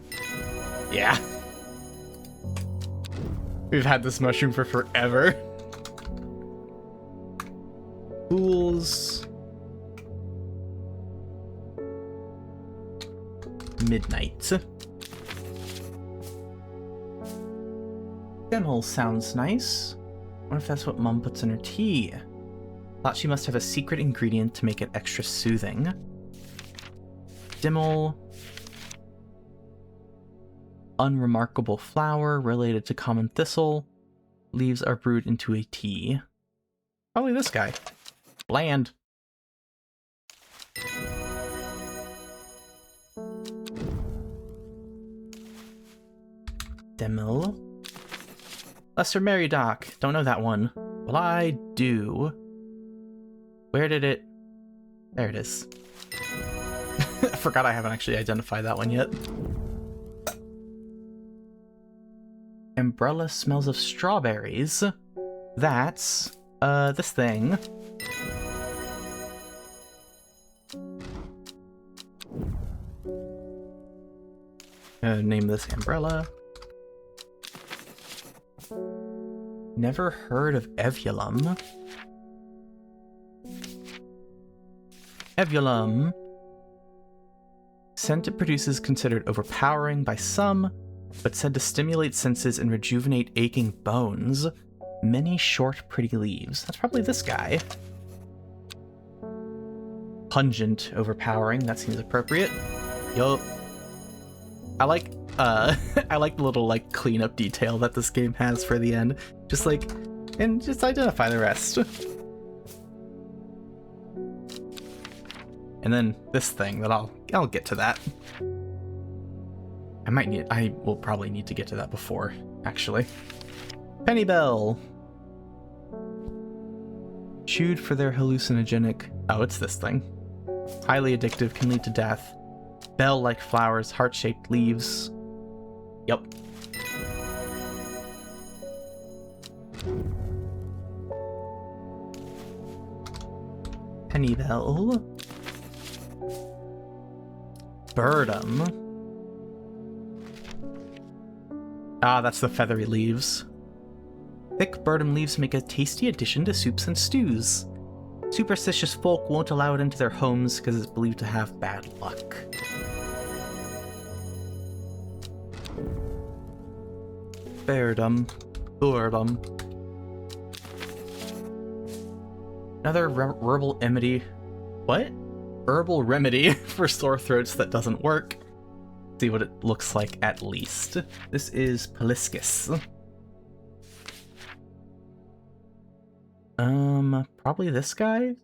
Yeah. We've had this mushroom for forever. Fool's Midnight. Dental sounds nice. Wonder if that's what Mom puts in her tea. Thought she must have a secret ingredient to make it extra soothing. Dimmel. Unremarkable flower related to common thistle. Leaves are brewed into a tea. Probably this guy. Bland. Dimmel. Lesser Meridoc. Don't know that one. Well, I do. Where did it... There it is. I forgot I haven't actually identified that one yet. Umbrella smells of strawberries. That's, this thing. Name this umbrella. Never heard of Evulum. Evulum. Scent it produces considered overpowering by some, but said to stimulate senses and rejuvenate aching bones. Many short, pretty leaves. That's probably this guy. Pungent, overpowering. That seems appropriate. Yup. I like, I like the little, like, cleanup detail that this game has for the end. Just, like, and just identify the rest. And then this thing that I'll get to that. I will probably need to get to that before, actually. Pennybell. Chewed for their hallucinogenic... Oh, it's this thing. Highly addictive, can lead to death. Bell-like flowers, heart-shaped leaves. Yup. Pennybell. Birdum. Ah, that's the feathery leaves. Thick birdum leaves make a tasty addition to soups and stews. Superstitious folk won't allow it into their homes because it's believed to have bad luck. Birdum. Birdum. Another herbal remedy. What? Herbal remedy for sore throats that doesn't work. See what it looks like at least. This is Poliscus. Probably this guy?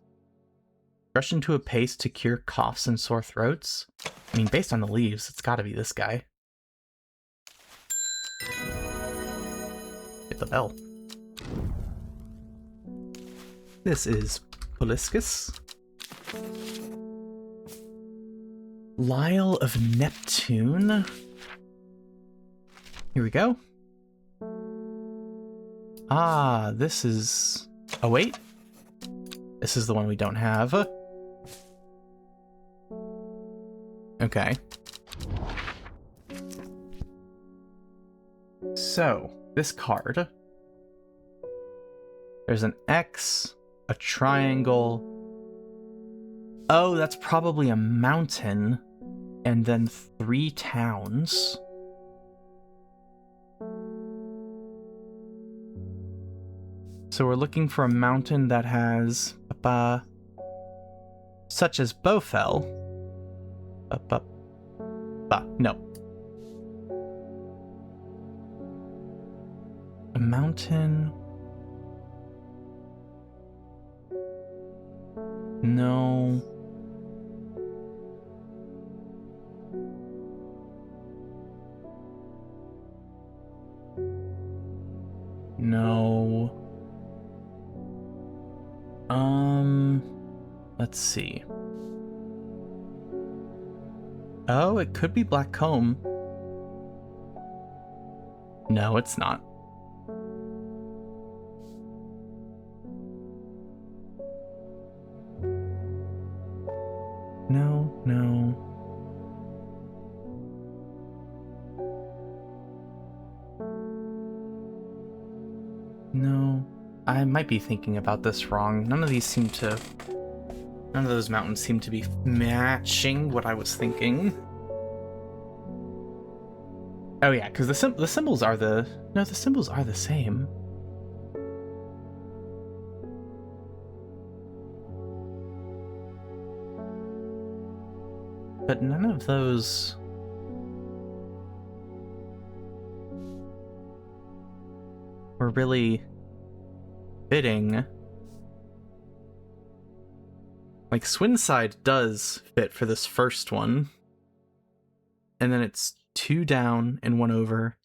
Rush into a paste to cure coughs and sore throats? I mean, based on the leaves, it's gotta be this guy. Hit the bell. This is Poliscus. Lyle of Neptune. Here we go. Ah, this is... Oh, wait. This is the one we don't have. Okay. So, this card. There's an X, a triangle. Oh, that's probably a mountain. And then 3 towns. So we're looking for a mountain that has... such as Bowfell. No. A mountain... No... No. Let's see. Oh, it could be Blackcomb. No, it's not. No, no. No. I might be thinking about this wrong. None of those mountains seem to be matching what I was thinking. Oh yeah, because the symbols are the... No, the symbols are the same. But none of those... were really fitting. Like, Swinside does fit for this first one. And then it's 2 down and 1 over.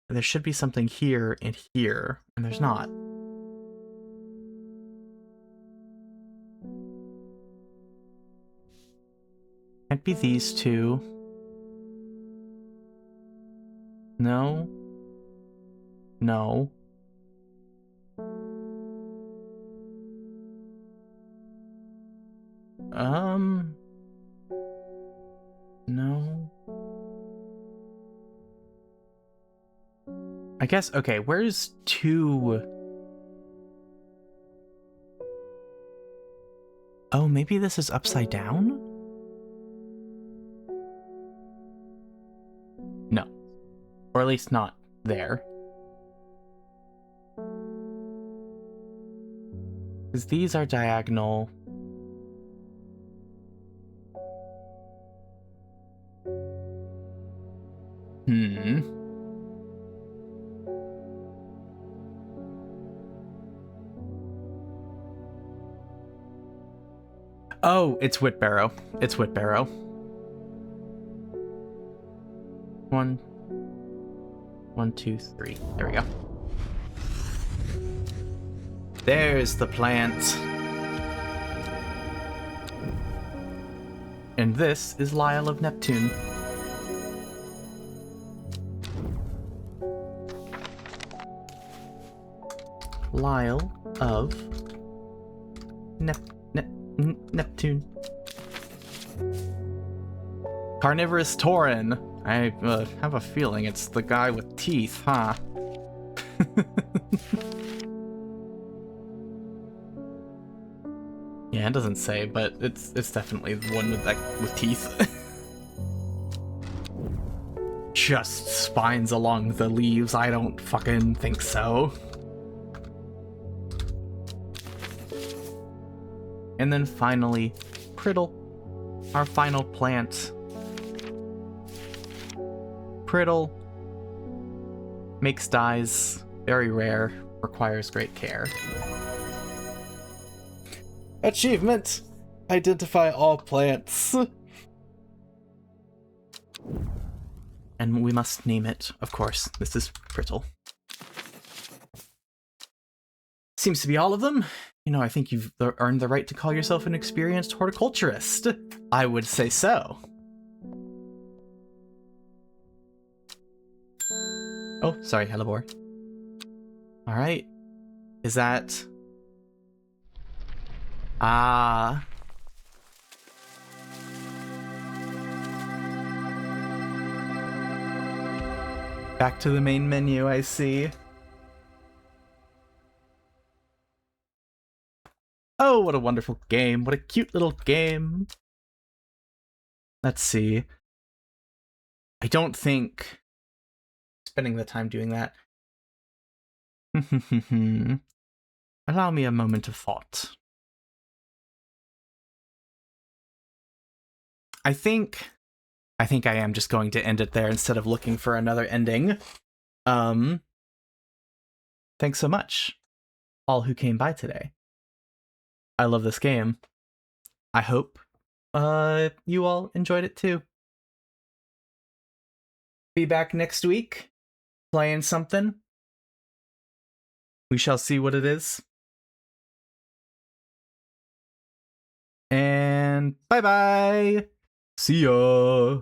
And there should be something here, and there's not. Can't be these 2. No. No. No. I guess, okay, where's 2? Oh, maybe this is upside down? No. Or at least not there. Because these are diagonal. Oh, it's Whitbarrow. It's Whitbarrow. 1, 2, 3. There we go. There's the plant. And this is Lyle of Neptune. Lyle of Neptune. Carnivorous Tauren. I have a feeling it's the guy with teeth, huh? Yeah, it doesn't say, but it's definitely the one with teeth. Just spines along the leaves. I don't fucking think so. And then finally, Priddle, our final plant. Priddle makes dyes, very rare, requires great care. Achievement! Identify all plants. And we must name it, of course. This is Priddle. Seems to be all of them. You know, I think you've earned the right to call yourself an experienced horticulturist. I would say so. Oh, sorry, hellebore. Alright. Is that... Ah. Back to the main menu, I see. Oh, what a wonderful game. What a cute little game. Let's see. I don't think spending the time doing that. Allow me a moment of thought. I think I am just going to end it there instead of looking for another ending. Thanks so much, all who came by today. I love this game. I hope you all enjoyed it too. Be back next week, playing something. We shall see what it is. And bye-bye! See ya!